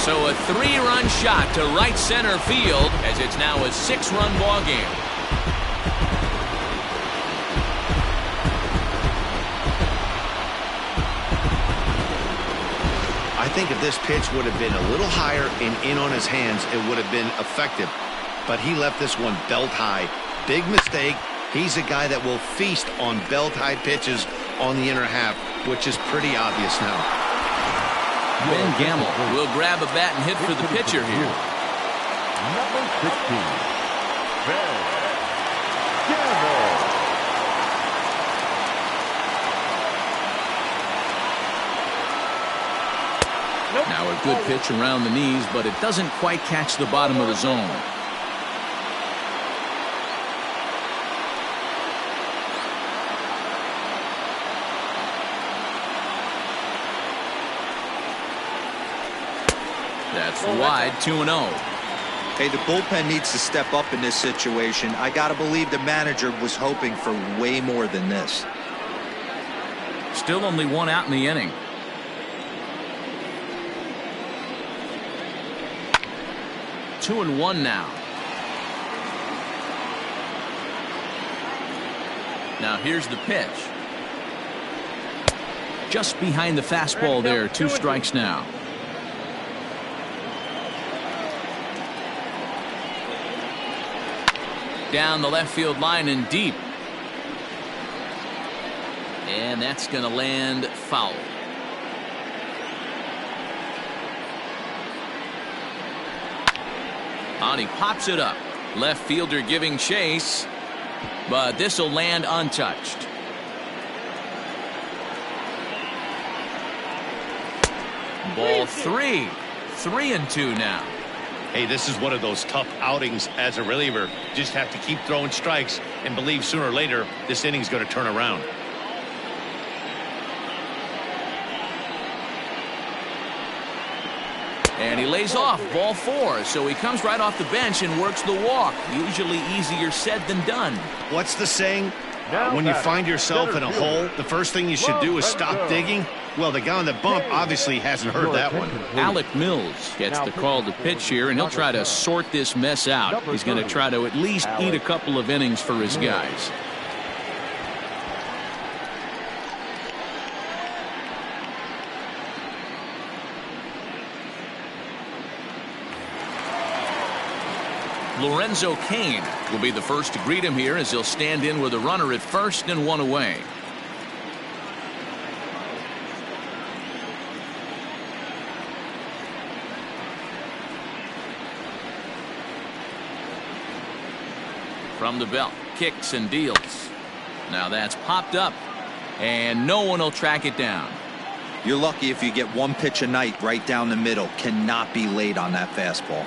So a 3-run shot to right center field as it's now a 6-run ball game. I think if this pitch would have been a little higher and in on his hands, it would have been effective. But he left this one belt high. Big mistake. He's a guy that will feast on belt high pitches on the inner half, which is pretty obvious now. Ben Gamble will grab a bat and hit for the pitcher here. Number 16, Ben Gamble. Now a good pitch around the knees, but it doesn't quite catch the bottom of the zone. That's wide, 2-0. Hey, the bullpen needs to step up in this situation. I got to believe the manager was hoping for way more than this. Still only 1 out in the inning. Two and 1 now. Now here's the pitch. Just behind the fastball there. 2 strikes now. Down the left field line and deep. And that's going to land foul. And he pops it up. Left fielder giving chase. But this will land untouched. Ball 3. 3-2 now. Hey, this is one of those tough outings as a reliever. Just have to keep throwing strikes and believe sooner or later this inning's going to turn around. And he lays off. Ball 4. So he comes right off the bench and works the walk. Usually easier said than done. What's the saying? When you find yourself in a hole, the first thing you should do is stop digging. Well, the guy on the bump obviously hasn't heard that one. Alec Mills gets the call to pitch here, and he'll try to sort this mess out. He's going to try to at least eat a couple of innings for his guys. Lorenzo Cain will be the first to greet him here as he'll stand in with a runner at first and 1 away. From the belt, kicks and deals. Now that's popped up, and no one will track it down. You're lucky if you get 1 pitch a night right down the middle. Cannot be late on that fastball.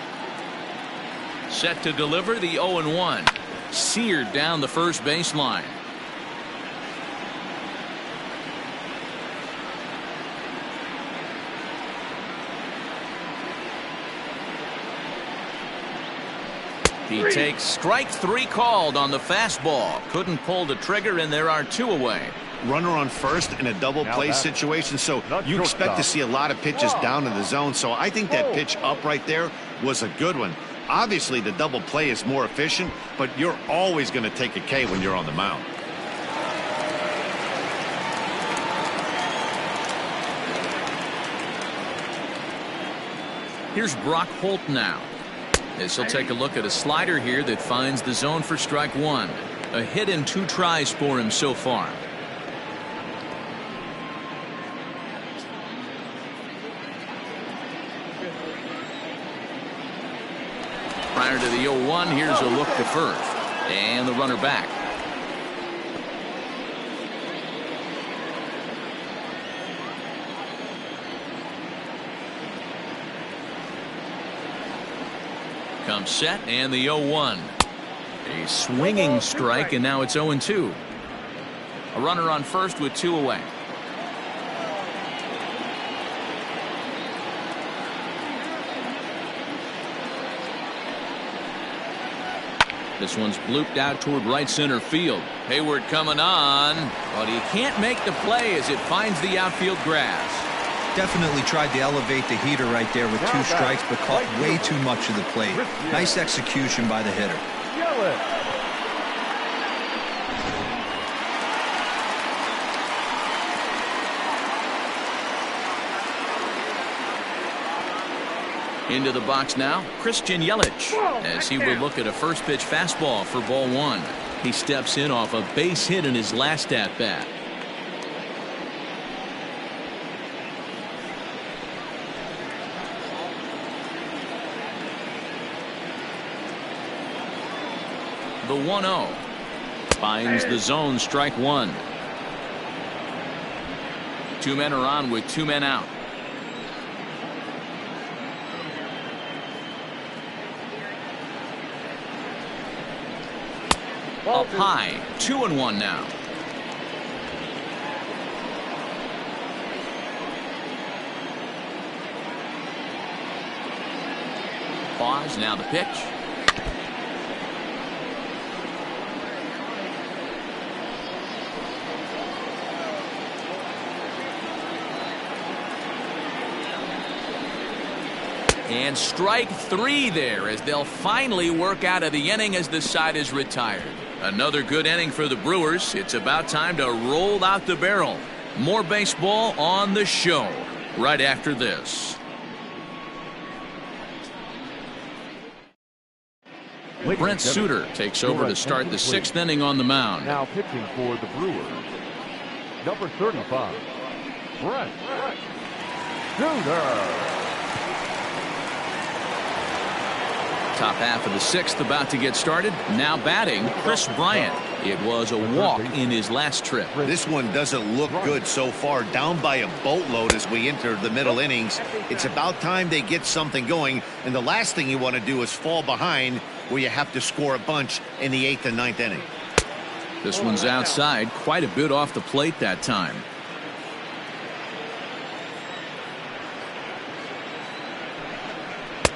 Set to deliver the 0-1. Seared down the first baseline. He takes strike 3 called on the fastball. Couldn't pull the trigger, and there are 2 away. Runner on first in a double play situation, so you expect to see a lot of pitches down in the zone. So I think that pitch up right there was a good one. Obviously, the double play is more efficient, but you're always going to take a K when you're on the mound. Here's Brock Holt now. As he'll take a look at a slider here that finds the zone for strike 1. A hit in 2 tries for him so far. Prior to the 0-1, here's a look to first. And the runner back. Comes set, and the 0-1. A swinging strike, and now it's 0-2. A runner on first with 2 away. This one's blooped out toward right center field. Hayward coming on, but he can't make the play as it finds the outfield grass. Definitely tried to elevate the heater right there with 2 strikes, but caught way too much of the plate. Nice execution by the hitter. Into the box now, Christian Yelich, as he will look at a first pitch fastball for ball 1. He steps in off a base hit in his last at bat. The 1-0 finds the zone, strike 1. 2 men are on with 2 men out. Up high, 2-1 now. Pause, now the pitch. And strike 3 there as they'll finally work out of the inning as the side is retired. Another good inning for the Brewers. It's about time to roll out the barrel. More baseball on the show right after this. Brent Suter takes over to start the 6th inning on the mound. Now pitching for the Brewers, number 35, Brent Suter. Top half of the 6th about to get started. Now batting, Chris Bryant. It was a walk in his last trip. This one doesn't look good so far. Down by a boatload as we enter the middle innings. It's about time they get something going. And the last thing you want to do is fall behind where you have to score a bunch in the 8th and 9th inning. This one's outside, quite a bit off the plate that time.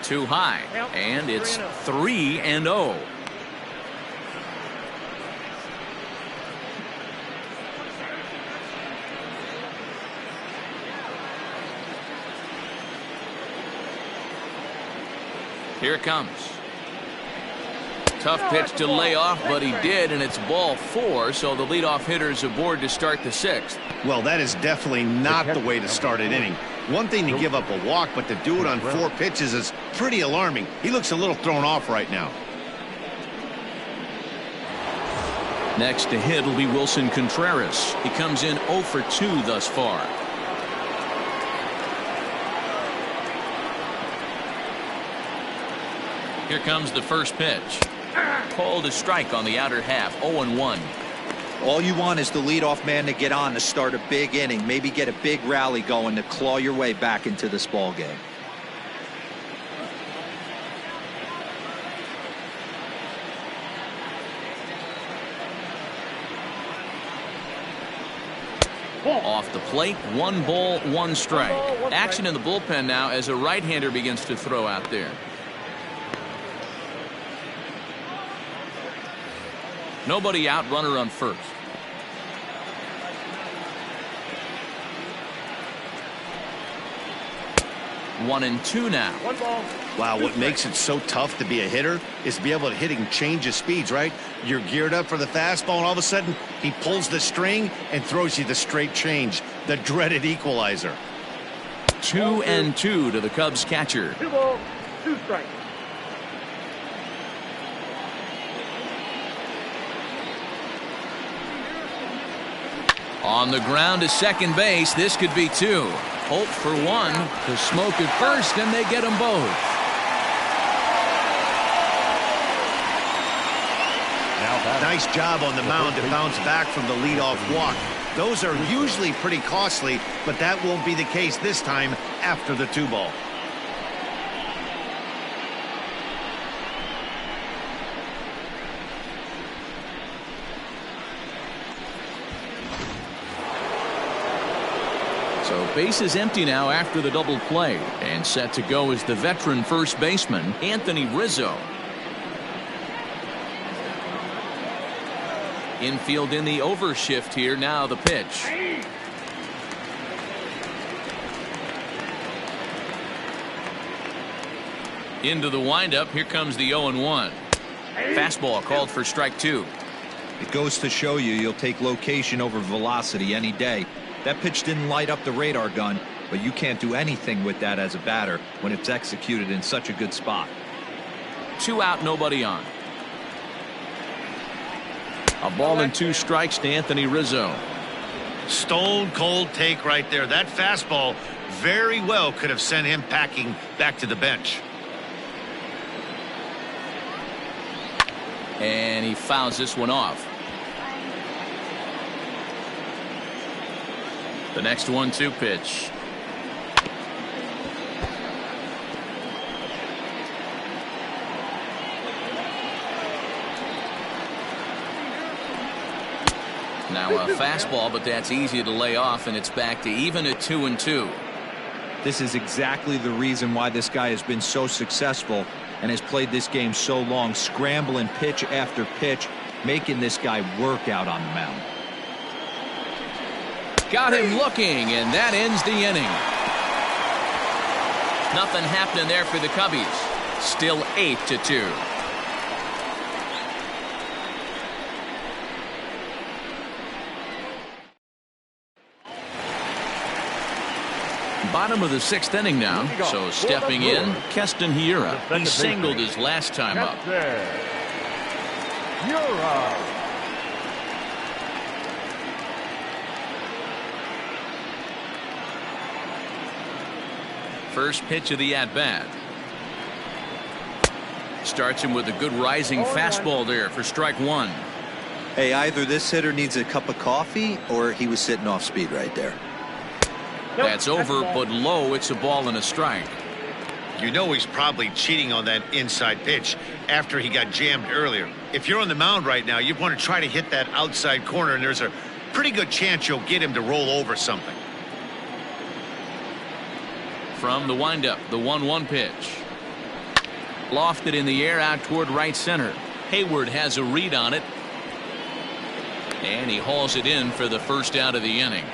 Too high, and it's 3-0. Here it comes. Tough pitch to lay off, but he did, and it's ball 4, so the leadoff hitter is aboard to start the 6th. Well, that is definitely not the way to start an inning. One thing to give up a walk, but to do it on 4 pitches is pretty alarming. He looks a little thrown off right now. Next to hit will be Wilson Contreras. He comes in 0 for 2 thus far. Here comes the first pitch. Called a strike on the outer half, 0-1. All you want is the leadoff man to get on to start a big inning, maybe get a big rally going to claw your way back into this ball game. Off the plate, 1 ball, 1 strike. Action in the bullpen now as a right-hander begins to throw out there. Nobody out, runner on first. One and two now. Wow, what makes it so tough to be a hitter is to be able to hitting change of speeds, right? You're geared up for the fastball, and all of a sudden, he pulls the string and throws you the straight change, the dreaded equalizer. 2-2 to the Cubs catcher. 2 balls, 2 strikes. On the ground to second base, this could be 2. Hope for 1 to smoke at first, and they get them both. Nice job on the mound to bounce back from the leadoff walk. Those are usually pretty costly, but that won't be the case this time after the 2 ball. So base is empty now after the double play, and set to go is the veteran first baseman, Anthony Rizzo. Infield in the overshift here. Now the pitch. Into the windup. Here comes the 0-1. Fastball called for strike 2. It goes to show you'll take location over velocity any day. That pitch didn't light up the radar gun, but you can't do anything with that as a batter when it's executed in such a good spot. 2 out, nobody on. A ball and 2 strikes to Anthony Rizzo. Stone cold take right there. That fastball very well could have sent him packing back to the bench. And he fouls this one off. The next 1-2 pitch. Now a fastball, but that's easy to lay off, and it's back to even at 2-2. This is exactly the reason why this guy has been so successful and has played this game so long, scrambling pitch after pitch, making this guy work out on the mound. Got him looking, and that ends the inning. Nothing happening there for the Cubbies. Still 8-2. Bottom of the 6th inning now. So stepping in, Keston Hiura. He singled his last time up. First pitch of the at-bat. Starts him with a good rising fastball there for strike 1. Hey, either this hitter needs a cup of coffee or he was sitting off speed right there. That's over, but low. It's a ball and a strike. You know he's probably cheating on that inside pitch after he got jammed earlier. If you're on the mound right now, you want to try to hit that outside corner, and there's a pretty good chance you'll get him to roll over something. From the windup, the 1-1 pitch. Lofted in the air out toward right center. Hayward has a read on it. And he hauls it in for the first out of the inning.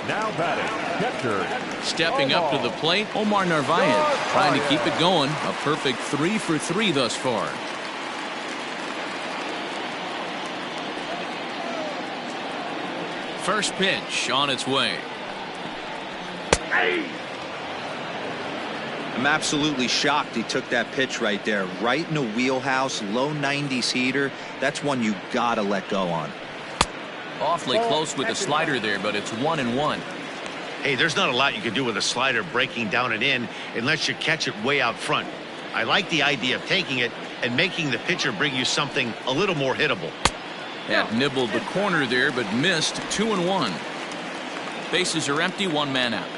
Now batting, catcher. Stepping up to the plate, Omar Narvaez trying to keep it going. A perfect 3 for 3 thus far. First pitch on its way. I'm absolutely shocked he took that pitch right there. Right in a wheelhouse, low 90s heater. That's one you gotta let go on. Awfully close with the slider there, but it's 1-1. Hey, there's not a lot you can do with a slider breaking down and in unless you catch it way out front. I like the idea of taking it and making the pitcher bring you something a little more hittable. That nibbled the corner there, but missed. 2-1. Bases are empty, 1 man out.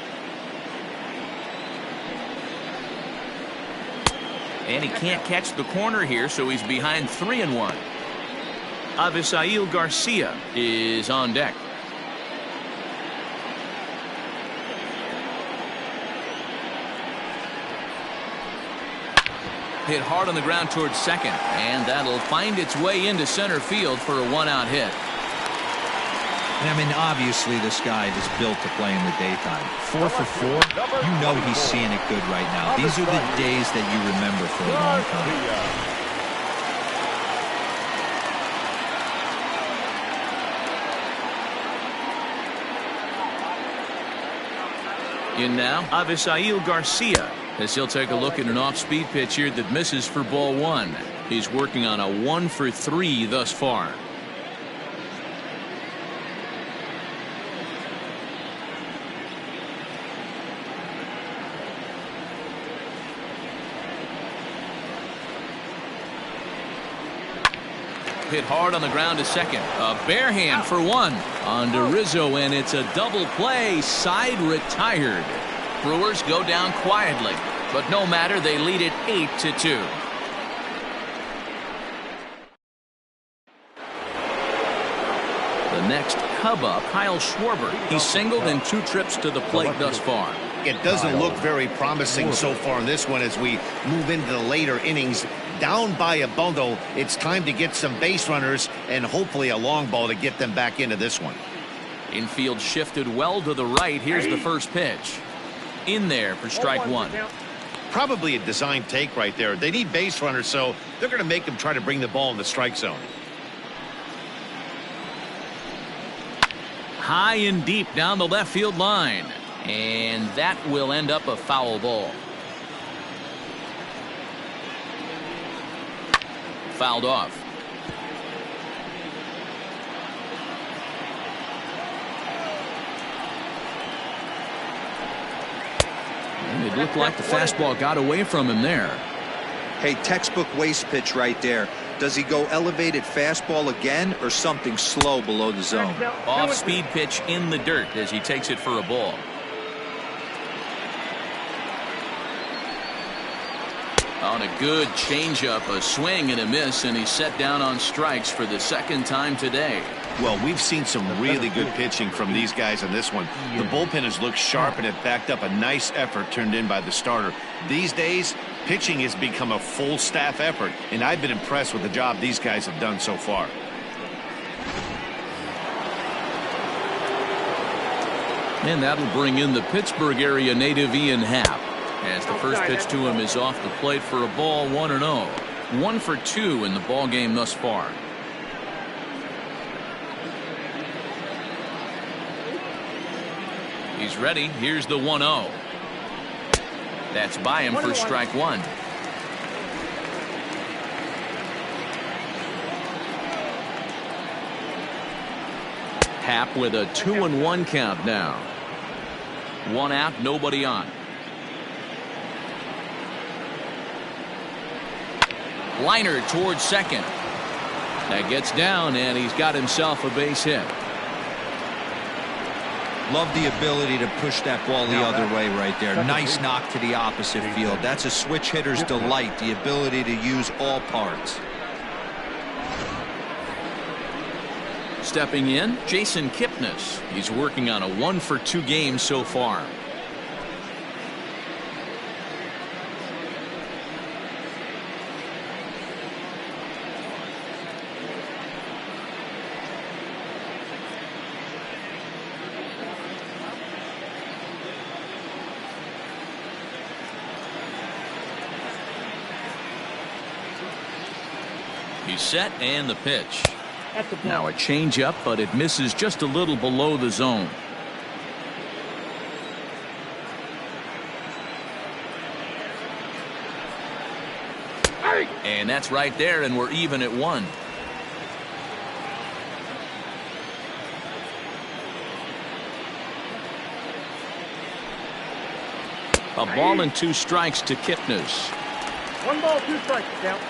And he can't catch the corner here, so he's behind 3-1. Avisail Garcia is on deck. Hit hard on the ground towards second, and that'll find its way into center field for a 1-out hit. I mean, obviously this guy is built to play in the daytime. 4 for 4, you know he's seeing it good right now. These are the days that you remember for a long time. In now, Avisail Garcia, as he'll take a look at an off-speed pitch here that misses for ball 1. He's working on a 1 for 3 thus far. Hit hard on the ground to second. A bare hand for 1 on to Rizzo, and it's a double play. Side retired. Brewers go down quietly, but no matter, they lead it 8-2. The next Cub up, Kyle Schwarber. He's singled in 2 trips to the plate thus far. It doesn't look very promising so far in this one as we move into the later innings. Down by a bundle, it's time to get some base runners and hopefully a long ball to get them back into this one. Infield shifted well to the right. Here's the first pitch. In there for strike one. Probably a design take right there. They need base runners, so they're going to make them try to bring the ball in the strike zone. High and deep down the left field line. And that will end up a foul ball. Fouled off. And it looked like the fastball got away from him there. Hey, textbook waste pitch right there. Does he go elevated fastball again or something slow below the zone? Off-speed pitch in the dirt as he takes it for a ball. On a good changeup, a swing and a miss, and he's set down on strikes for the second time today. Well, we've seen some really good pitching from these guys in this one. The bullpen has looked sharp and it backed up a nice effort turned in by the starter. These days, pitching has become a full staff effort, and I've been impressed with the job these guys have done so far. And that'll bring in the Pittsburgh area native Ian Happ, as the first pitch to him is off the plate for a ball. 1-0. 1 for 2 in the ball game thus far. He's ready. Here's the 1-0. That's by him for strike one. Happ with a 2-1 count now. One out, nobody on. Liner towards second. That gets down, and he's got himself a base hit. Love the ability to push that ball the other way right there. Nice knock to the opposite field. That's a switch hitter's delight, the ability to use all parts. Stepping in, Jason Kipnis. He's working on a 1 for 2 game so far. He's set, and the pitch. Now a changeup, but it misses just a little below the zone. And that's right there, and we're even at 1. A ball and 2 strikes to Kipnis. 1 ball, 2 strikes, count.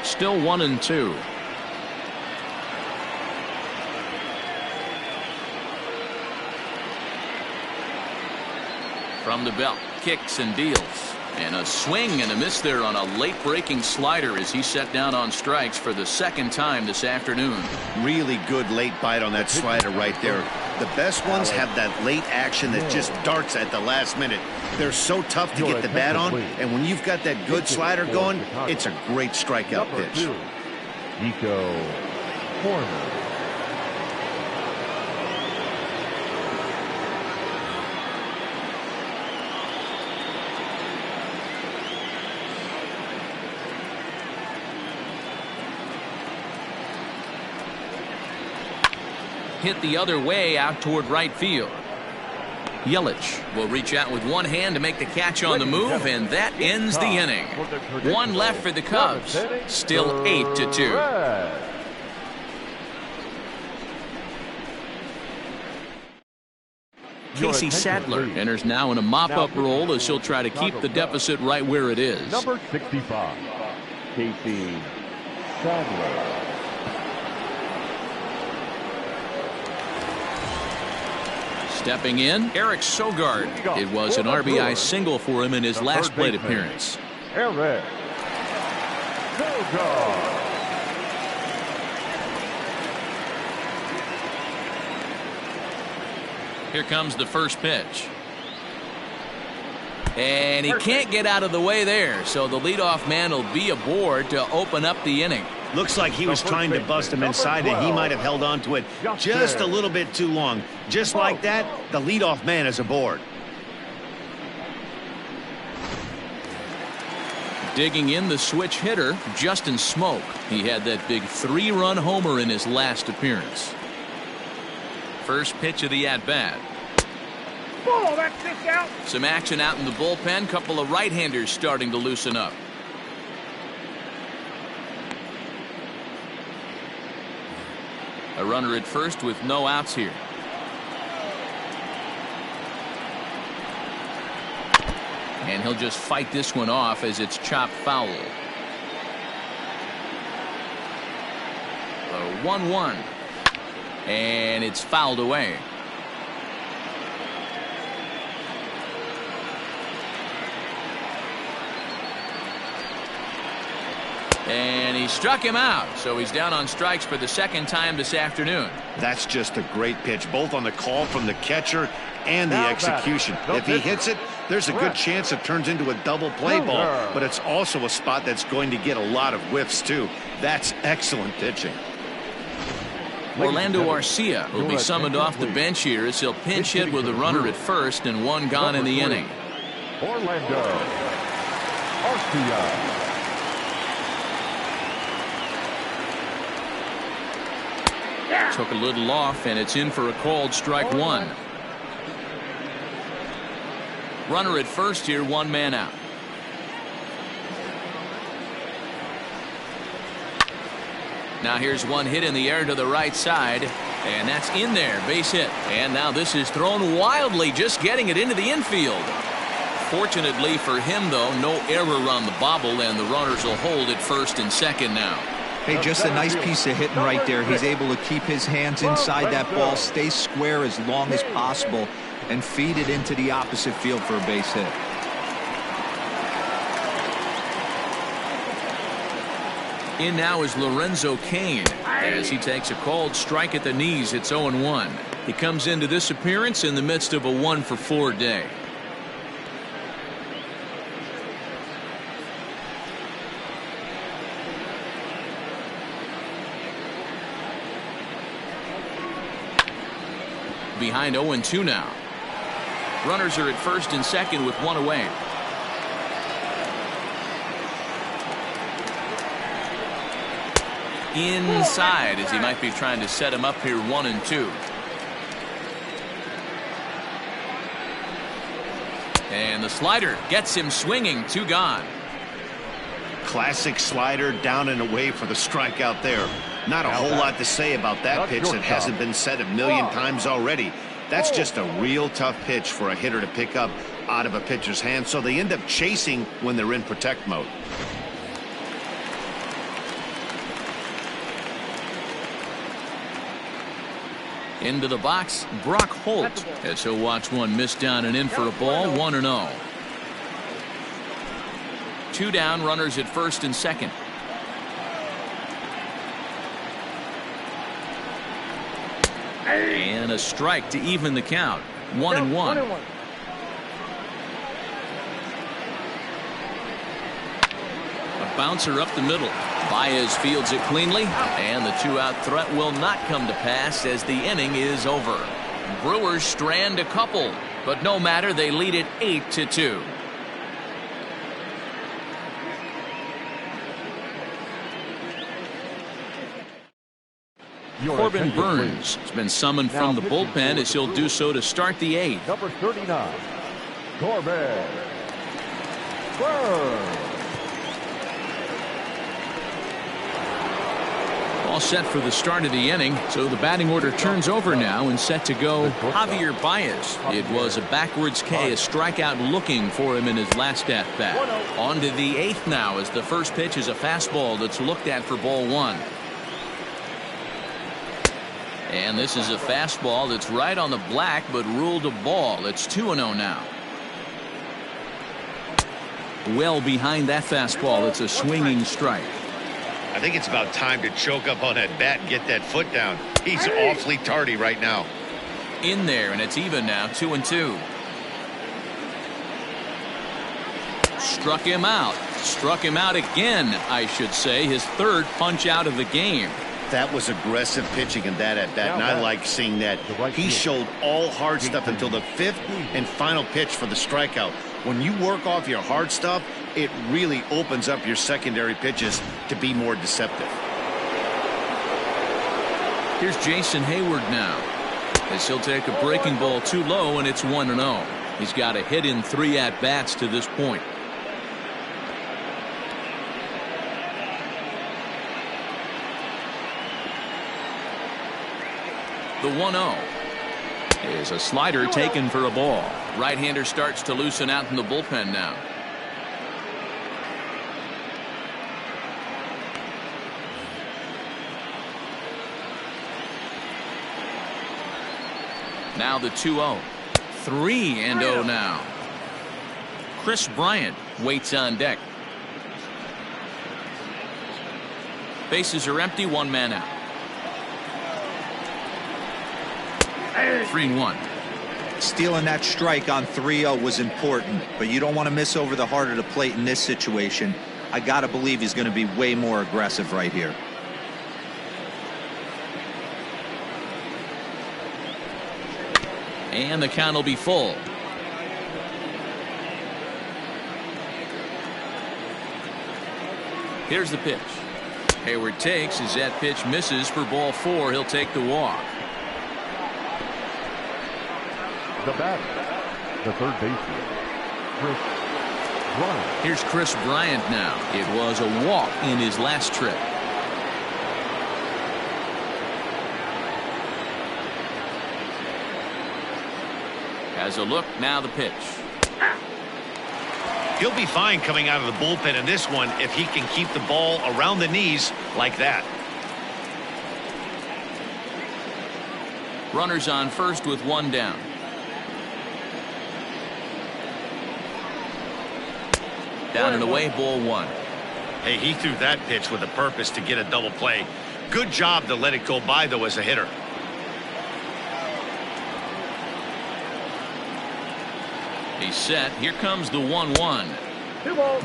Still 1-2. From the belt, kicks and deals. And a swing and a miss there on a late breaking slider as he set down on strikes for the second time this afternoon. Really good late bite on that slider right there. The best ones have that late action that just darts at the last minute. They're so tough to get the bat on, and when you've got that good slider going, it's a great strikeout pitch. Nico Corner. Hit the other way out toward right field. Yelich will reach out with one hand to make the catch on the move, and that ends the inning. 1 left for the Cubs. Still 8-2. Casey Sadler enters now in a mop-up role as he'll try to keep the deficit right where it is. Number 65, Casey Sadler. Stepping in, Eric Sogard. It was an RBI single for him in his last plate appearance. Eric Sogard. Here comes the first pitch. And he can't get out of the way there, so the leadoff man will be aboard to open up the inning. Looks like he was trying to bust him inside, and he might have held on to it just a little bit too long. Just like that, the leadoff man is aboard. Digging in the switch hitter, Justin Smoke. He had that big 3-run homer in his last appearance. First pitch of the at-bat. Oh, that's just out. Some action out in the bullpen. Couple of right-handers starting to loosen up. A runner at first with no outs here. And he'll just fight this one off as it's chopped foul. The 1-1. And it's fouled away. And he struck him out, so he's down on strikes for the second time this afternoon. That's just a great pitch, both on the call from the catcher and the execution. If he hits it, there's a good chance it turns into a double play ball, but it's also a spot that's going to get a lot of whiffs, too. That's excellent pitching. Orlando Arcia will be summoned off the bench here as he'll pinch hit with a runner at first and one gone in the inning. Orlando Arcia. Took a little off, and it's in for a called strike one. Runner at first here, one man out. Now here's one hit in the air to the right side, and that's in there, base hit. And now this is thrown wildly, just getting it into the infield. Fortunately for him, though, no error on the bobble, and the runners will hold at first and second now. Hey, just a nice piece of hitting right there. He's able to keep his hands inside that ball, stay square as long as possible, and feed it into the opposite field for a base hit. In now is Lorenzo Cain as he takes a called strike at the knees. It's 0-1. He comes into this appearance in the midst of a 1-for-4 day. Behind 0-2 now. Runners are at first and second with one away. Inside as he might be trying to set him up here 1-2. And the slider gets him swinging, 2 gone. Classic slider down and away for the strikeout there. Not a whole lot to say about that pitch that hasn't been said a million times already. That's just a real tough pitch for a hitter to pick up out of a pitcher's hand, so they end up chasing when they're in protect mode. Into the box, Brock Holt, as he'll watch one miss down and in for a ball, 1-0. 2 down, runners at first and second. And a strike to even the count. 1-1. A bouncer up the middle. Baez fields it cleanly, and the 2-out threat will not come to pass as the inning is over. Brewers strand a couple, but no matter, they lead it 8-2. Corbin Burns has been summoned from the bullpen as he'll do so to start the 8th. Number 39, Corbin Burns. All set for the start of the inning, so the batting order turns over now and set to go Javier Baez. It was a backwards K, a strikeout looking for him in his last at-bat. On to the 8th now as the first pitch is a fastball that's looked at for ball 1. And this is a fastball that's right on the black but ruled a ball. It's 2-0 now. Well behind that fastball, it's a swinging strike. I think it's about time to choke up on that bat and get that foot down. He's awfully tardy right now. In there, and it's even now, 2-2. Struck him out. Struck him out again, I should say. His third punch out of the game. That was aggressive pitching in that at bat, and I like seeing that. He showed all hard stuff until the fifth and final pitch for the strikeout. When you work off your hard stuff, it really opens up your secondary pitches to be more deceptive. Here's Jason Hayward now, as he'll take a breaking ball too low, and it's 1-0. He's got a hit in 3 at-bats to this point. The 1-0 is a slider taken for a ball. Right-hander starts to loosen out in the bullpen now. Now the 2-0. 3-0 now. Chris Bryant waits on deck. Bases are empty, 1 man out. 3-1. Stealing that strike on 3-0 was important, but you don't want to miss over the heart of the plate in this situation. I got to believe he's going to be way more aggressive right here. And the count will be full. Here's the pitch. Hayward takes as that pitch misses for ball 4. He'll take the walk. The batter, the third baseman, Chris Bryant. Here's Chris Bryant now. It was a walk in his last trip. Has a look, now the pitch. He'll be fine coming out of the bullpen in this one if he can keep the ball around the knees like that. Runners on first with 1 down. Down and away, ball 1. Hey, he threw that pitch with a purpose to get a double play. Good job to let it go by, though, as a hitter. He's set. Here comes the 1-1.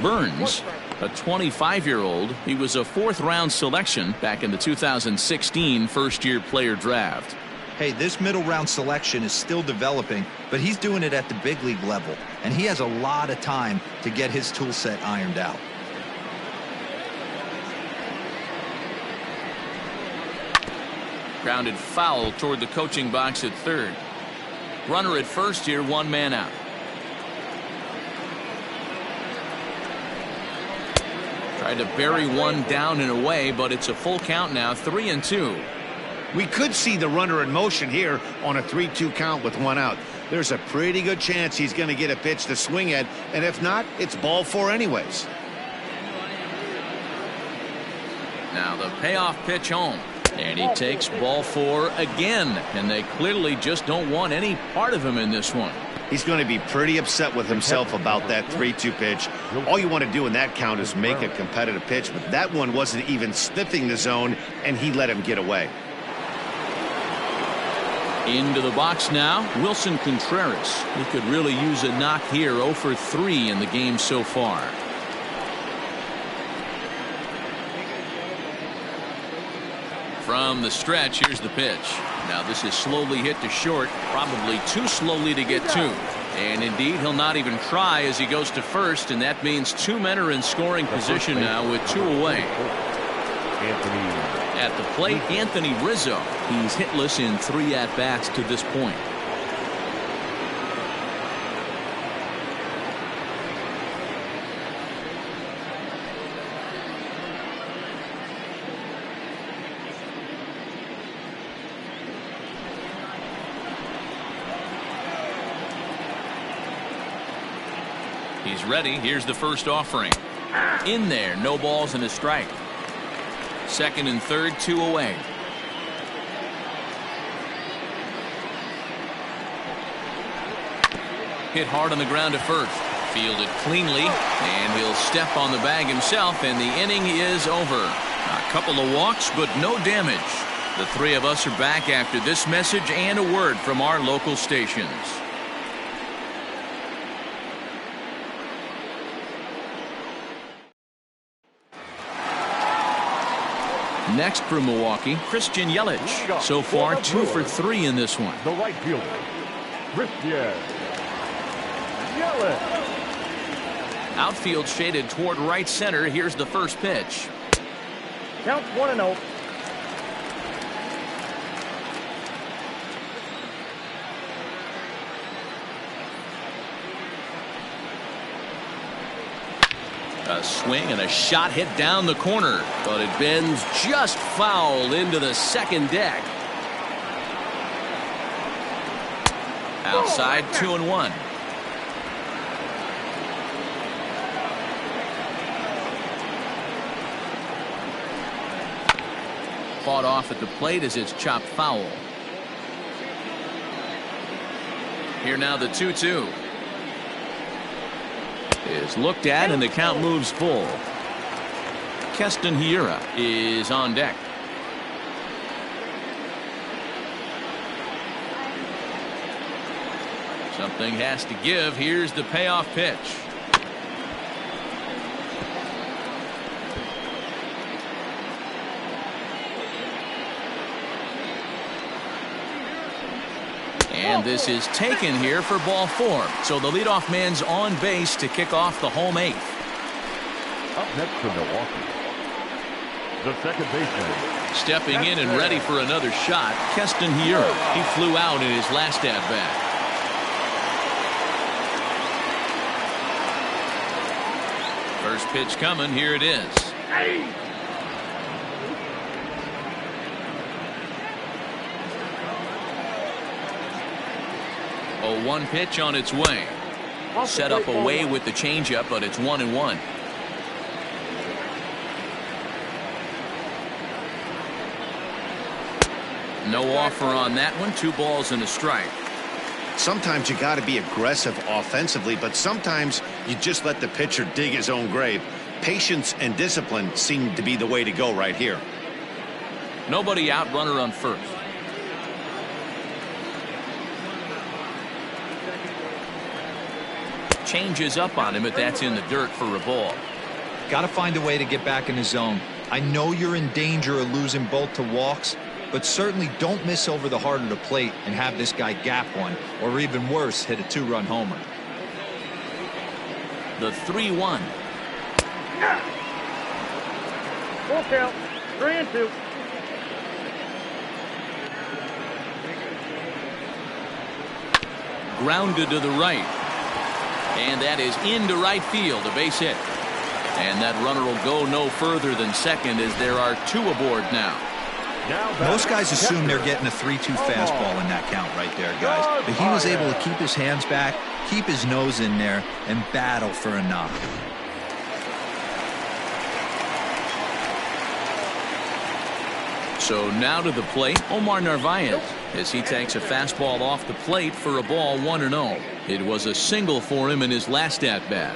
Burns, a 25-year-old. He was a 4th-round selection back in the 2016 first-year player draft. Hey, this middle round selection is still developing, but he's doing it at the big league level, and he has a lot of time to get his tool set ironed out. Grounded foul toward the coaching box at third. Runner at first here, 1 man out. Tried to bury one down and away, but it's a full count now, 3-2. We could see the runner in motion here on a 3-2 count with 1 out. There's a pretty good chance he's going to get a pitch to swing at, and if not, it's ball 4 anyways. Now the payoff pitch home, and he takes ball 4 again, and they clearly just don't want any part of him in this one. He's going to be pretty upset with himself about that 3-2 pitch. All you want to do in that count is make a competitive pitch, but that one wasn't even sniffing the zone, and he let him get away. Into the box now, Wilson Contreras. He could really use a knock here, 0 for 3 in the game so far. From the stretch, here's the pitch. Now this is slowly hit to short, probably too slowly to get to. And indeed, he'll not even try as he goes to first, and that means 2 men are in scoring position now with 2 away. At the plate, Anthony Rizzo. He's hitless in 3 at-bats to this point. He's ready. Here's the first offering. In there, no balls and a strike. Second and third, 2 away. Hit hard on the ground to first. Fielded cleanly, and he'll step on the bag himself, and the inning is over. A couple of walks, but no damage. The three of us are back after this message and a word from our local stations. Next for Milwaukee, Christian Yelich. So far, 2 for 3 in this one. The right fielder, Christian Yelich. Outfield shaded toward right center. Here's the first pitch. Counts 1-0. A swing and a shot hit down the corner, but it bends just foul into the second deck. Outside, 2-1. Fought off at the plate as it's chopped foul. Here now the 2-2. Is looked at and the count moves full. Keston Hiura is on deck. Something has to give. Here's the payoff pitch. And this is taken here for ball 4. So the leadoff man's on base to kick off the home 8th. Up next for Milwaukee, the second baseman. Stepping in and ready for another shot, Keston Hiura. He flew out in his last at-bat. First pitch coming. Here it is. Hey! 0-1 pitch on its way. Set up away with the changeup, but it's 1-1. No offer on that one. 2 balls and a strike. Sometimes you got to be aggressive offensively, but sometimes you just let the pitcher dig his own grave. Patience and discipline seem to be the way to go right here. Nobody out, runner on first. Changes up on him, but that's in the dirt for a ball. Got to find a way to get back in the zone. I know you're in danger of losing both to walks, but certainly don't miss over the heart of the plate and have this guy gap one, or even worse, hit a 2-run homer. The 3-1. Full count. 3-2. Grounded to the right. And that is into right field, a base hit. And that runner will go no further than second as there are 2 aboard now. Most guys assume they're getting a 3-2 fastball in that count right there, guys. But he was able to keep his hands back, keep his nose in there, and battle for a knock. So now to the plate, Omar Narvaez, as he takes a fastball off the plate for a ball 1-0. It was a single for him in his last at-bat.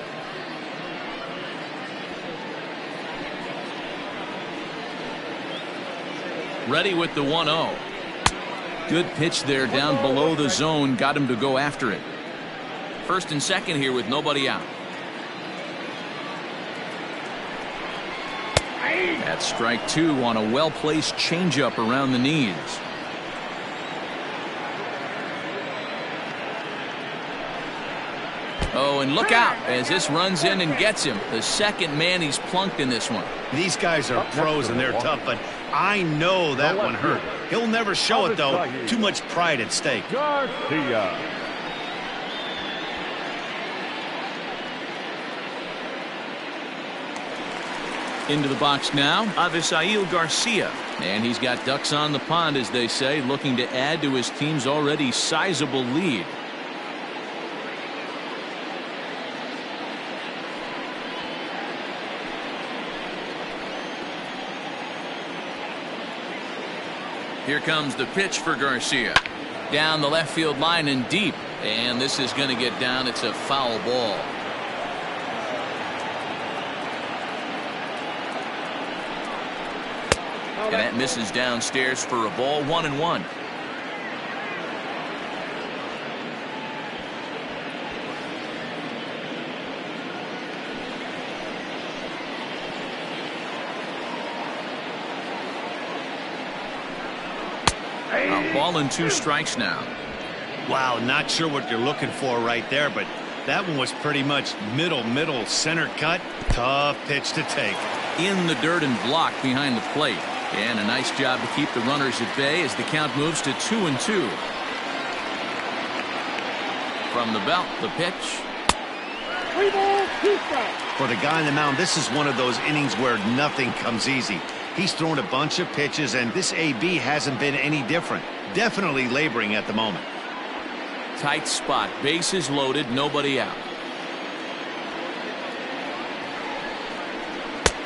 Ready with the 1-0. Good pitch there down below the zone, got him to go after it. First and second here with nobody out. That's strike 2 on a well-placed changeup around the knees. Oh, and look out as this runs in and gets him. The second man he's plunked in this one. These guys are pros and they're tough, but I know that one hurt. He'll never show it, though. Too much pride at stake. Garcia. Into the box now, Avisail Garcia. And he's got ducks on the pond, as they say, looking to add to his team's already sizable lead. Here comes the pitch for Garcia. Down the left field line and deep. And this is going to get down. It's a foul ball. And that misses downstairs for a ball, 1-1. A ball and 2 strikes now. Wow, not sure what you're looking for right there, but that one was pretty much middle, center cut. Tough pitch to take. In the dirt and blocked behind the plate. And a nice job to keep the runners at bay as the count moves to 2-2. From the belt, the pitch. 3 balls, 2 strikes. For the guy on the mound, this is one of those innings where nothing comes easy. He's thrown a bunch of pitches, and this AB hasn't been any different. Definitely laboring at the moment. Tight spot, bases loaded, nobody out.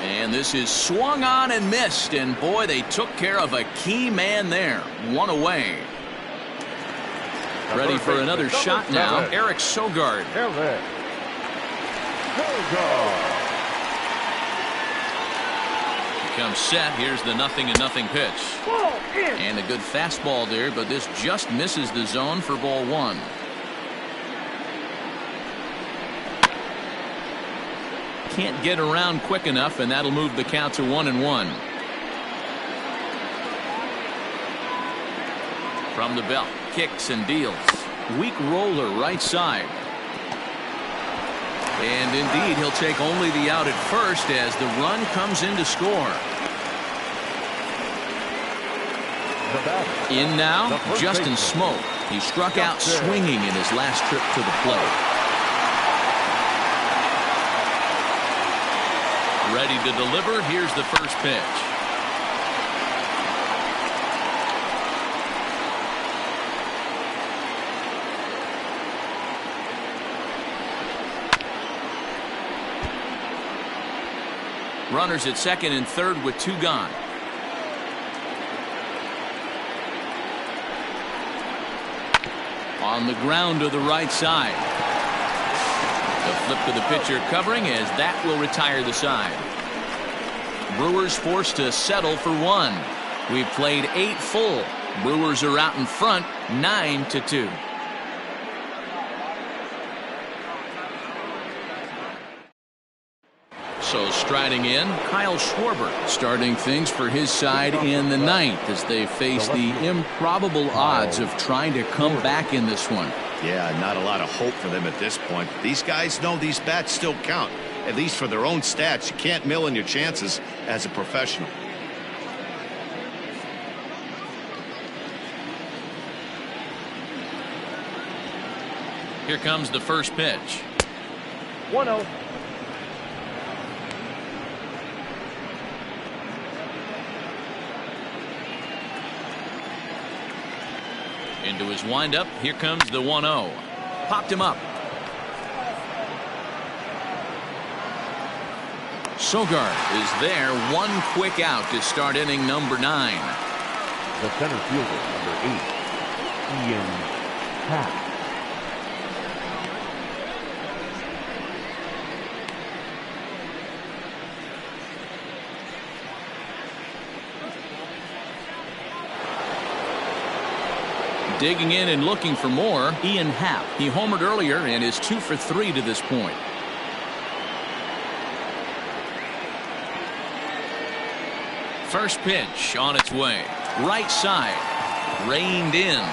And this is swung on and missed, and boy, they took care of a key man there. 1 away. Ready for another shot now, Eric Sogard. Comes set. Here's the 0-0 pitch. And a good fastball there, but this just misses the zone for ball 1. Can't get around quick enough, and that'll move the count to 1-1. From the belt, kicks and deals. Weak roller right side. And indeed, he'll take only the out at first as the run comes in to score. In now, Justin Smoke. He struck out swinging in his last trip to the plate. Ready to deliver. Here's the first pitch. Runners at second and third with 2 gone. On the ground to the right side. The flip to the pitcher covering as that will retire the side. Brewers forced to settle for 1. We've played 8 full. Brewers are out in front 9-2. So striding in, Kyle Schwarber starting things for his side in the 9th as they face the improbable odds of trying to come back in this one. Yeah, not a lot of hope for them at this point. These guys know these bats still count, at least for their own stats. You can't mill in your chances as a professional. Here comes the first pitch. 1-0. Into his windup. Here comes the 1-0. Popped him up. Sogard is there. 1 quick out to start inning number 9. The center fielder, number 8, Ian Happ. Digging in and looking for more, Ian Happ. He homered earlier and is 2 for 3 to this point. First pitch on its way. Right side. Reined in.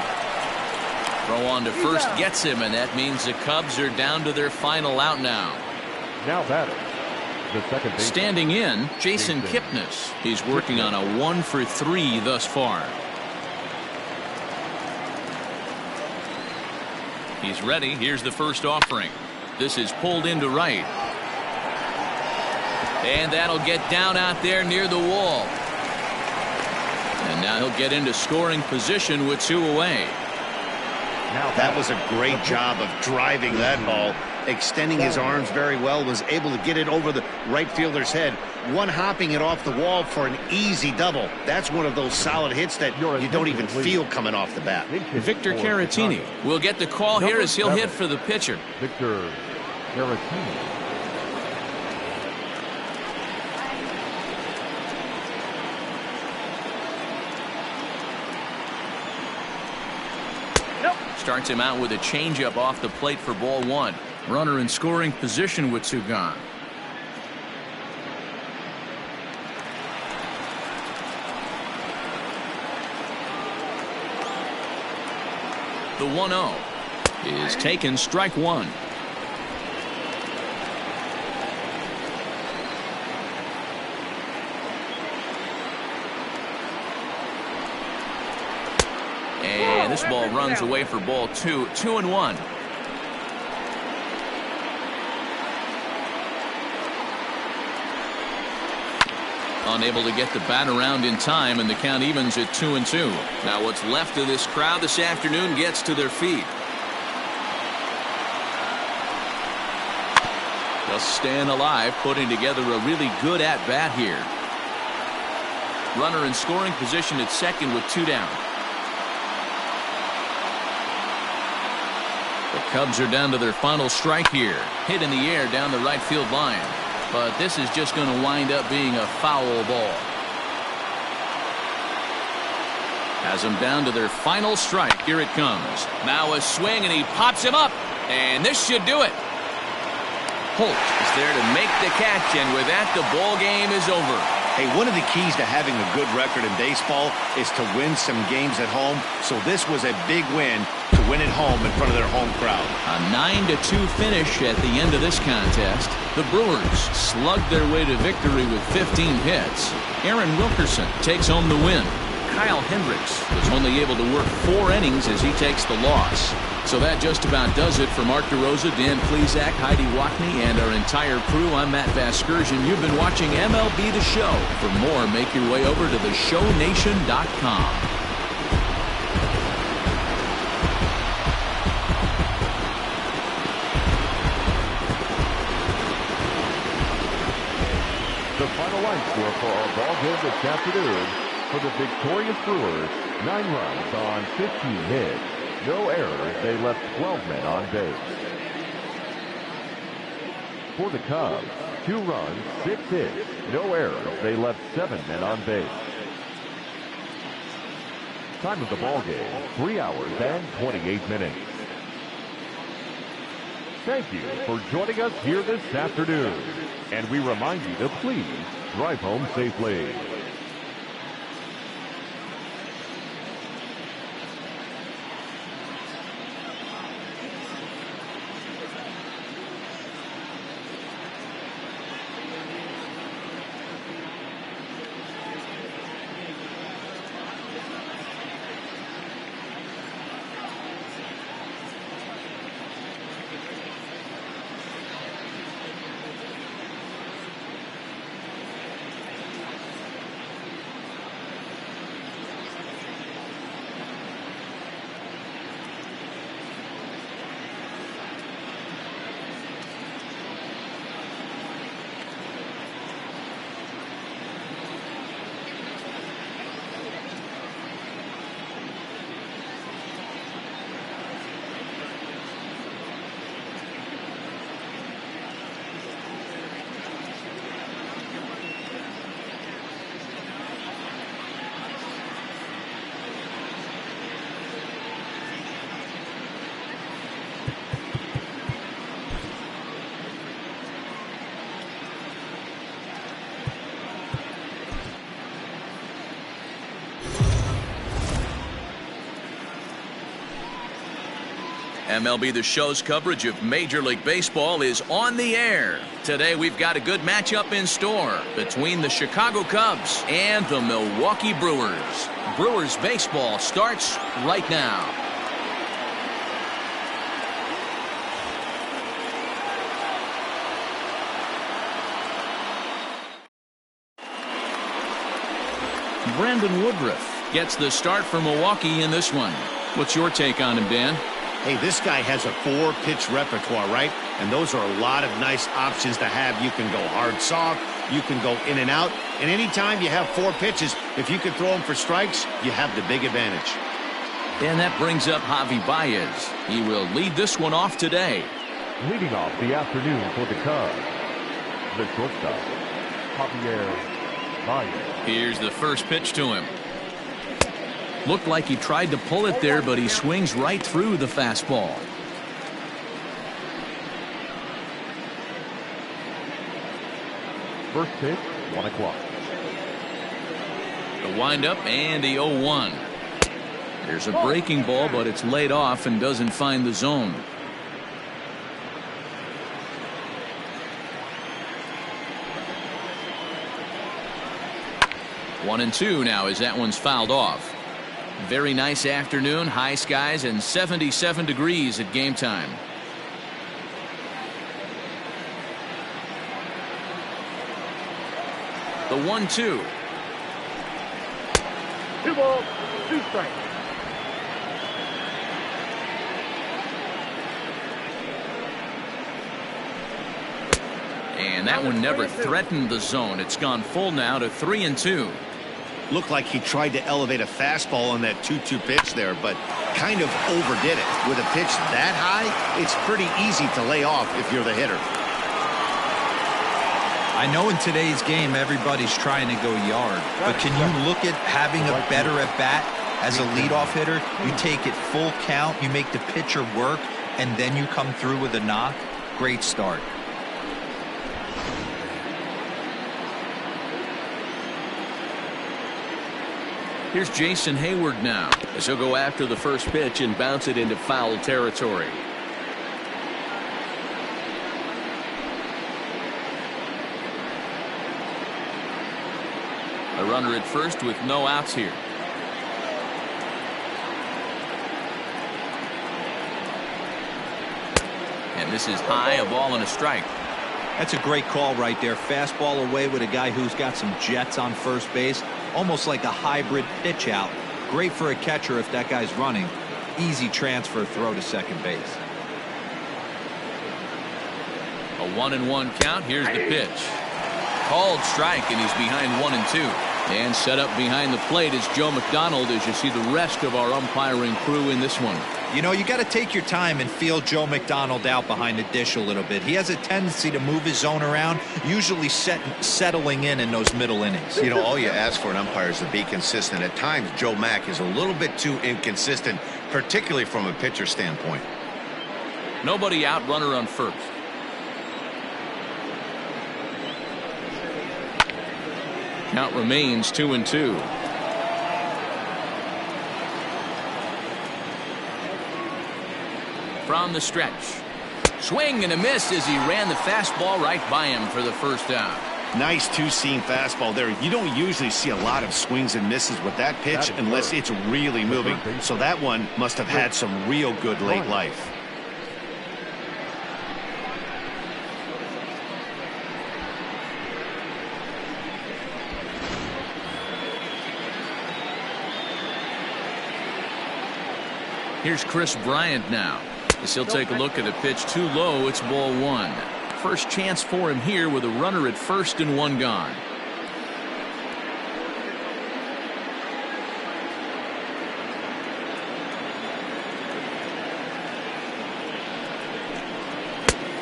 Throw on to first gets him, and that means the Cubs are down to their final out now. Now batter, the second baseman. Standing in, Jason Kipnis. He's working on a 1 for 3 thus far. He's ready. Here's the first offering. This is pulled into right. And that'll get down out there near the wall. And now he'll get into scoring position with 2 away. Now that was a great job of driving that ball, extending his arms very well, was able to get it over the right fielder's head, one-hopping it off the wall for an easy double. That's one of those solid hits that you don't even feel coming off the bat. Victor Caratini will get the call here as he'll hit for the pitcher. Victor Caratini. Starts him out with a changeup off the plate for ball one. Runner in scoring position with two gone. The 1-0 is taken, strike one. And this ball runs away for ball two. 2-1. Unable to get the bat around in time, and the count evens at 2-2. Now what's left of this crowd this afternoon gets to their feet. Just staying alive, putting together a really good at-bat here. Runner in scoring position at second with two down. The Cubs are down to their final strike here. Hit in the air down the right field line. But this is just going to wind up being a foul ball. Has them down to their final strike. Here it comes. Now a swing, and he pops him up. And this should do it. Holt is there to make the catch, and with that, the ball game is over. Hey, one of the keys to having a good record in baseball is to win some games at home. So this was a big win to win at home in front of their home crowd. A 9-2 finish at the end of this contest. The Brewers slugged their way to victory with 15 hits. Aaron Wilkerson takes home the win. Kyle Hendricks was only able to work 4 innings as he takes the loss. So that just about does it for Mark DeRosa, Dan Plesac, Heidi Wackney, and our entire crew. I'm Matt Vasgersian. You've been watching MLB The Show. For more, make your way over to theshownation.com. The final line score for our ball game this afternoon for the victorious Brewers, 9 runs on 15 hits. No errors. They left 12 men on base. For the Cubs, 2 runs, 6 hits. No errors. They left 7 men on base. Time of the ball game, 3 hours and 28 minutes. Thank you for joining us here this afternoon. And we remind you to please drive home safely. MLB The Show's coverage of Major League Baseball is on the air. Today we've got a good matchup in store between the Chicago Cubs and the Milwaukee Brewers. Brewers baseball starts right now. Brandon Woodruff gets the start for Milwaukee in this one. What's your take on him, Dan? Hey, this guy has a 4-pitch repertoire, right? And those are a lot of nice options to have. You can go hard, soft. You can go in and out. And anytime you have 4 pitches, if you can throw them for strikes, you have the big advantage. And that brings up Javi Baez. He will lead this one off today. Leading off the afternoon for the Cubs, the shortstop, Javier Baez. Here's the first pitch to him. Looked like he tried to pull it there, but he swings right through the fastball. First pitch, 1 o'clock. The windup and the 0-1. There's a breaking ball, but it's laid off and doesn't find the zone. One and two now as that one's fouled off. Very nice afternoon, high skies and 77 degrees at game time. The 1-2. 2 balls, 2 strikes. And that one never threatened the zone. It's gone full now to 3-2. Looked like he tried to elevate a fastball on that 2-2 pitch there, but kind of overdid it. With a pitch that high, it's pretty easy to lay off if you're the hitter. I know in today's game everybody's trying to go yard, but can you look at having a better at bat as a leadoff hitter? You take it full count, you make the pitcher work, and then you come through with a knock. Great start. Here's Jason Hayward now as he'll go after the first pitch and bounce it into foul territory. A runner at first with no outs here. And this is high, a ball and a strike. That's a great call right there. Fastball away with a guy who's got some jets on first base. Almost like a hybrid pitch out. Great for a catcher if that guy's running. Easy transfer throw to second base. A 1-1 count. Here's the pitch. Called strike, and he's behind 1-2. And set up behind the plate is Joe McDonald as you see the rest of our umpiring crew in this one. You know, you got to take your time and feel Joe McDonald out behind the dish a little bit. He has a tendency to move his zone around, usually settling in those middle innings. You know, all you ask for an umpire is to be consistent. At times, Joe Mack is a little bit too inconsistent, particularly from a pitcher standpoint. Nobody out, runner on first. Count remains 2-2. From the stretch. Swing and a miss as he ran the fastball right by him for the first out. Nice two-seam fastball there. You don't usually see a lot of swings and misses with that pitch unless it's really moving. So that one must have had some real good late life. Here's Chris Bryant now as he'll take a look at a pitch too low. It's ball one. First chance for him here with a runner at first and one gone.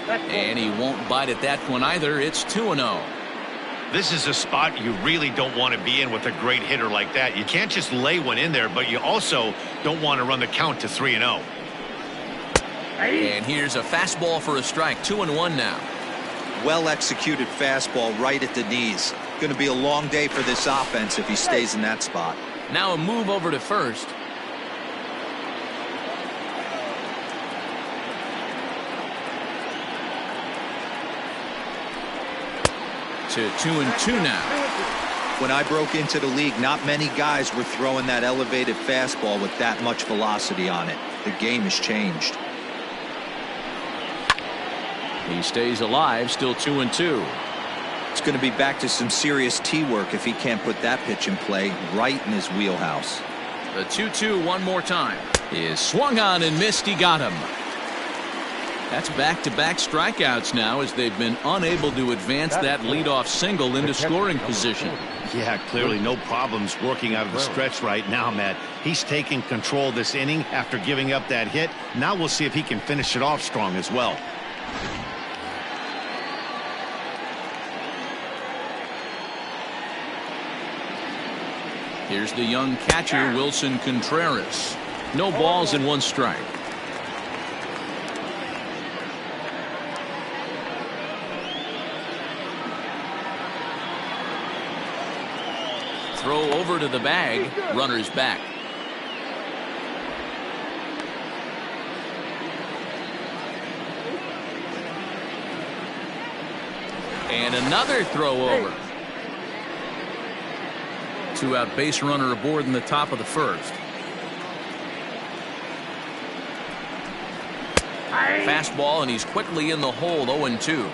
And he won't bite at that one either. It's 2-0. This is a spot you really don't want to be in with a great hitter like that. You can't just lay one in there, but you also don't want to run the count to 3-0. And here's a fastball for a strike. 2-1 now. Well executed fastball right at the knees. Going to be a long day for this offense if he stays in that spot. Now a move over to first. To 2-2 now. When I broke into the league, not many guys were throwing that elevated fastball with that much velocity on it. The game has changed. He stays alive, still 2-2. It's going to be back to some serious tee work if he can't put that pitch in play right in his wheelhouse. The 2-2 one more time. Is swung on and missed. He got him. That's back-to-back strikeouts now as they've been unable to advance that leadoff single into scoring position. Yeah, clearly no problems working out of the stretch right now, Matt. He's taking control this inning after giving up that hit. Now we'll see if he can finish it off strong as well. Here's the young catcher, Wilson Contreras. No balls and 1 strike. Throw over to the bag. Runner's back. And another throw over. 2-out base runner aboard in the top of the first. Fastball, and he's quickly in the hole. 0-2.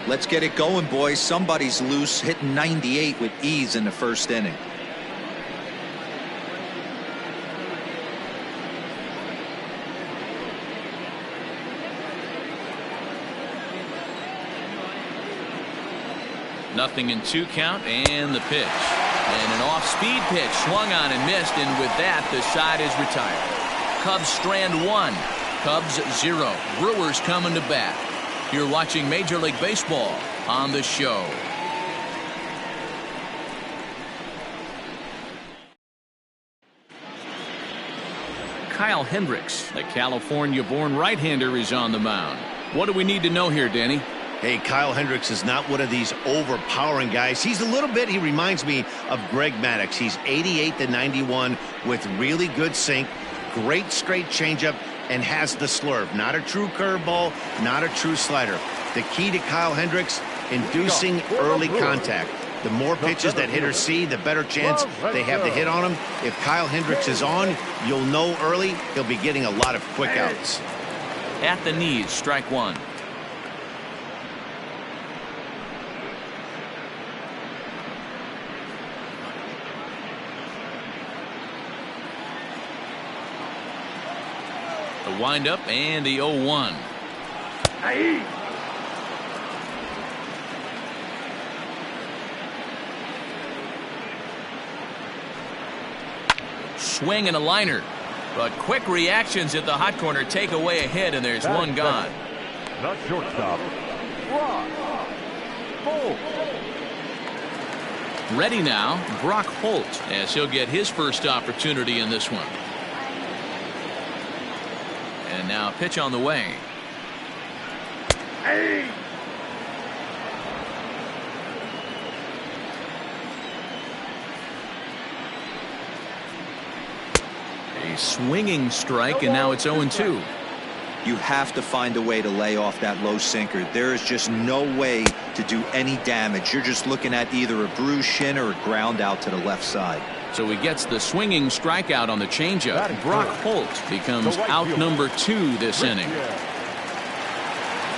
Let's get it going, boys. Somebody's loose, hitting 98 with ease in the first inning. Nothing in 2 count, and the pitch. And an off-speed pitch swung on and missed, and with that, the side is retired. Cubs strand 1. Cubs 0. Brewers coming to bat. You're watching Major League Baseball on the show. Kyle Hendricks, the California-born right-hander, is on the mound. What do we need to know here, Danny? Hey, Kyle Hendricks is not one of these overpowering guys. He's a little bit, he reminds me of Greg Maddux. He's 88-91 with really good sink, great straight changeup, and has the slurve. Not a true curveball, not a true slider. The key to Kyle Hendricks, inducing early contact. The more pitches that hitters see, the better chance they have to hit on him. If Kyle Hendricks is on, you'll know early he'll be getting a lot of quick outs. At the knees, strike 1. The windup and the 0-1. Swing and a liner, but quick reactions at the hot corner take away a hit, and there's one gone. Not shortstop. Holt. Ready now, Brock Holt, as he'll get his first opportunity in this one. And now pitch on the way. A swinging strike, and now it's 0-2. You have to find a way to lay off that low sinker. There is just no way to do any damage. You're just looking at either a bruised shin or a ground out to the left side. So he gets the swinging strikeout on the changeup. Brock Holt becomes out number 2 this inning.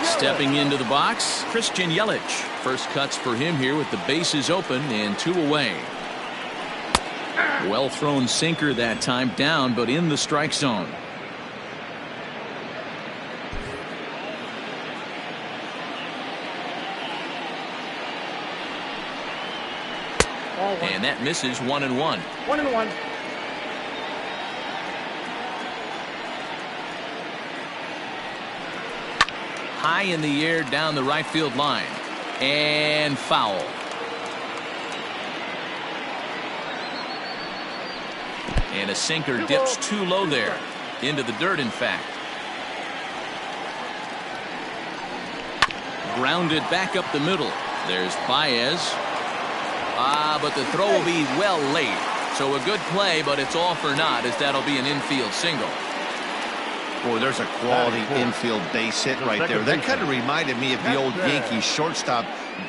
Stepping into the box, Christian Yelich. First cuts for him here with the bases open and 2 away. Well thrown sinker that time, down but in the strike zone. And that misses. 1-1. 1-1. High in the air down the right field line. And foul. And a sinker dips too low there. Into the dirt, in fact. Grounded back up the middle. There's Baez. But the throw will be well late. So a good play, but it's all for naught, as that'll be an infield single. Boy, there's a quality infield base hit right there. That kind of reminded me of the old Yankees shortstop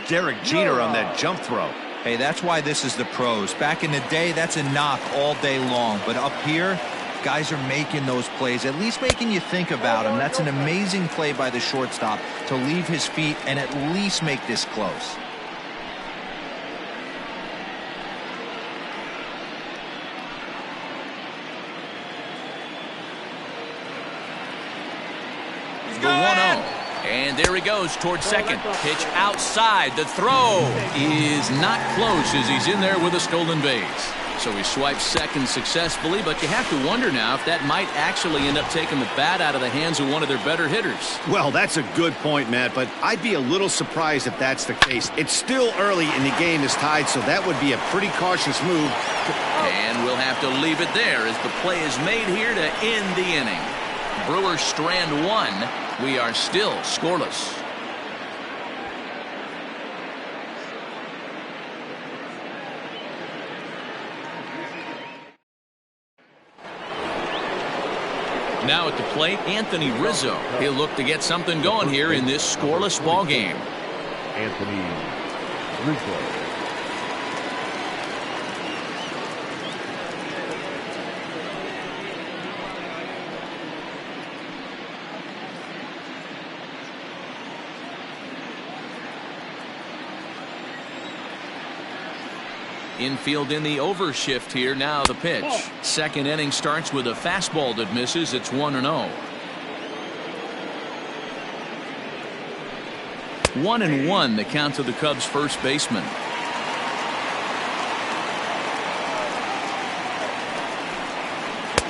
Derek Jeter on that jump throw. Hey, that's why this is the pros. Back in the day, that's a knock all day long. But up here, guys are making those plays, at least making you think about them. That's an amazing play by the shortstop to leave his feet and at least make this close. The 1-0. And there he goes towards second. Pitch outside. The throw is not close as he's in there with a stolen base. So he swipes second successfully, but you have to wonder now if that might actually end up taking the bat out of the hands of one of their better hitters. Well, that's a good point, Matt, but I'd be a little surprised if that's the case. It's still early and the game is tied, so that would be a pretty cautious move. And we'll have to leave it there as the play is made here to end the inning. Brewers strand one. We are still scoreless. Now at the plate, Anthony Rizzo. He'll look to get something going here in this scoreless ball game. Anthony Rizzo. Infield in the overshift here. Now the pitch. Second inning starts with a fastball that misses. It's 1-0. 1-1 the count to the Cubs first baseman.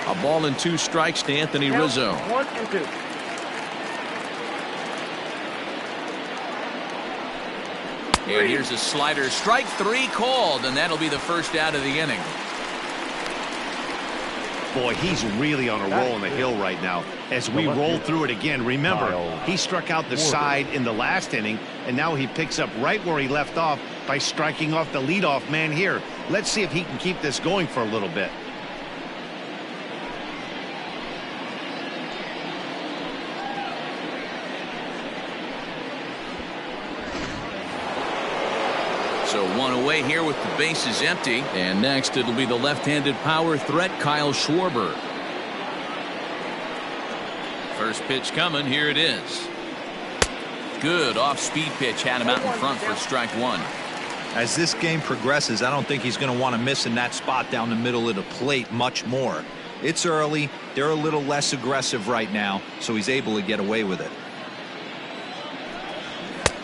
A ball and 2 strikes to Anthony Rizzo. 1-2. And here's a slider. Strike 3 called, and that'll be the first out of the inning. Boy, he's really on a roll on the hill right now. As we roll through it again, remember, he struck out the side in the last inning, and now he picks up right where he left off by striking off the leadoff man here. Let's see if he can keep this going for a little bit. So one away here with the bases empty. And next it'll be the left-handed power threat, Kyle Schwarber. First pitch coming. Here it is. Good off-speed pitch. Had him out in front for strike 1. As this game progresses, I don't think he's going to want to miss in that spot down the middle of the plate much more. It's early. They're a little less aggressive right now, so he's able to get away with it.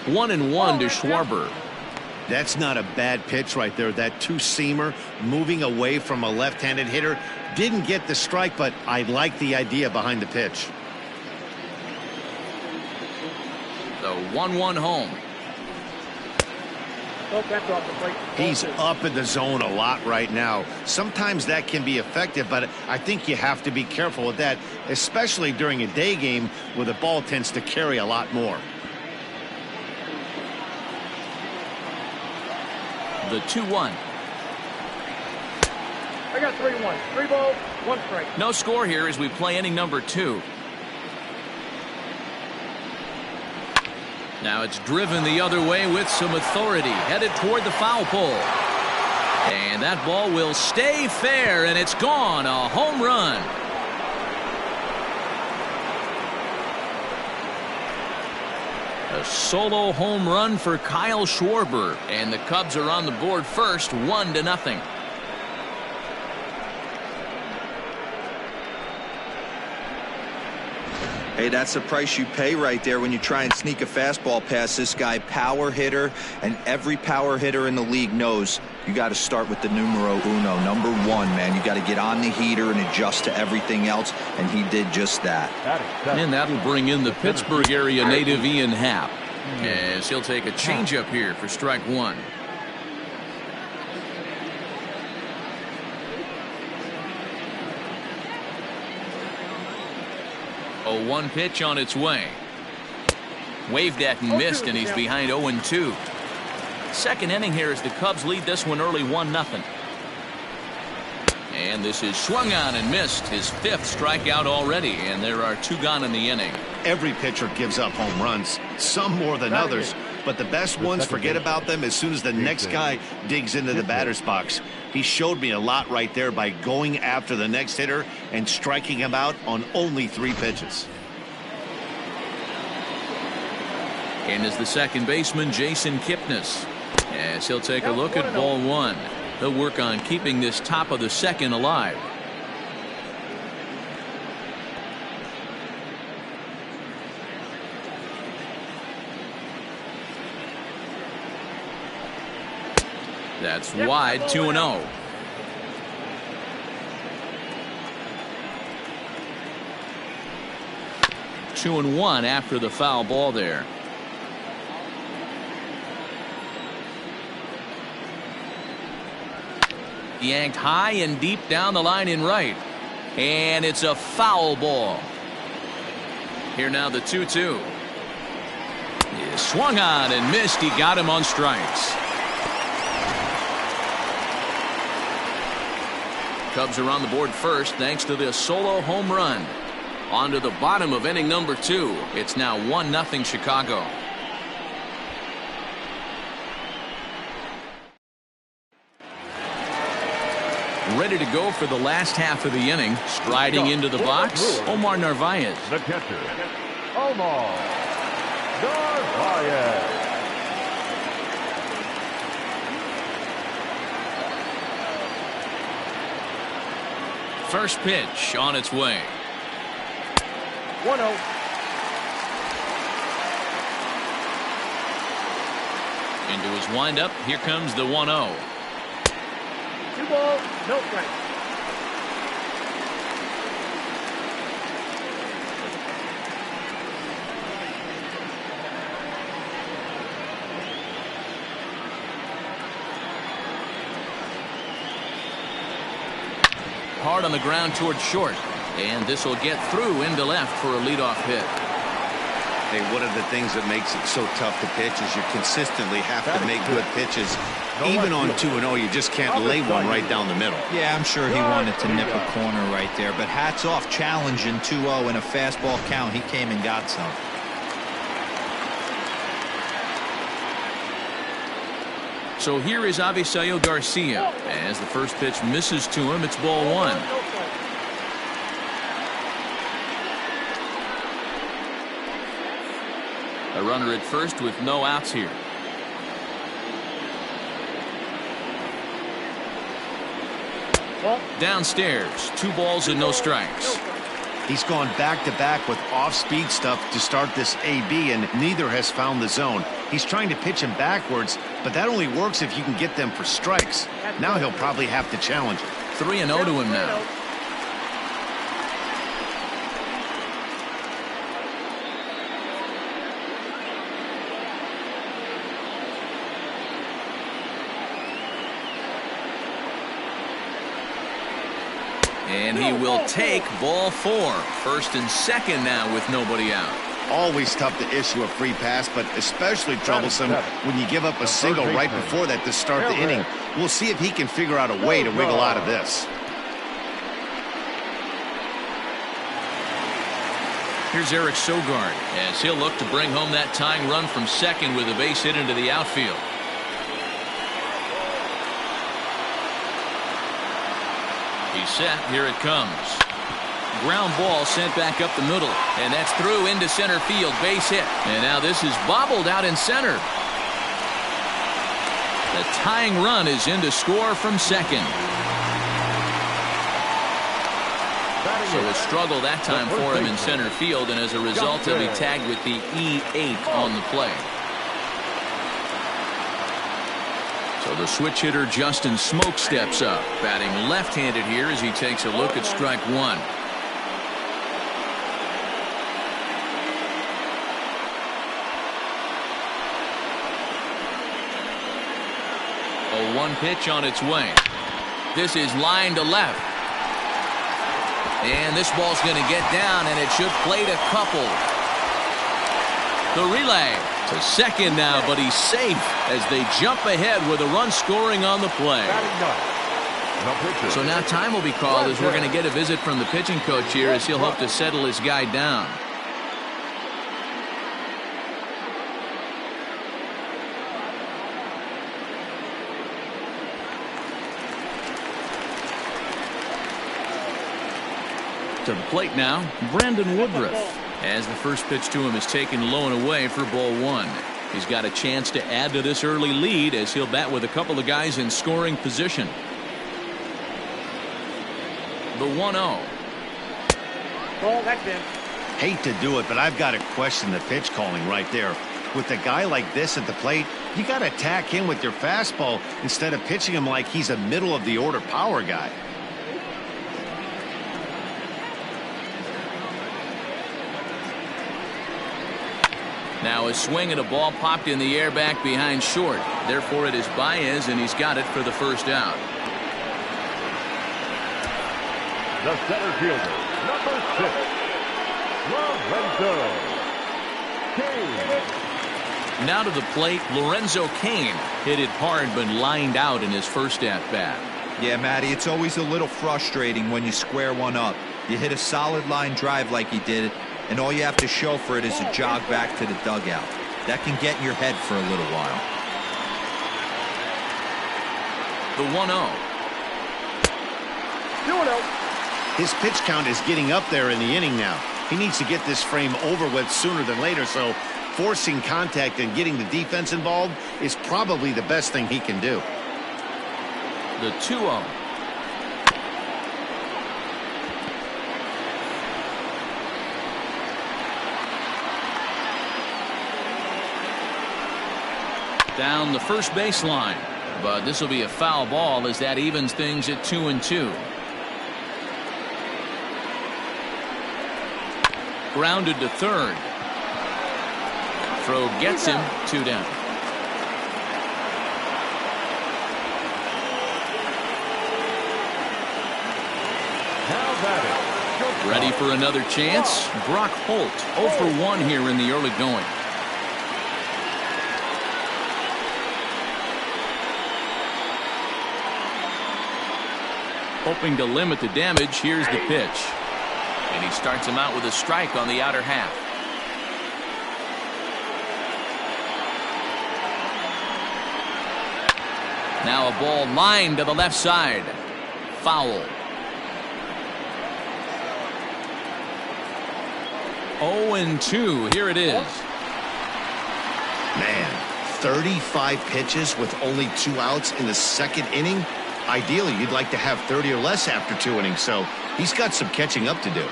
1-1 to Schwarber. That's not a bad pitch right there. That two-seamer moving away from a left-handed hitter. Didn't get the strike, but I like the idea behind the pitch. The 1-1 home. Oh, that's off the plate. He's up in the zone a lot right now. Sometimes that can be effective, but I think you have to be careful with that, especially during a day game where the ball tends to carry a lot more. The 2-1. I got 3-1. 3 balls, 1 strike. No score here as we play inning number 2. Now it's driven the other way with some authority, headed toward the foul pole. And that ball will stay fair, and it's gone. A home run. A solo home run for Kyle Schwarber, and the Cubs are on the board first, 1-0. Hey, that's the price you pay right there when you try and sneak a fastball past this guy. Power hitter, and every power hitter in the league knows you got to start with the numero uno, number 1, man. You got to get on the heater and adjust to everything else, and he did just that. And that'll bring in the Pittsburgh area native Ian Happ, as he'll take a changeup here for strike 1. A 1 pitch on its way. Waved at and missed, and he's behind 0-2. Second inning here as the Cubs lead this one early 1-0. And this is swung on and missed. His 5th strikeout already, and there are 2 gone in the inning. Every pitcher gives up home runs, some more than others, but the best ones, forget about them as soon as the next guy digs into the batter's box. He showed me a lot right there by going after the next hitter and striking him out on only 3 pitches. And is the second baseman, Jason Kipnis, as he'll take a look at ball 1. He'll work on keeping this top of the second alive. That's wide, 2-0. 2-1 after the foul ball there. Yanked high and deep down the line in right. And it's a foul ball. Here now the 2-2. He swung on and missed. He got him on strikes. Cubs are on the board first thanks to the solo home run. On to the bottom of inning number 2. It's now 1-0 Chicago. Ready to go for the last half of the inning. Striding into the box, Omar Narvaez. The catcher, Omar Narvaez. First pitch on its way. 1-0. Into his windup. Here comes the 1-0. 2 balls, no strikes. Hard on the ground towards short. And this will get through into left for a leadoff hit. Hey, one of the things that makes it so tough to pitch is you consistently have to make good pitches. Even on 2-0, you just can't lay one right down the middle. Yeah, I'm sure he wanted to nip a corner right there, but hats off, challenging 2-0 in a fastball count. He came and got some. So here is Avisail Garcia. As the first pitch misses to him, it's ball 1. A runner at first with no outs here. Downstairs, 2 balls and no strikes. He's gone back-to-back with off-speed stuff to start this AB, and neither has found the zone. He's trying to pitch him backwards, but that only works if you can get them for strikes. Now he'll probably have to challenge it. 3-0 to him now. And he will take ball 4. First and second now with nobody out. Always tough to issue a free pass, but especially troublesome when you give up a single right before that to start the inning. We'll see if he can figure out a way to wiggle out of this. Here's Eric Sogard as he'll look to bring home that tying run from second with a base hit into the outfield. He's set. Here it comes. Ground ball sent back up the middle, and that's through into center field. Base hit. And now this is bobbled out in center. The tying run is in to score from second. So a struggle that time for him in center field, and as a result he'll be tagged with the E8 on the play. So the switch hitter Justin Smoke steps up, batting left-handed here as he takes a look at strike 1. A 1 pitch on its way. This is line to left. And this ball's going to get down, and it should plate a couple. The relay to second now, but he's safe as they jump ahead with a run scoring on the play. So now time will be called as we're going to get a visit from the pitching coach here as he'll hope to settle his guy down. To the plate now, Brandon Woodruff, as the first pitch to him is taken low and away for ball 1. He's got a chance to add to this early lead as he'll bat with a couple of guys in scoring position. The 1-0. Ball, that's in. Hate to do it, but I've got to question the pitch calling right there. With a guy like this at the plate, you got to attack him with your fastball instead of pitching him like he's a middle-of-the-order power guy. Now a swing and a ball popped in the air back behind short. Therefore it is Baez, and he's got it for the first out. The center fielder, number 6, Lorenzo Cain. Now to the plate, Lorenzo Cain hit it hard but lined out in his first at-bat. Yeah, Matty, it's always a little frustrating when you square one up. You hit a solid line drive like he did, and all you have to show for it is a jog back to the dugout. That can get in your head for a little while. The 1-0. 2-0. His pitch count is getting up there in the inning now. He needs to get this frame over with sooner than later, so forcing contact and getting the defense involved is probably the best thing he can do. The 2-0. Down the first baseline, but this will be a foul ball as that evens things at 2-2. Grounded to third. Throw gets him, 2 down. Ready for another chance? Brock Holt, 0 for 1 here in the early going. Hoping to limit the damage, here's the pitch. And he starts him out with a strike on the outer half. Now a ball lined to the left side. Foul. 0-2. Here it is. Man, 35 pitches with only 2 outs in the second inning. Ideally, you'd like to have 30 or less after 2 innings, so he's got some catching up to do.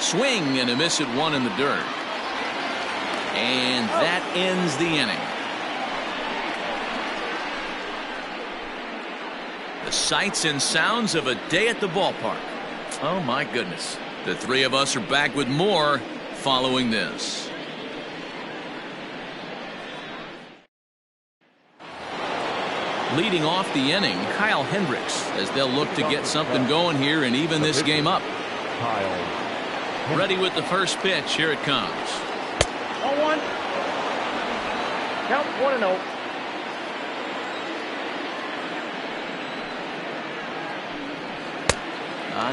Swing and a miss at 1 in the dirt. And that ends the inning. The sights and sounds of a day at the ballpark. Oh my goodness. The three of us are back with more following this. Leading off the inning, Kyle Hendricks, as they'll look to get something going here and even this game up. Ready with the first pitch. Here it comes. 0-1. Count 1-0.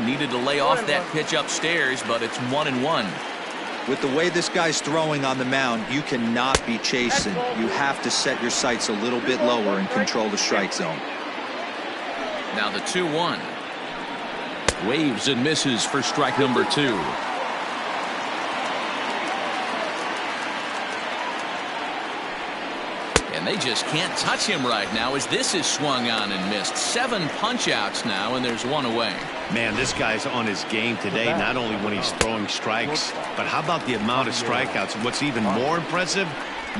Needed to lay off that pitch upstairs, but it's 1-1. With the way this guy's throwing on the mound, you cannot be chasing. You have to set your sights a little bit lower and control the strike zone. Now the 2-1. Waves and misses for strike number 2. And they just can't touch him right now as this is swung on and missed. 7 punch-outs now, and there's 1 away. Man, this guy's on his game today, not only when he's throwing strikes, but how about the amount of strikeouts? What's even more impressive,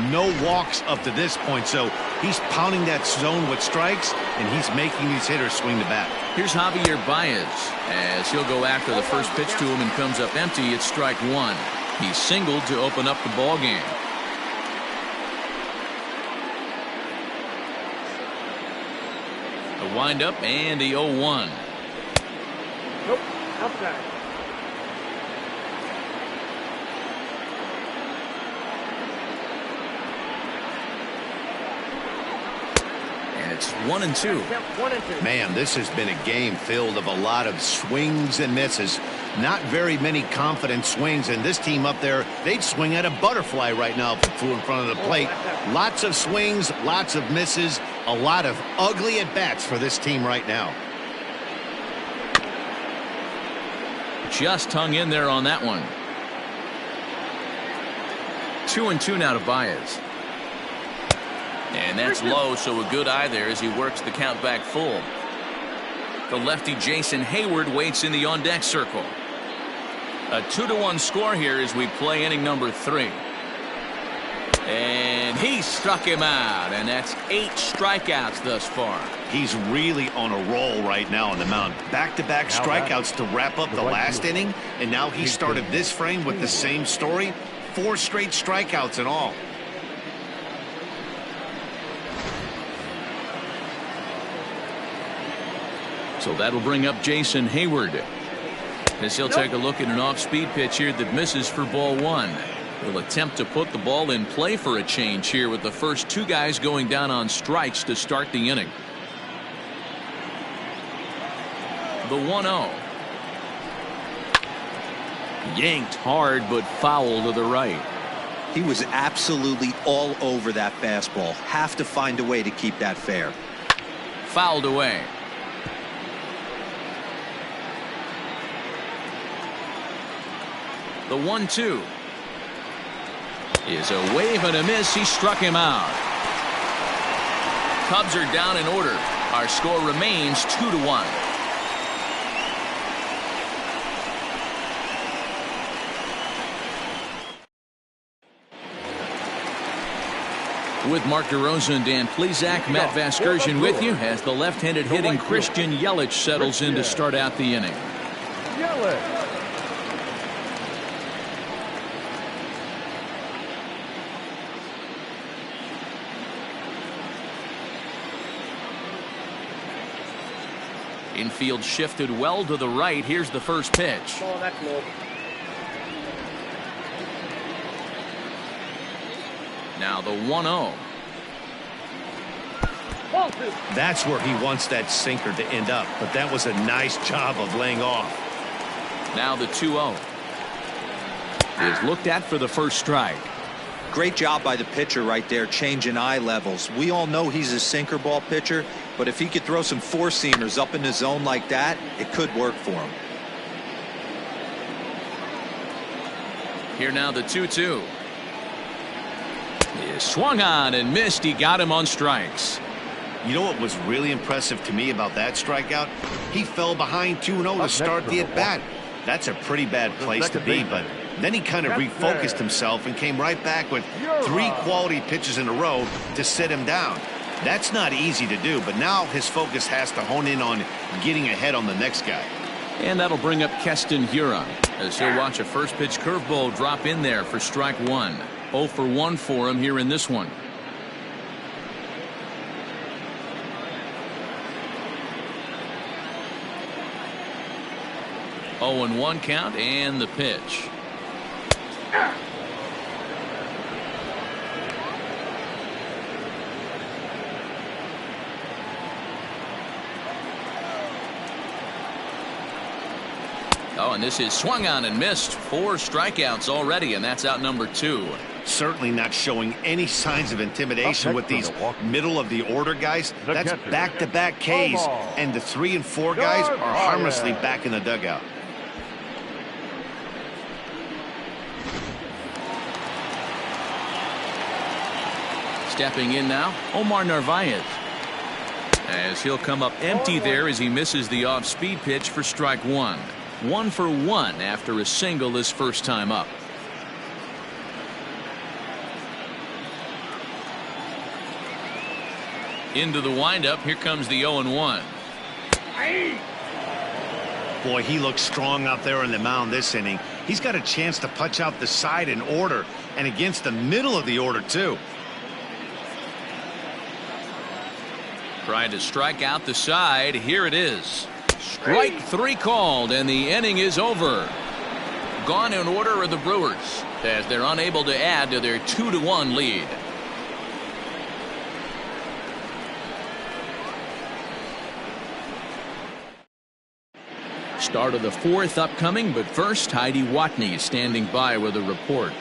no walks up to this point. So he's pounding that zone with strikes, and he's making these hitters swing the bat. Here's Javier Baez as he'll go after the first pitch to him and comes up empty. It's strike 1. He singled to open up the ball game. A windup and the 0-1. Nope, outside. And it's 1-2. 1-2. Man, this has been a game filled of a lot of swings and misses. Not very many confident swings, and this team up there, they'd swing at a butterfly right now if it flew in front of the plate. Lots of swings, lots of misses, a lot of ugly at-bats for this team right now. Just hung in there on that one. 2-2 now to Baez. And that's low, so a good eye there as he works the count back full. The lefty Jason Hayward waits in the on-deck circle. A 2-1 score here as we play inning number 3. And He struck him out, and that's 8 strikeouts thus far. He's really on a roll right now on the mound. Back-to-back strikeouts to wrap up the last inning, and now he started this frame with the same story. 4 straight strikeouts in all. So that'll bring up Jason Hayward, as he'll take a look at an off-speed pitch here that misses for ball 1. He'll attempt to put the ball in play for a change here with the first 2 guys going down on strikes to start the inning. The 1-0. Yanked hard, but foul to the right. He was absolutely all over that fastball. Have to find a way to keep that fair. Fouled away. The 1-2 is a wave and a miss. He struck him out. Cubs are down in order. Our score remains 2-1. With Mark DeRosa and Dan Plesac, Matt Vasgersian with you as the left-handed hitting Christian Yelich settles in to start out the inning. Yelich. Infield shifted well to the right. Here's the first pitch. Oh, that's low. Now the 1-0. That's where he wants that sinker to end up, but that was a nice job of laying off. Now the 2-0 is looked at for the first strike. Great job by the pitcher right there, changing eye levels. We all know he's a sinker ball pitcher, but if he could throw some four-seamers up in the zone like that, it could work for him. Here now the 2-2. He swung on and missed. He got him on strikes. You know what was really impressive to me about that strikeout? He fell behind 2-0 to start the at-bat. That's a pretty bad place to be, but then he kind of refocused himself and came right back with 3 quality pitches in a row to sit him down. That's not easy to do, but now his focus has to hone in on getting ahead on the next guy. And that'll bring up Keston Hiura as he'll watch a first pitch curveball drop in there for strike 1. 0 for 1 for him here in this one. Oh, and 1 count and the pitch. Oh, and this is swung on and missed. 4 strikeouts already, and that's out number 2. Certainly not showing any signs of intimidation with these middle of the order guys. That's back-to-back Ks, and the 3 and 4 guys are harmlessly back in the dugout. Stepping in now, Omar Narvaez, as he'll come up empty there as he misses the off-speed pitch for strike 1. 1 for 1 after a single his first time up. Into the windup. Here comes the 0-1. Boy, he looks strong out there on the mound this inning. He's got a chance to punch out the side in order, and against the middle of the order too. Trying to strike out the side. Here it is. Strike 3 called, and the inning is over. Gone in order are the Brewers as they're unable to add to their 2-1 lead. Start of the 4th upcoming, but first Heidi Watney standing by with a report.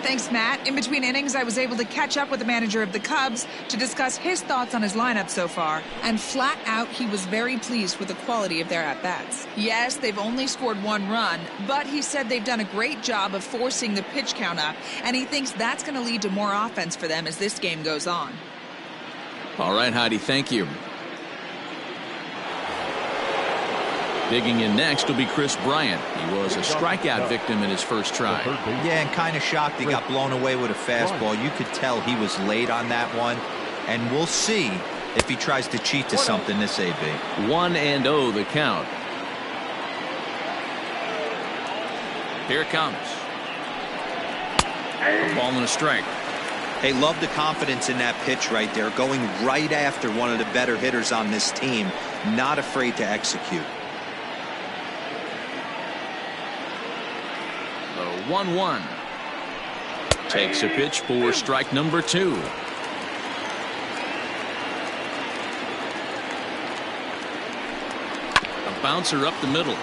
Thanks, Matt. In between innings, I was able to catch up with the manager of the Cubs to discuss his thoughts on his lineup so far. And flat out, he was very pleased with the quality of their at-bats. Yes, they've only scored 1 run, but he said they've done a great job of forcing the pitch count up, and he thinks that's going to lead to more offense for them as this game goes on. All right, Heidi, thank you. Digging in next will be Chris Bryant. He was a strikeout victim in his first try. Yeah, and kind of shocked he got blown away with a fastball. You could tell he was late on that one. And we'll see if he tries to cheat to something this AB. 1-0 the count. Here it comes. A ball and a strike. Hey, love the confidence in that pitch right there. Going right after one of the better hitters on this team. Not afraid to execute. The 1-1. Takes a pitch for strike number 2. A bouncer up the middle.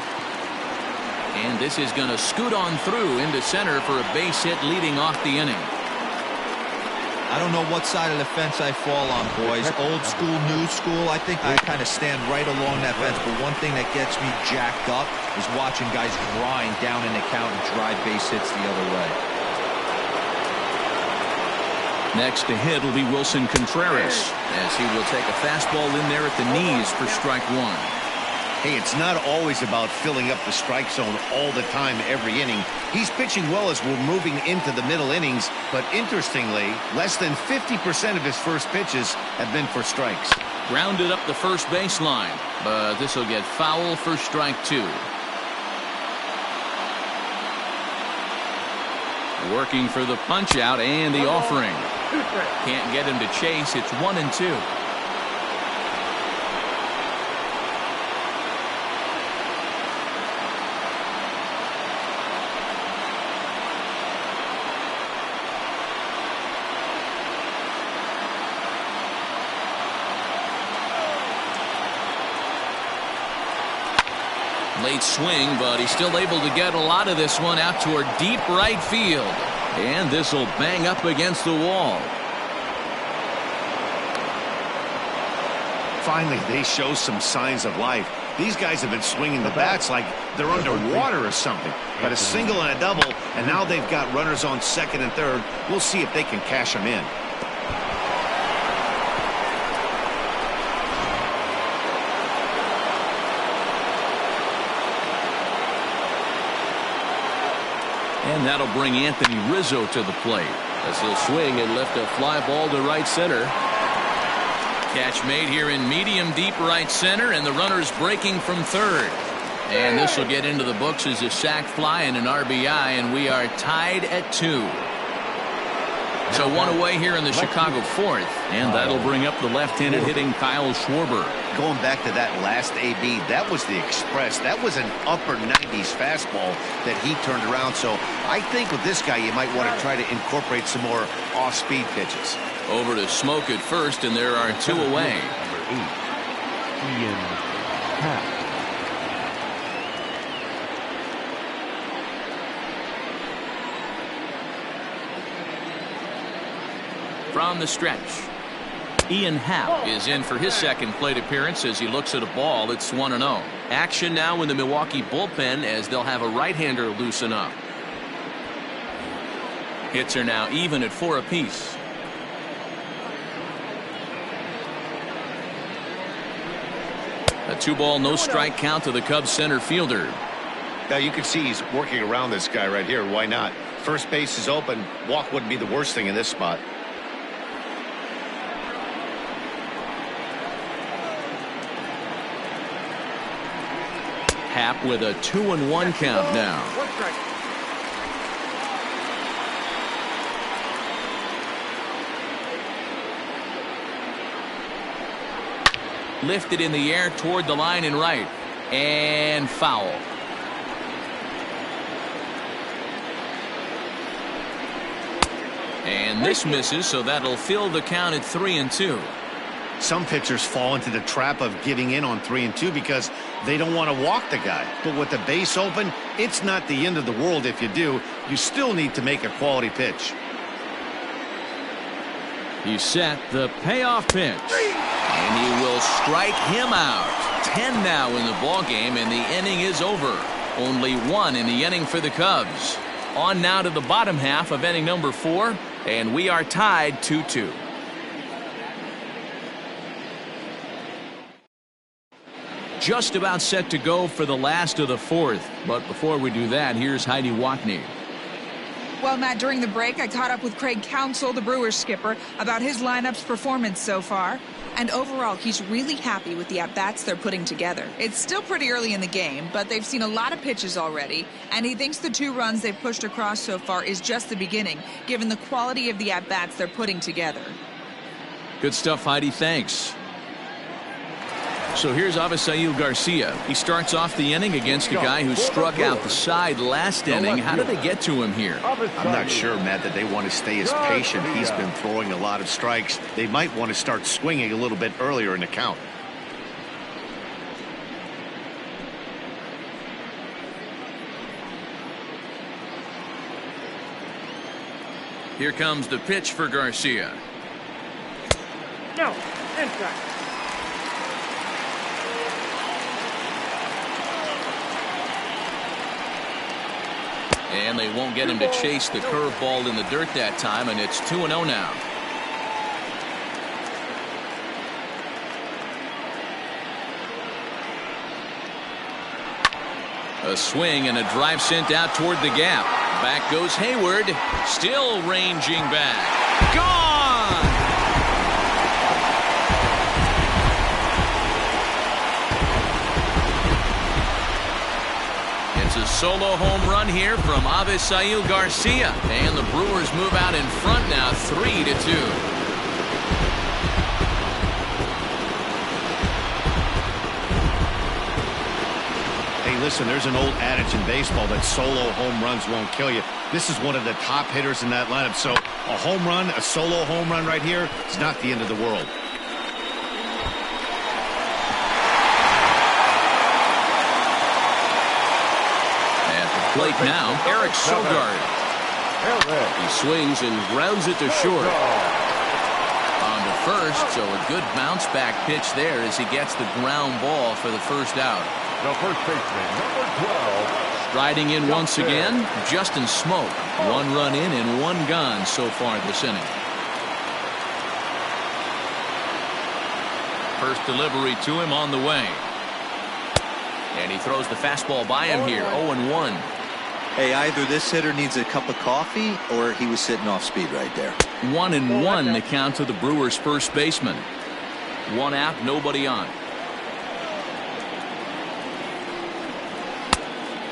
And this is going to scoot on through into center for a base hit leading off the inning. I don't know what side of the fence I fall on, boys. Old school, new school. I think I kind of stand right along that fence. But one thing that gets me jacked up is watching guys grind down in the count and drive base hits the other way. Next to hit will be Wilson Contreras, as he will take a fastball in there at the knees for strike 1. Hey, it's not always about filling up the strike zone all the time every inning. He's pitching well as we're moving into the middle innings, but interestingly, less than 50% of his first pitches have been for strikes. Grounded up the first baseline, but this will get foul for strike 2. Working for the punch out and the offering. Can't get him to chase. It's 1-2. Late swing, but he's still able to get a lot of this one out toward deep right field. And this will bang up against the wall. Finally, they show some signs of life. These guys have been swinging the bats like they're underwater or something. But a single and a double, and now they've got runners on second and third. We'll see if they can cash them in. And that'll bring Anthony Rizzo to the plate, as he'll swing and lift a fly ball to right center. Catch made here in medium deep right center, and the runner's breaking from third. And this will get into the books as a sac fly and an RBI, and we are tied at 2. So one away here in the Chicago fourth, and that'll bring up the left-handed hitting Kyle Schwarber. Going back to that last AB, that was the express. That was an upper 90s fastball that he turned around. So I think with this guy, you might want to try to incorporate some more off-speed pitches. Over to Smoke at first, and there are 2 away. Number 8, Ian Happ. From the stretch, Ian Happ is in for his second plate appearance as he looks at a ball. It's 1-0. Action now in the Milwaukee bullpen as they'll have a right-hander loosen up. Hits are now even at 4 apiece. A 2-ball, no strike count to the Cubs center fielder. Now you can see he's working around this guy right here. Why not? First base is open. Walk wouldn't be the worst thing in this spot. Happ with a 2-1 count now. Lifted in the air toward the line and right, and foul. And this misses, so that'll fill the count at 3-2. Some pitchers fall into the trap of giving in on 3-2 because they don't want to walk the guy. But with the base open, it's not the end of the world if you do. You still need to make a quality pitch. He set the payoff pitch, and he will strike him out. 10 now in the ball game, and the inning is over. Only 1 in the inning for the Cubs. On now to the bottom half of inning number 4, and we are tied 2-2. just about set to go for the last of the fourth. But before we do that, here's Heidi Watney. Well, Matt, during the break, I caught up with Craig Counsell, the Brewers skipper, about his lineup's performance so far. And overall, he's really happy with the at-bats they're putting together. It's still pretty early in the game, but they've seen a lot of pitches already, and he thinks the 2 runs they've pushed across so far is just the beginning, given the quality of the at-bats they're putting together. Good stuff, Heidi. Thanks. So here's Avisail Garcia. He starts off the inning against a guy who struck out the side last inning. How did they get to him here? I'm not sure, Matt, that they want to stay as patient. He's been throwing a lot of strikes. They might want to start swinging a little bit earlier in the count. Here comes the pitch for Garcia. No, inside. And they won't get him to chase the curveball in the dirt that time, and it's 2-0 now. A swing and a drive sent out toward the gap. Back goes Hayward, still ranging back. Gone! It's a solo home run here from Avisail Garcia, and the Brewers move out in front now, 3-2. Listen, there's an old adage in baseball that solo home runs won't kill you. This is one of the top hitters in that lineup. So a home run, a solo home run right here, is not the end of the world. At the plate now, Eric Sogard. He swings and grounds it to short. On to first, so a good bounce back pitch there as he gets the ground ball for the first out. The first baseman, number 12. Striding in once again, Justin Smoke. 1 run in and 1 gone so far this inning. First delivery to him on the way. And he throws the fastball by him here, 0-1. Hey, either this hitter needs a cup of coffee or he was sitting off speed right there. 1-1 the count to the Brewers' first baseman. 1 out, nobody on.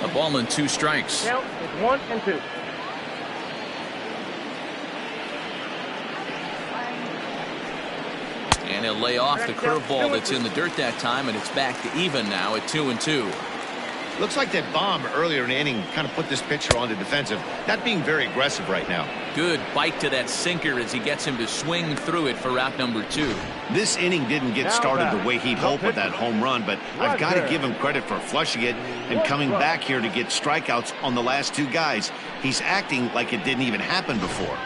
A ball and 2 strikes. Count is 1-2. And he'll lay off the curveball that's in the dirt that time, and it's back to even now at 2-2. Looks like that bomb earlier in the inning kind of put this pitcher on the defensive. Not being very aggressive right now. Good bite to that sinker as he gets him to swing through it for out number 2. This inning didn't get started the way he'd hoped with that home run, but I've got to give him credit for flushing it and coming back here to get strikeouts on the last 2 guys. He's acting like it didn't even happen before.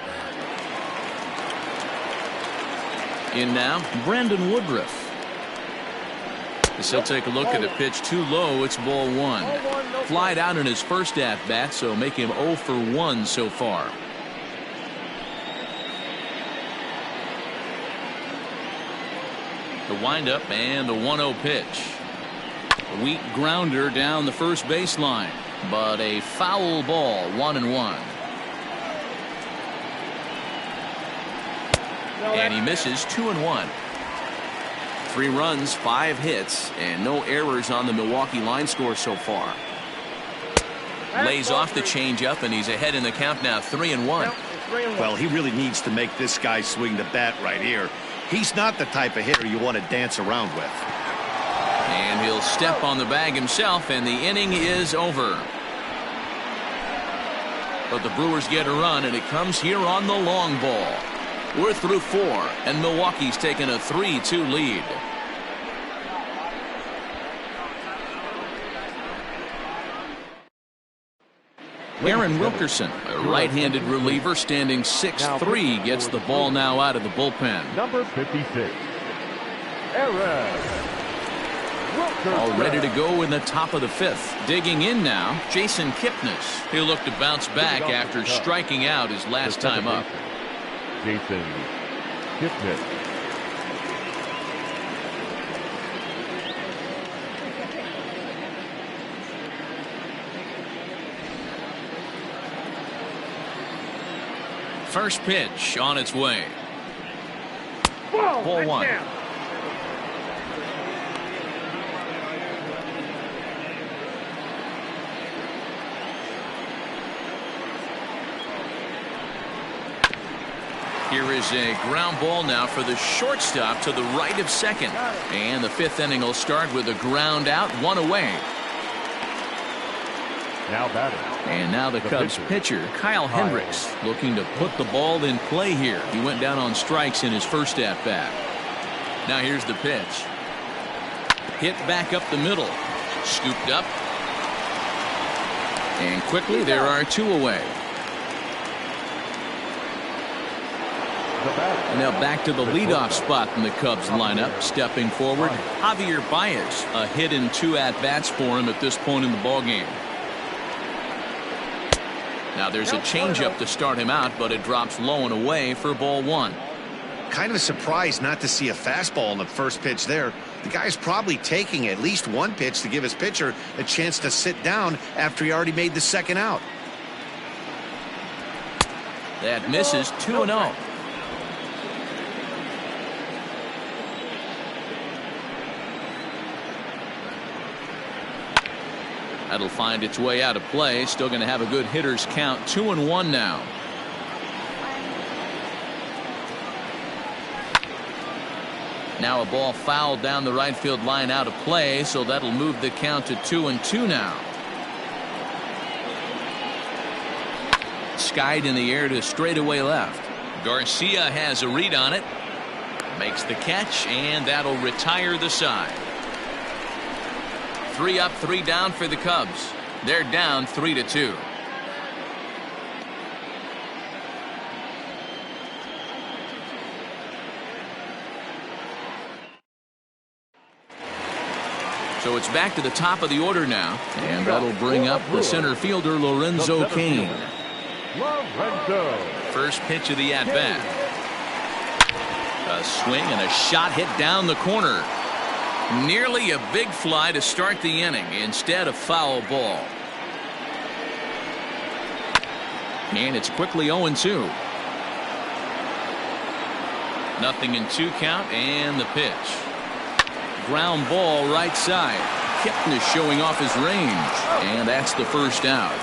In now, Brandon Woodruff. As he'll take a look at a pitch too low, it's ball 1. Flied out in his first at-bat, so make him 0 for 1 so far. The windup and the 1-0 pitch. A weak grounder down the first baseline, but a foul ball, 1-1. And he misses 2-1. 3 runs, 5 hits, and no errors on the Milwaukee line score so far. Lays off the changeup, and he's ahead in the count now, 3-1. Well, he really needs to make this guy swing the bat right here. He's not the type of hitter you want to dance around with. And he'll step on the bag himself, and the inning is over. But the Brewers get a run, and it comes here on the long ball. We're through 4, and Milwaukee's taken a 3-2 lead. Aaron Wilkerson, a right-handed reliever standing 6'3", gets the ball now out of the bullpen. Number 56, Aaron Wilkerson. All ready to go in the top of the 5th. Digging in now, Jason Kipnis. He'll look to bounce back after striking out his last time up. Jason Kipnis. first pitch on its way. Ball 1. Here is a ground ball now for the shortstop to the right of second. And the 5th inning will start with a ground out, 1 away. Now batting. And now the Cubs pitcher, Kyle Hendricks, looking to put the ball in play here. He went down on strikes in his first at-bat. Now here's the pitch. Hit back up the middle. Scooped up. And quickly there are 2 away. And now back to the leadoff spot in the Cubs lineup. Stepping forward, Javier Baez. A hit in 2 at-bats for him at this point in the ballgame. Now there's a changeup to start him out, but it drops low and away for ball 1. Kind of surprised not to see a fastball in the first pitch there. The guy's probably taking at least 1 pitch to give his pitcher a chance to sit down after he already made the second out. That misses. 2-0. That'll find its way out of play. Still going to have a good hitter's count. 2-1 now. Now a ball fouled down the right field line out of play, so that'll move the count to 2-2 now. Skied in the air to straightaway left. Garcia has a read on it. Makes the catch, and that'll retire the side. 3 up, 3 down for the Cubs. They're down 3-2. So it's back to the top of the order now, and that'll bring up the center fielder Lorenzo Cain. First pitch of the at-bat. A swing and a shot hit down the corner. Nearly a big fly to start the inning. Instead, a foul ball. And it's quickly 0-2. Nothing in 2 count, and the pitch. Ground ball right side. Kipnis showing off his range, and that's the first out.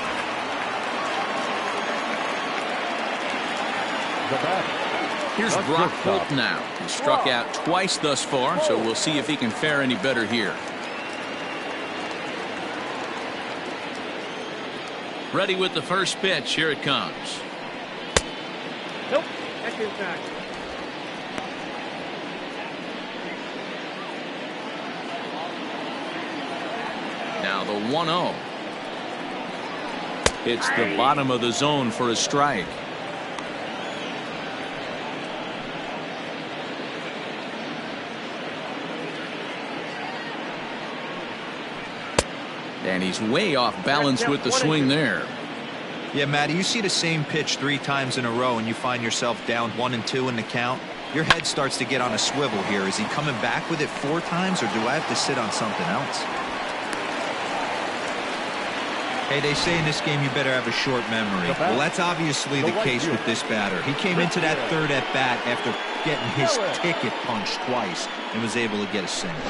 Here's Brock Holt now. He struck out twice thus far, so we'll see if he can fare any better here. Ready with the first pitch. Here it comes. Nope. That's inside. Now the 1-0. It's the bottom of the zone for a strike. And he's way off balance with the swing there. Yeah, Matty, you see the same pitch 3 times in a row and you find yourself down 1-2 in the count. Your head starts to get on a swivel here. Is he coming back with it 4 times, or do I have to sit on something else? Hey, they say in this game you better have a short memory. Well, that's obviously the case with this batter. He came into that 3rd at bat after getting his ticket punched twice and was able to get a single.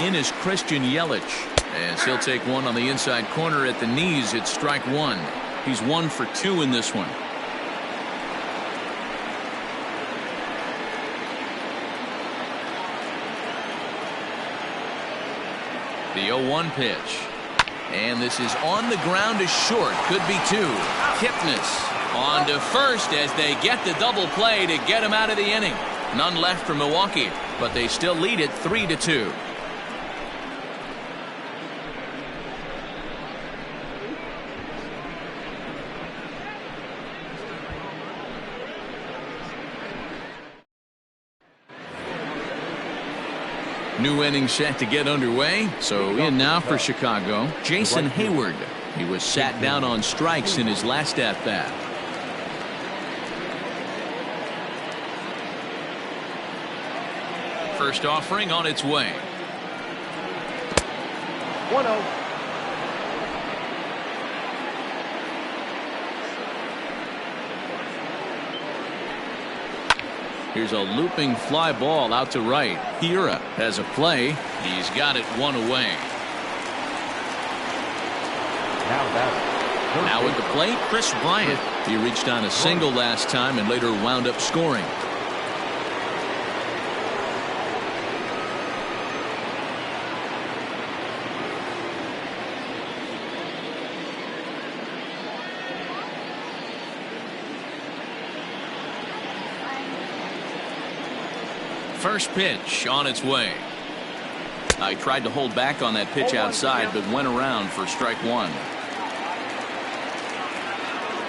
In is Christian Yelich, as he'll take one on the inside corner at the knees. It's strike 1. He's 1 for 2 in this one. The 0-1 pitch, and this is on the ground to short. Could be 2. Kipnis on to first as they get the double play to get him out of the inning. None left for Milwaukee, but they still lead it 3-2. New inning set to get underway. So in now for Chicago, Jason Hayward. He was sat down on strikes in his last at-bat. First offering on its way. 1-0. Here's a looping fly ball out to right. Hira has a play. He's got it one away. Now at the plate, Chris Bryant. He reached on a single last time and later wound up scoring. First pitch on its way. I tried to hold back on that pitch outside, but went around for strike one.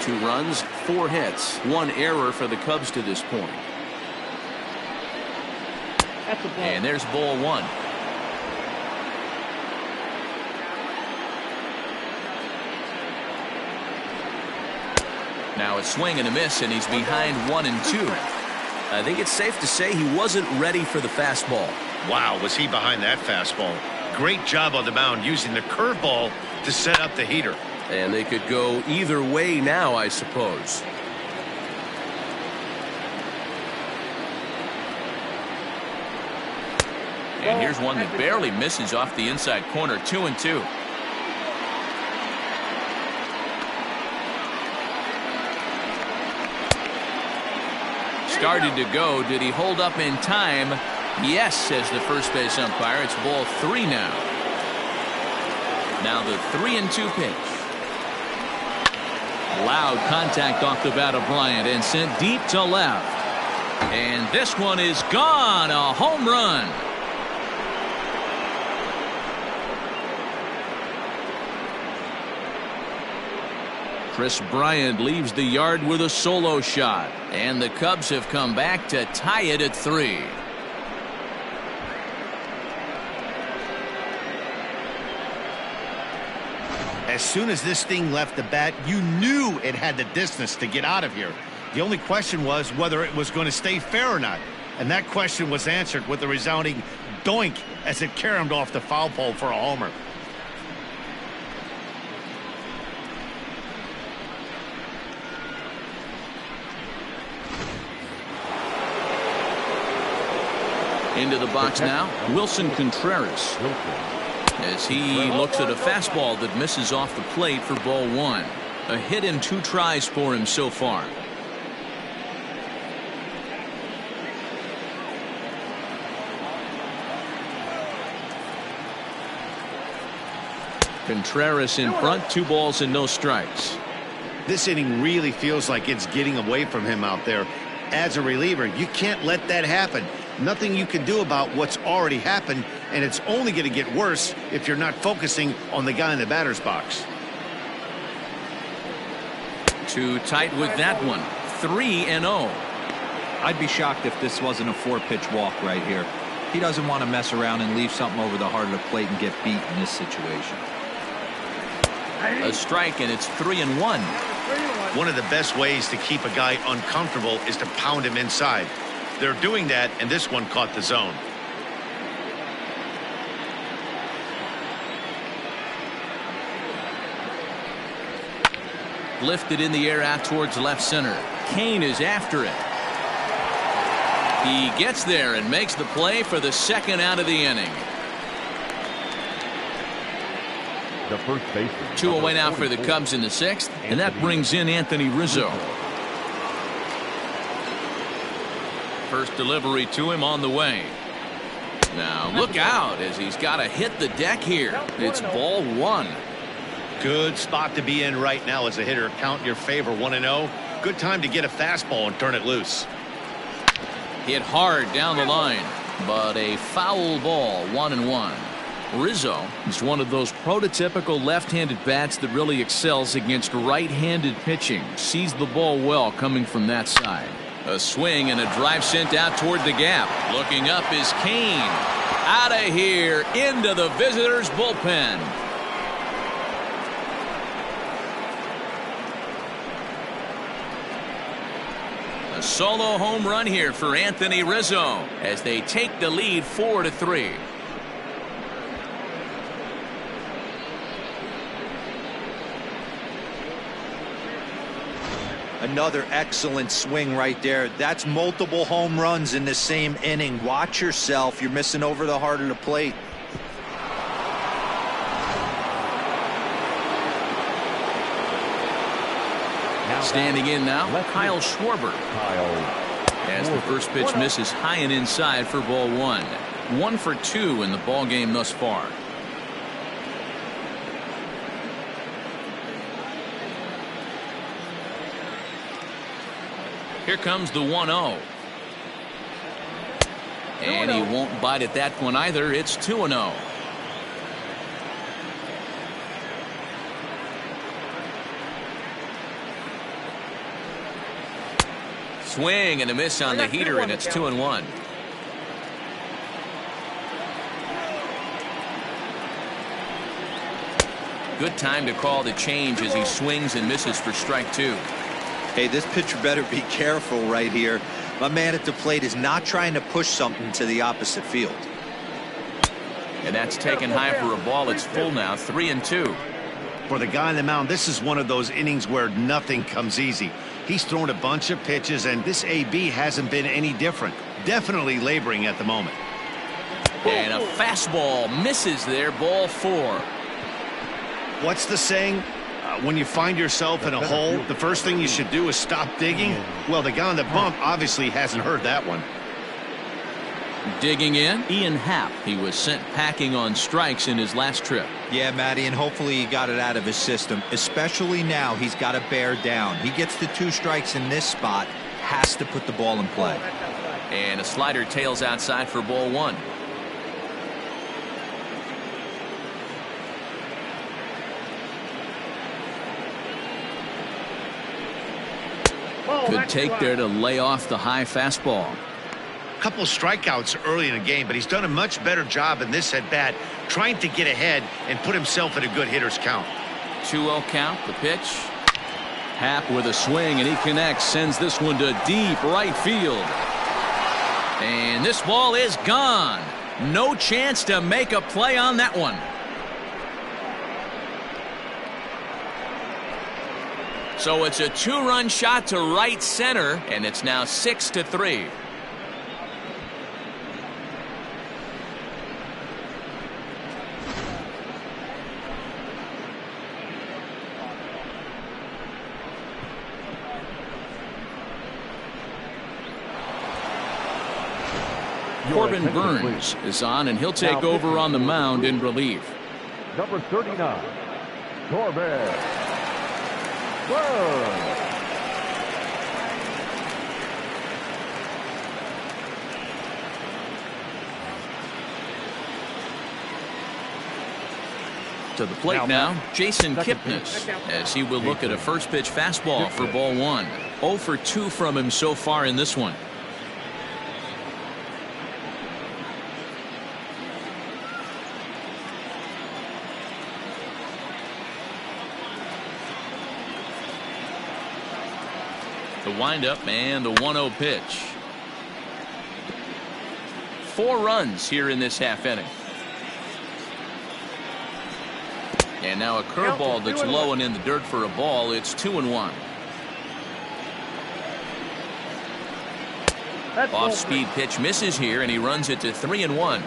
2 runs, 4 hits, 1 error for the Cubs to this point. And there's ball 1. Now a swing and a miss, and he's behind 1-2. I think it's safe to say he wasn't ready for the fastball. Wow, was he behind that fastball. Great job on the mound using the curveball to set up the heater. And they could go either way now, I suppose. And here's one that barely misses off the inside corner. 2-2. Started to go. Did he hold up in time? Yes, says the first base umpire. It's ball 3 now. Now the 3-2 pitch. Loud contact off the bat of Bryant and sent deep to left. And this one is gone. A home run. Chris Bryant leaves the yard with a solo shot, and the Cubs have come back to tie it at 3. As soon as this thing left the bat, you knew it had the distance to get out of here. The only question was whether it was going to stay fair or not. And that question was answered with a resounding doink as it caromed off the foul pole for a homer. Into the box now, Wilson Contreras, as he looks at a fastball that misses off the plate for ball 1. A hit in 2 tries for him so far. Contreras in front, 2 balls and no strikes. This inning really feels like it's getting away from him out there. As a reliever, you can't let that happen. Nothing you can do about what's already happened, and it's only going to get worse if you're not focusing on the guy in the batter's box. Too tight with that one. 3-0. I'd be shocked if this wasn't a 4-pitch walk right here. He doesn't want to mess around and leave something over the heart of the plate and get beat in this situation. A strike, and it's 3-1. One of the best ways to keep a guy uncomfortable is to pound him inside. They're doing that, and this one caught the zone. Lifted in the air out towards left center. Kane is after it. He gets there and makes the play for the 2nd out of the inning. The first baseman. 2 away now for the Cubs in the 6th, and that brings in Anthony Rizzo. First delivery to him on the way. Now look out as he's got to hit the deck here. It's ball 1. Good spot to be in right now as a hitter. Count in your favor. 1-0. Good time to get a fastball and turn it loose. Hit hard down the line, but a foul ball. 1-1. Rizzo is one of those prototypical left-handed bats that really excels against right-handed pitching. Sees the ball well coming from that side. A swing and a drive sent out toward the gap. Looking up is Kane. Out of here into the visitors' bullpen. A solo home run here for Anthony Rizzo as they take the lead 4-3. Another excellent swing right there. That's multiple home runs in the same inning. Watch yourself. You're missing over the heart of the plate. Standing in now, Kyle Schwarber. As the first pitch misses high and inside for ball one. 1 for 2 in the ball game thus far. Here comes the 1-0. And he won't bite at that one either. It's 2-0. Swing and a miss on the heater, and it's 2-1. Good time to call the change as he swings and misses for strike 2. Hey, this pitcher better be careful right here. My man at the plate is not trying to push something to the opposite field. And that's taken high for a ball. It's full now, 3-2. For the guy on the mound, this is one of those innings where nothing comes easy. He's thrown a bunch of pitches, and this AB hasn't been any different. Definitely laboring at the moment. And a fastball misses there, ball 4. What's the saying? When you find yourself in a hole, the first thing you should do is stop digging. Well, the guy on the bump obviously hasn't heard that one. Digging in, Ian Happ. He was sent packing on strikes in his last trip. Yeah, Matty, and hopefully he got it out of his system. Especially now, he's got to bear down. He gets the 2 strikes in this spot, has to put the ball in play. And a slider tails outside for ball 1. Good take there to lay off the high fastball. Couple strikeouts early in the game, but he's done a much better job in this at bat, trying to get ahead and put himself in a good hitter's count. 2-0 count, the pitch. Happ with a swing, and he connects, sends this one to deep right field. And this ball is gone. No chance to make a play on that one. So it's a 2-run shot to right center, and it's now 6-3. Corbin Burns is on, and he'll take over on the mound in relief. Number 39, Corbin Burns. To the plate now, Jason Kipnis, as he will look at a first pitch fastball for ball 1. 0 for 2 from him so far in this one. The windup and the 1-0 pitch. 4 runs here in this half inning. And now a curveball that's low and in the dirt for a ball. It's 2-1. Off-speed pitch misses here, and he runs it to 3-1.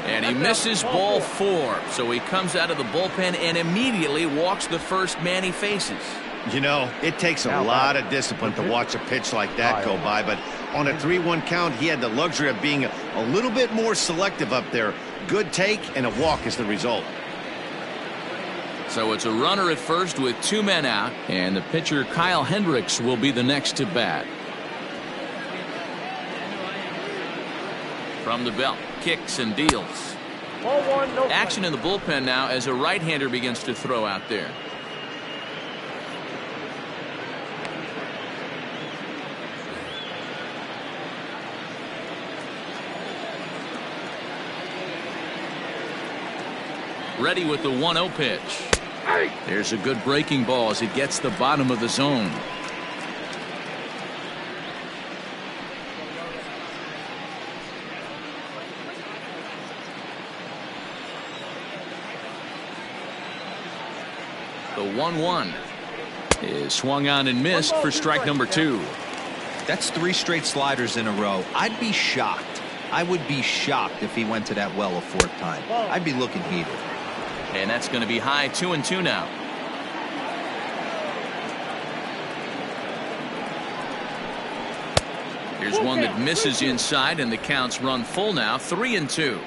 And he misses ball 4, so he comes out of the bullpen and immediately walks the first man he faces. You know, it takes a lot of discipline to watch a pitch like that go by, but on a 3-1 count, he had the luxury of being a little bit more selective up there. Good take, and a walk is the result. So it's a runner at first with 2 men out, and the pitcher Kyle Hendricks will be the next to bat. From the belt, kicks and deals. Action in the bullpen now as a right-hander begins to throw out there. Ready with the 1-0 pitch. There's a good breaking ball as it gets the bottom of the zone. The 1-1 is swung on and missed for strike number 2. That's 3 straight sliders in a row. I'd be shocked. I would be shocked if he went to that well a 4th time. I'd be looking heated. And that's going to be high 2-2 now. Here's one that misses inside, and the counts run full now, 3-2.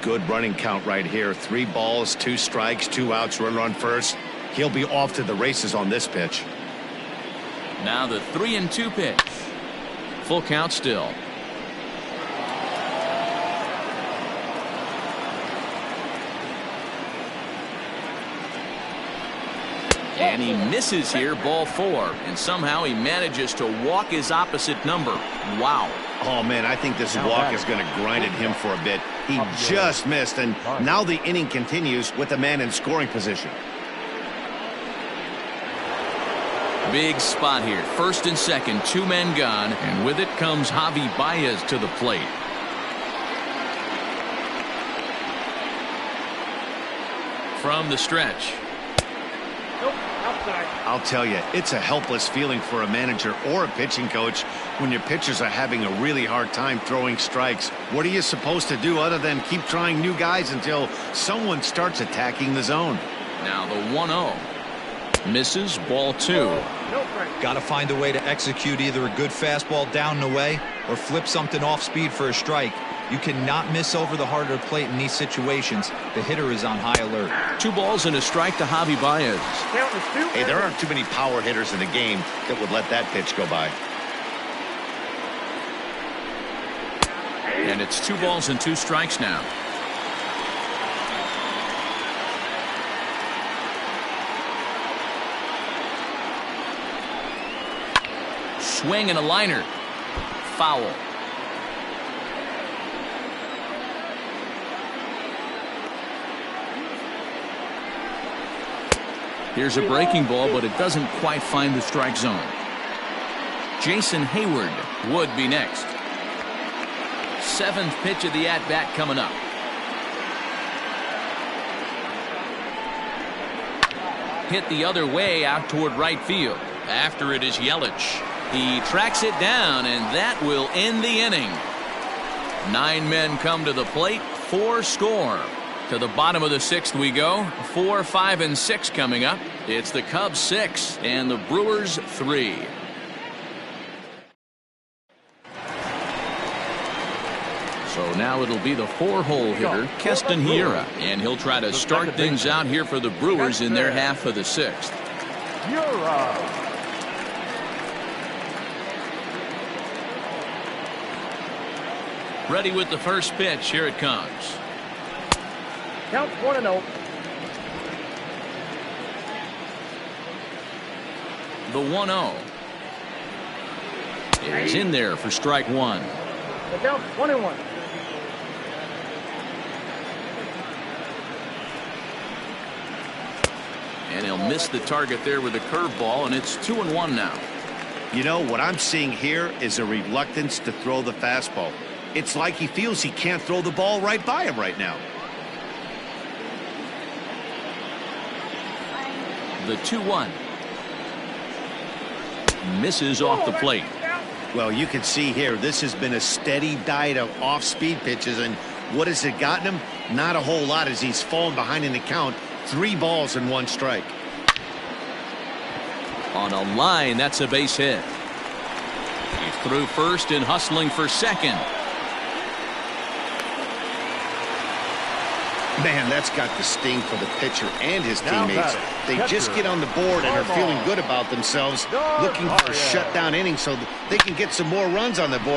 Good running count right here. 3 balls, 2 strikes, 2 outs, runner on first. He'll be off to the races on this pitch. Now the 3-2 pitch. Full count still. And he misses here, ball 4. And somehow he manages to walk his opposite number. Wow. Oh, man, I think this walk is going to grind at him for a bit. He just missed, and now the inning continues with a man in scoring position. Big spot here. First and second, 2 men gone. And with it comes Javi Baez to the plate. From the stretch. I'll tell you, it's a helpless feeling for a manager or a pitching coach when your pitchers are having a really hard time throwing strikes. What are you supposed to do other than keep trying new guys until someone starts attacking the zone? Now the 1-0. Misses, ball 2. Got to find a way to execute either a good fastball down and away or flip something off speed for a strike. You cannot miss over the harder plate in these situations. The hitter is on high alert. 2 balls and a strike to Javi Baez. Hey, there aren't too many power hitters in the game that would let that pitch go by. And it's 2 balls and 2 strikes now. Swing and a liner. Foul. Here's a breaking ball, but it doesn't quite find the strike zone. Jason Hayward would be next. 7th pitch of the at-bat coming up. Hit the other way out toward right field. After it is Yelich. He tracks it down, and that will end the inning. 9 men come to the plate, 4 score. To the bottom of the 6th we go. 4, 5, and 6 coming up. It's the Cubs 6 and the Brewers 3. So now it'll be the 4-hole hitter, Keston Hiura, and he'll try to start things out here for the Brewers in their half of the 6th. Ready with the first pitch. Here it comes. Count 1-0. The 1-0 is in there for strike 1. The count 1-1. And he'll miss the target there with a curveball, and it's 2-1 now. You know, what I'm seeing here is a reluctance to throw the fastball. It's like he feels he can't throw the ball right by him right now. The 2-1 misses off the plate. Well, you can see here, this has been a steady diet of off-speed pitches, and what has it gotten him? Not a whole lot as he's fallen behind in the count. 3 balls and 1 strike. On a line, that's a base hit. He's through first and hustling for second. Man, that's got the sting for the pitcher and his teammates. They just get on the board and are feeling good about themselves, looking for a shutdown inning so they can get some more runs on the board.